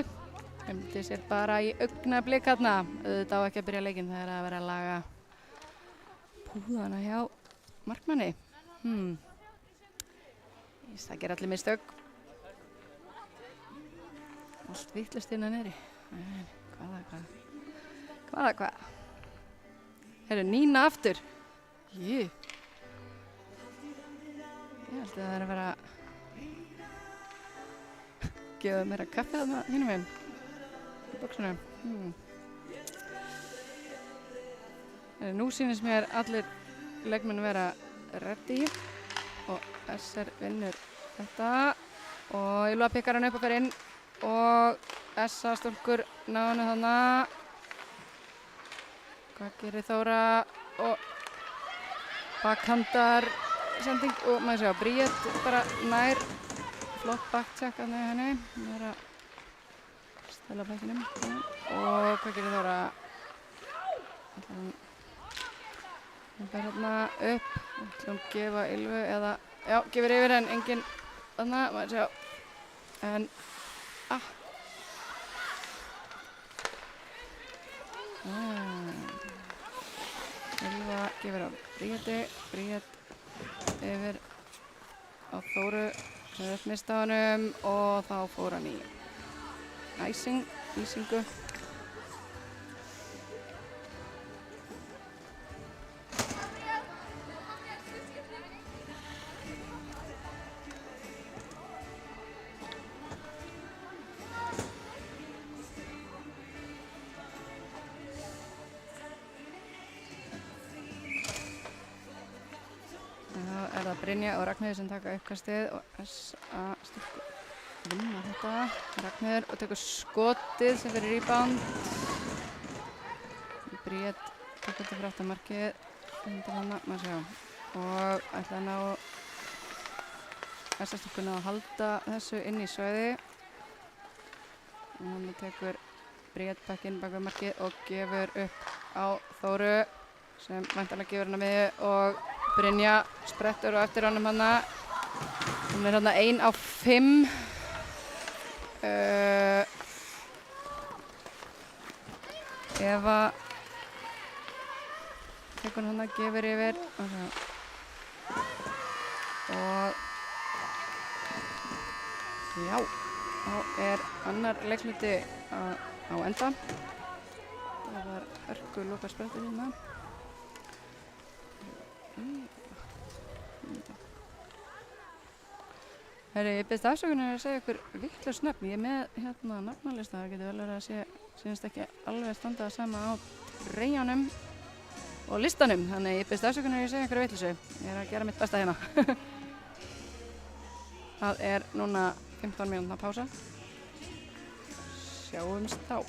Glemdi sér bara í augnablik þarna. Auðvitað á ekki að byrja leikinn, það er að vera að laga púðana hjá markmanni. Það ger allir mistök. Allt vitlaust innan niðri. Hvað? Heyrðu, Nína aftur. Ég held að það er að vera gefa meira kaffi þarna hinum meginn í boxinu. Nú sýnist mér allir leikmenn vera ready og SR vinnur þetta og Ylva pikkar hann upp og fer inn og SA stúlkur ná henni þarna. Hvað gerir Þóra og bakhandar sending og maður sjá Bríet bara nær flott backcheck að nefna henni. Hún er að stela bækinum og hvað gerir Þóra? Hún fer hérna upp, hún gefa Ylvu eða, já, gefur yfir en enginn þarna, maður sjá, en, Ylva gefur á Bríeti, Bríet yfir á Þóru sem er mist á honum og þá fór hann í ísingu. Er það Brynja og Ragnheiður sem taka uppkastið og SA stúlkur vinna þetta. Ragnheiður og tekur skotið sem fyrir rebound. Bríet tekur þetta fyrir aftamarkið undir hana, maður sjá. Og ætla að ná SA stúlkurna að halda þessu inn í svæði. Og hann tekur Bríet backinn bak við markið og gefur upp á Þóru sem væntanlega gefur hana miðju og Brynja sprettur og eftir honum hana. Hún er hana 1 á 5. Eva tekur hana, gefur yfir. Og já, þá er annar leikluti á enda. Það var hörku loka sprettur hérna. Herri, ég byrst afsökunar að segja ykkur vitlaus nöfn. Ég er með hérna nafnalista, það getur vel verið að sýnist ekki alveg standa sama á treyjunum og listanum. Þannig ég byrst afsökunar að segja ykkur vitlausu. Ég er að gera mitt besta hérna. Það er núna 15 mínútna pása. Sjáumst þá.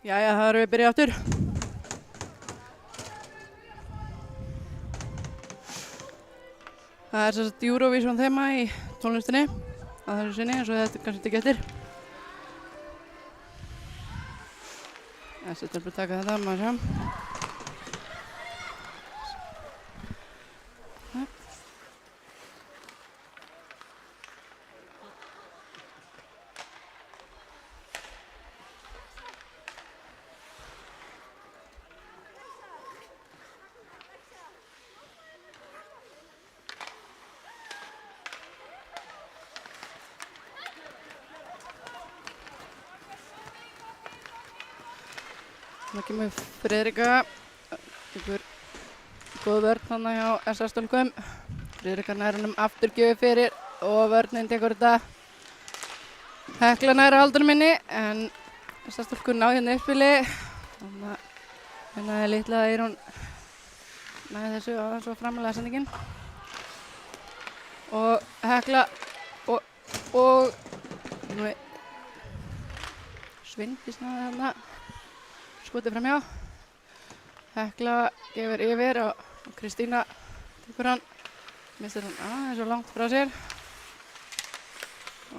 Jæja, það erum við byrjað aftur. Það er sérst Eurovision þema í tónlistinni á þessu sinni, eins og þetta kannski tekið eftir. Þessi stelpur taka þetta, maður sjá. Það kemur Friðrika, einhver góð vörn þarna hjá SA-stúlkum. Friðrika nær honum afturgjöf fyrir og vörnin tekur þetta. Hekla nær haldunum minni en SA-stúlkur ná hérna uppspili. Þannig að hérna er litla Eyrún næði þessu aðeins og framalega sendingin. Og Hekla og Svindís náði þarna. Skotið framhjá. Hekla gefur yfir og Kristína tekur hann. Mistir hann aðeins og langt frá sér.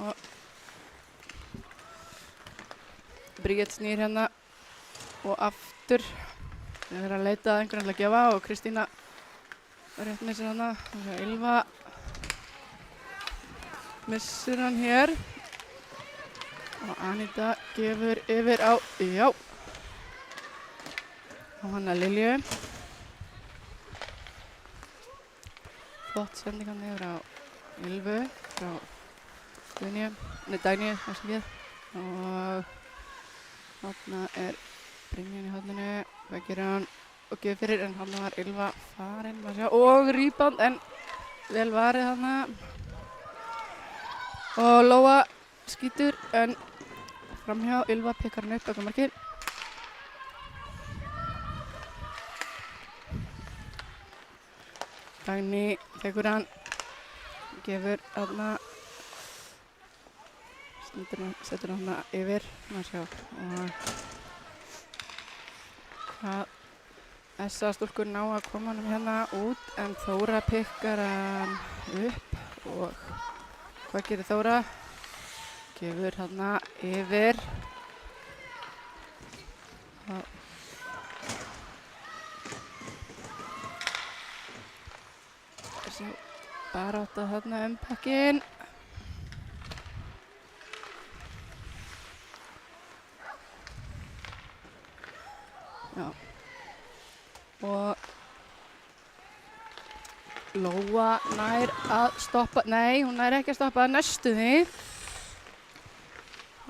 Og Bríett snýr hérna og aftur. Þau eru að leita að einhvern veginn að gefa og Kristína rétt missir hana. Ylva missir hann hér. Og Anita gefur yfir á, já. Og hann að Lilju. Flott sending hann yfir á Ylvu frá Dagníu, ekki. Og þarna er Brynjan í horninu. Hvað gerir hann? Og gefur fyrir, en hann var Ylva farin. Og rebound, en vel varið þarna. Og Lóa skýtur, en framhjá Ylva pikkar hann upp eitthvað markið. Dagný tekur hann, gefur þarna, setur hann yfir, maður sjá. Og hvað SA-stúlkur ná að koma hann hérna út, en Þóra pikkar hann upp. Og hvað gerir Þóra? Gefur hann yfir. Bara átt að þarna pakkin. Já. Og Lóa nær að stoppa, nei, hún nær ekki að stoppa næstu því.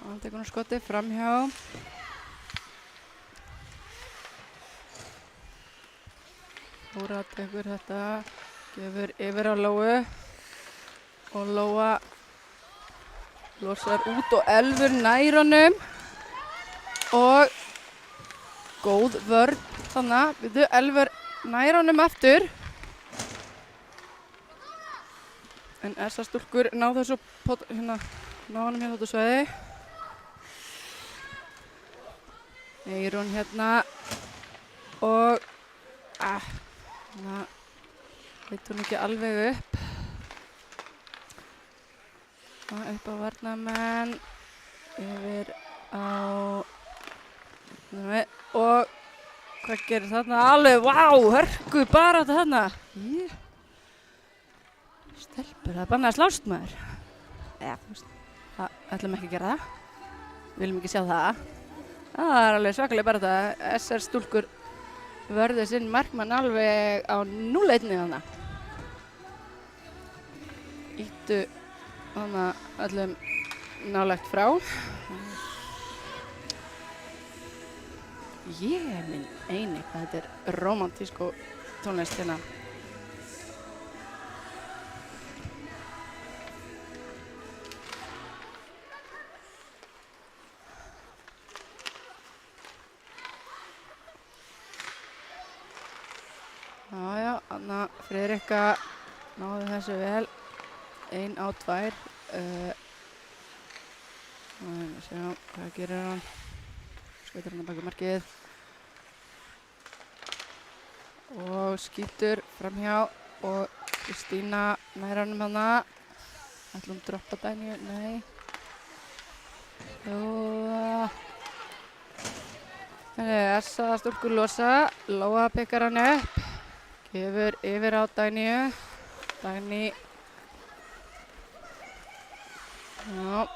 Og hann tekur hún skotið framhjá. Þóra tekur þetta. Gefur yfir á Lóu og Lóa losar út og Elfur nær honum og góð vörn þannig að Elfur nær honum aftur en SA-stúlkur ná þessu ná honum hérna út á svæði. Eyrún hérna og veit hún ekki alveg upp. Og upp á varnarmenn. Yfir á... Og hvað gerir þarna? Alveg, vá, hörku barátta þarna. Stelpur, það er bannað að slást maður. Það ætlum ekki að gera það. Viljum ekki sjá það. Það er alveg svakalega barátta. SR-stúlkur vörðu sinn markmann alveg á 0-1 þarna. Íttu þarna öllum nálægt frá. Ég minn eini hvað þetta er rómantísk og tónlist hérna. Já, Anna Friðrika náði þessu vel. 1 á 2. Sjá, hvað gerir hann? skautar hann bak við markið og skýtur framhjá og Kristína nær honum hana. Ætlum droppa Daníu, nei. Jú. Essa stúlkur losa, Lóa pikkar hann upp, gefur yfir á Daníu. Dagný. Já,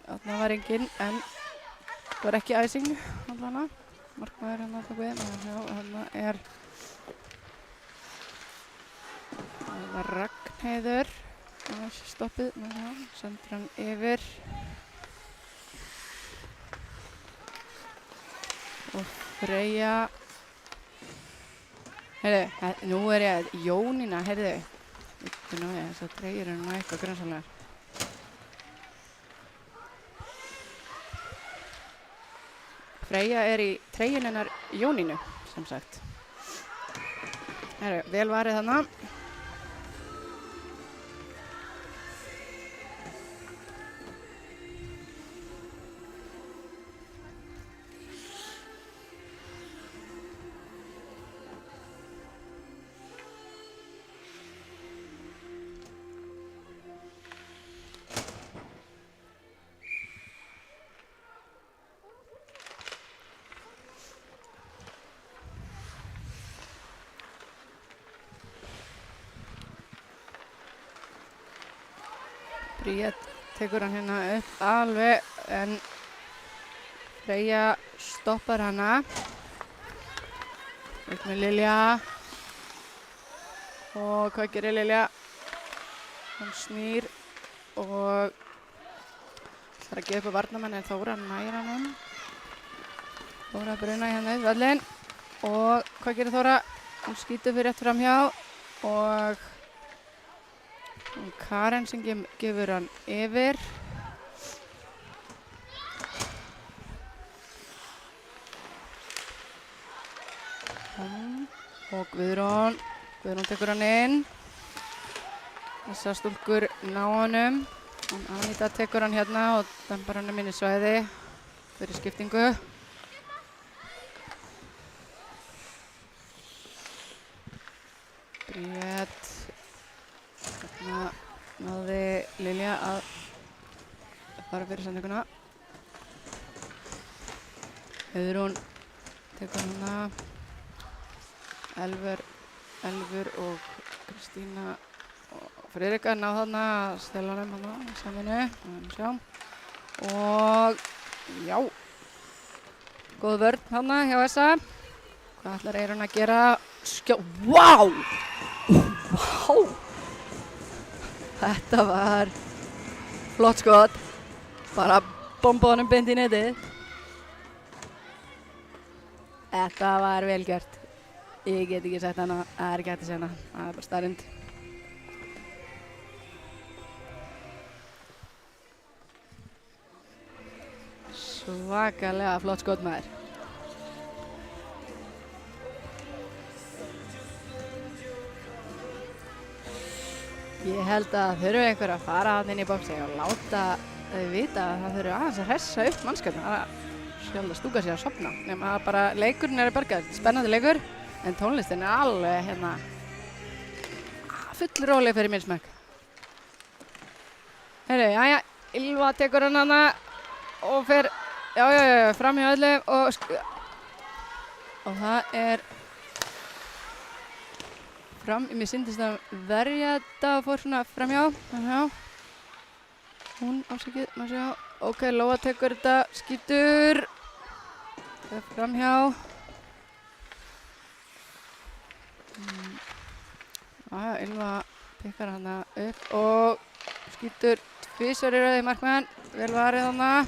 þarna var enginn, en það var ekki æsing allana. Markmaður hérna tók við, já, þarna er Ragnheiður. Stoppið, sendur hann yfir. Og Freyja. Heyrðu, nú er ég Jónína, heyrðu. Þess að treyjur eru nú eitthvað grunsamlegar. Freyja er í treyjun hennar Jónínu, sem sagt. Heyrðu, vel varið þarna. Bríet tekur hann hérna upp alveg, en Freyja stoppar hana. Upp með Lilja. Og hvað gerir Lilja? Hann snýr og ætlar að gefa upp á varnarmann, en Þóra nær hann. Þóra bruna hérna upp völlinn. Og hvað gerir Þóra? Hún skýtur fyrir rétt framhjá og Karen sem gefur hann yfir. Og Guðrún tekur hann inn. Þessar stúlkur ná honum. Anita tekur hann hérna og dempar hann inn í svæði fyrir skiptingu. Bríet. Þarna náði Lilja að fara fyrir sendinguna. Auðrún tekur hana. Elfur og Kristína og Friðrika ná þarna að stela honum hana í samvinnu. Og já, góð vörn hana hjá Essa. Hvað ætlar Eyrún að gera? Vá! Vá! Þetta var flott skot, bara bomba honum beint í netið. Þetta var vel gert. Ég get ekki sagt hana, það er ekki hægt að segja hana, það er bara staðreynd. Svakalega flott skot maður. Ég held að þurfi einhver að fara hann inn í boxi og láta þau vita að það þurfi aðeins að hressa upp mannskapinn. Það er sjálf að stúka sér að sofna. Nefnum að bara leikurinn er í bargað. Spennandi leikur, en tónlistin er alveg hérna full róleg fyrir minn smekk. Heyrðu, jæja, Ylva tekur hann hana og fer, já, fram hjá öllum og það er fram, mér syndist að verja þetta og fór svona framhjá. Hún ásakið, maður sjá. Ok, Lóa tekur þetta, skýtur. Framhjá. Ylva pikkar hana upp og skýtur tvisvar í röð í markmann. Vel varið hana.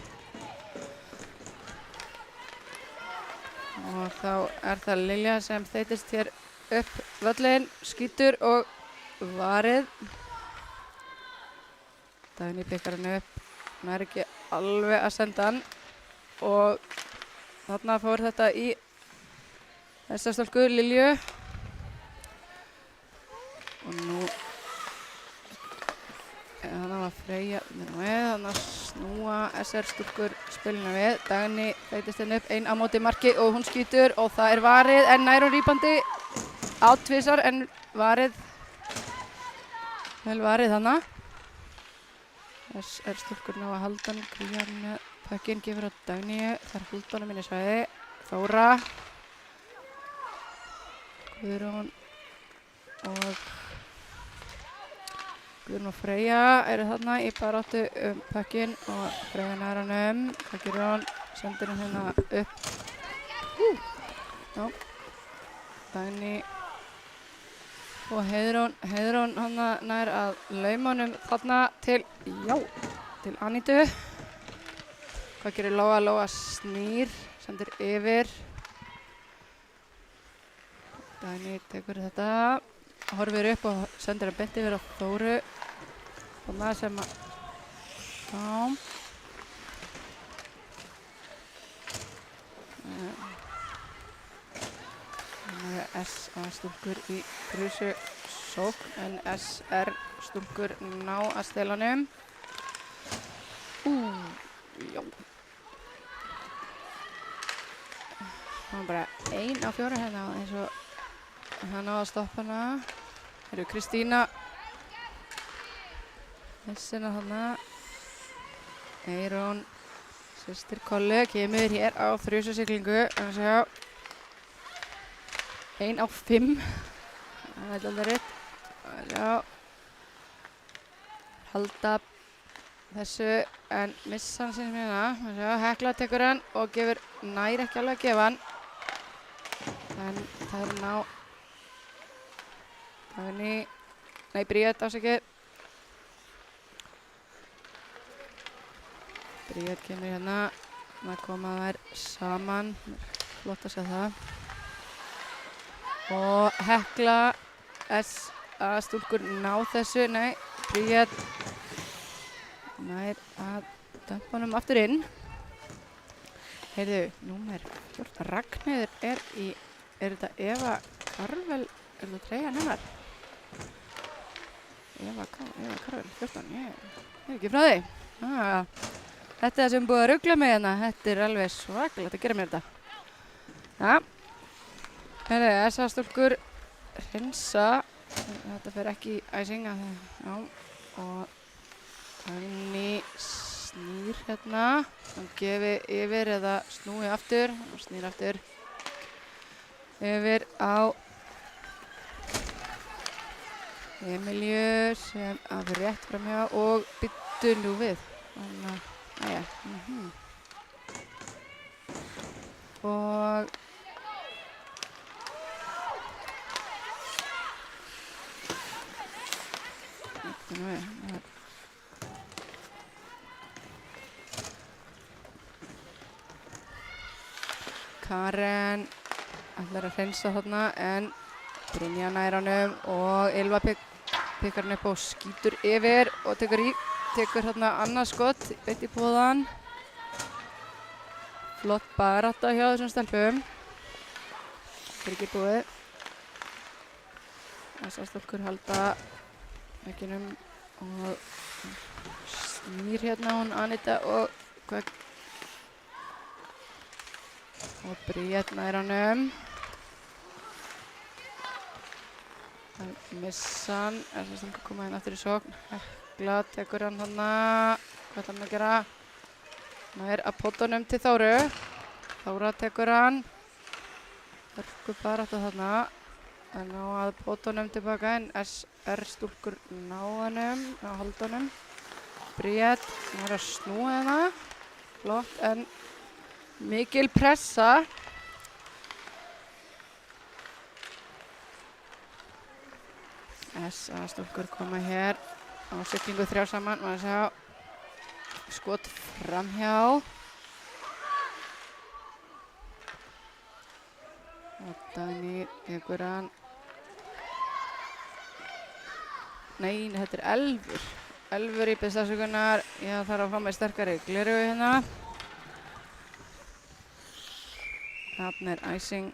Og þá er það Lilja sem þeytist hér upp völlinn, skýtur og varið. Dagný pikkar hann upp, hann er ekki alveg að senda hann og þarna fór þetta í þessa stúlku Lilju. Og nú, þannig Guðrún og Freyja þannig að snúa SR stúlkur spilinu við. Dagný þeytist henni upp, ein á móti marki og hún skýtur og það er varið en nær hún rýpandi á tvisar en varið, vel varið þarna. SR stúlkur ná að halda hann, Krían með pökkinn, gefur á Dagníu, þar halda honum inn í svæði. Þóra, Guðrún og Freyja eru þarna í baráttu pökkinn og Freyja nær honum. Hvað gerir hún? Sendir hann hérna upp. Já, Dagný og Heiðrún hana nær að lauma honum þarna til Anítu. Hvað gerir Lóa? Lóa snýr, sendir yfir. Dagný tekur þetta, horfir upp og sendir að beint yfir á Þóru. Þarna sem að SA stúlkur í frusu sókn en SR stúlkur ná að stela honum. Já. Það var bara 1 á 4 hérna eins og hann á að stoppa hana. Heyrðu, Kristína þessina þarna. Eyrún, systir Kollu, kemur hér á þrususiglingu. En sjá 1 á 5. Það er alltaf rétt. Já. Halda þessu en missa hann sinni hérna. Já, Hekla tekur hann og gefur nær ekki alveg að gefa hann. En það er ná Dagný, nei Bríet ásækið. Bríet kemur hérna. Það koma þær saman. Flott að sjá það. Og Hekla SA stúlkur ná þessu, nei, Bríet nær að dömpa honum aftur inn. Heyrðu, númer 14, Ragnheiður er þetta Eva Karvel, er þetta treyjan hennar? Eva Karvel, 14, ég er ekki frá því. Þetta er það sem búið að rugla mig hérna, þetta er alveg svakalegt að gera mér þetta. Já. Heyrðu, SA stúlkur hreinsa, þetta fer ekki í æsing að það, já, og Dagný snýr hérna, hann gefi yfir eða snúi aftur, og snýr aftur yfir á Emilíu sem að fyrir rétt framhjá og byttu nú við, þannig að, aðja, og byttu nú við, Karen ætlar að hreinsa þarna en Brynja nær honum og Ylva pikkar hann upp og skýtur yfir og tekur þarna annað skott beint í póðan. Flott barátta hjá þessum stelpum. Þetta er ekki búið. Þessar stúlkur halda vegginum og snýr hérna hún Anita og Bríet nær honum. Það missa hann, þess að koma inn aftur í sókn. Hekla tekur hann þarna. Hvað ætlar hann að gera? Nær að pottunum til Þóru. Þóra tekur hann. Hörku barátta þarna. En ná að pottunum tilbaka en SR stúlkur ná honum, ná halda honum. Bríet nær að snúa hérna. Flott en mikil pressa. SA stúlkur koma hér á siglingu 3 saman. Maður sjá skot framhjá. Og Dagný tekur hann. Nei, þetta er Elfur. Elfur í beðst afsökunar. Ég þarf að fá mig sterkari gleraugu hérna. Þarna er æsing.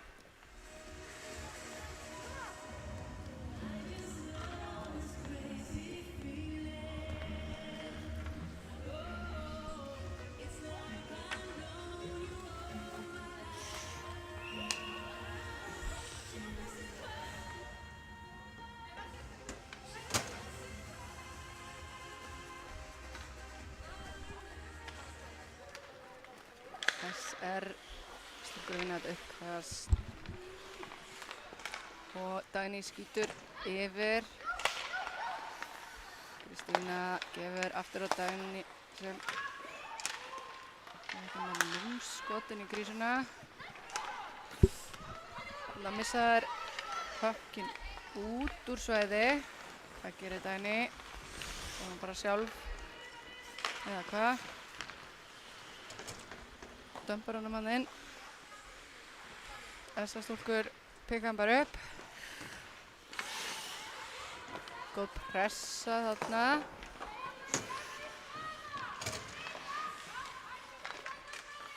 SR stúlkur vinna þetta uppkast og Dagný skýtur yfir. Kristína gefur aftur á Dagný sem með lúmskotin í grísuna. Það missa þær hökkinn út úr svæði. Það gerir Dagný og hún bara sjálf eða hvað. Dömpar honum hann inn. Þessar stúlkur pikka hann bara upp. Góð pressa þarna.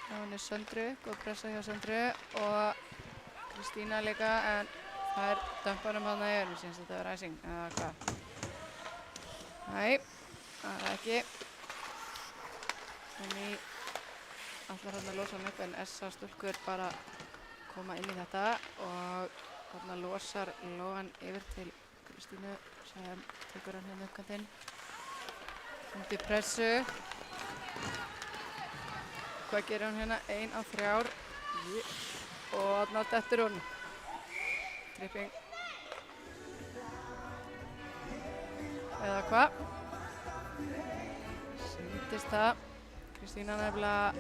Já, hún er Söndru, góð pressa hjá Söndru og Kristína líka en þær dömpar hann yfir. Mér finnst þetta vera æsing eða hvað. Nei, það er ekki. Dagný ætlar hann að losa hann upp en SA stúlkur bara koma inn í þetta og þarna losar Lóan yfir til Kristínu sem tekur hann hérna uppkantinn. Undir pressu. Hvað gerir hann hérna? 1 á 3. Og þarna dettur hún. Tripping. Eða hvað? Sýndist það. Kristína nefnilega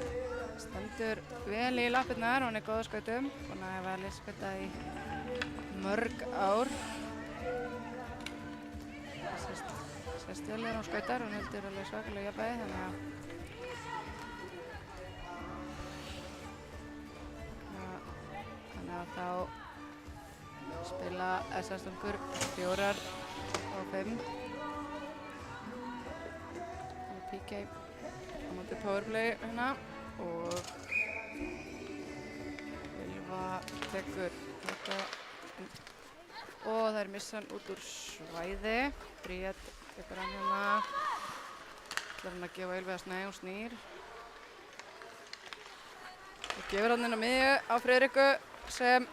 stendur vel í lappirnar, hún er góð á skautum. Hún hefur vel skautað í mörg ár. Sést vel hún skautar, hún heldur alveg svakalega jafnvægi þannig að þá spila SA stúlkur 4 og 5. PK á móti powerplay hérna og Ylva tekur þetta og þær missa hann út úr svæði. Bríet tekur hann hérna. Ætlar hann að gefa Ylvi að snæða, hún snýr. Og gefur hann inn á miðju á Friðriku sem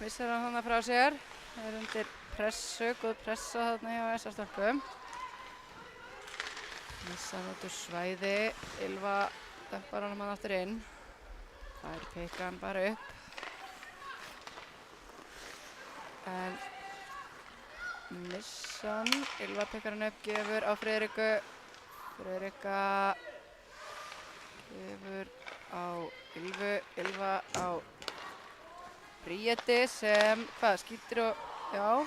missar hann þarna frá sér. Það er undir pressu, góð pressa þarna hjá SA stúlkum. Missa hann út úr svæði. Ylva dempar hann aftur inn. Þær pikka hann bara upp. En missa hann. Ylva pikkar hann upp, gefur á Friðriku. Friðrika gefur á Ylvu. Ylva á Bríeti sem, skýtur og, já.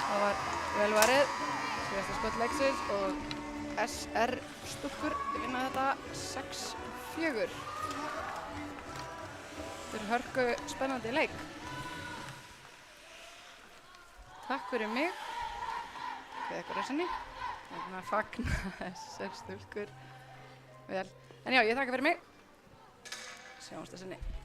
Það var vel varið. Síðasta skot leiksins og SR stúlkur vinna þetta 6-4. Þetta er hörku spennandi leik. Takk fyrir mig. Hvað ykkur að sinni. Þannig að fagna SR stúlkur vel. En já, ég þakka fyrir mig. Sjáumst að sinni.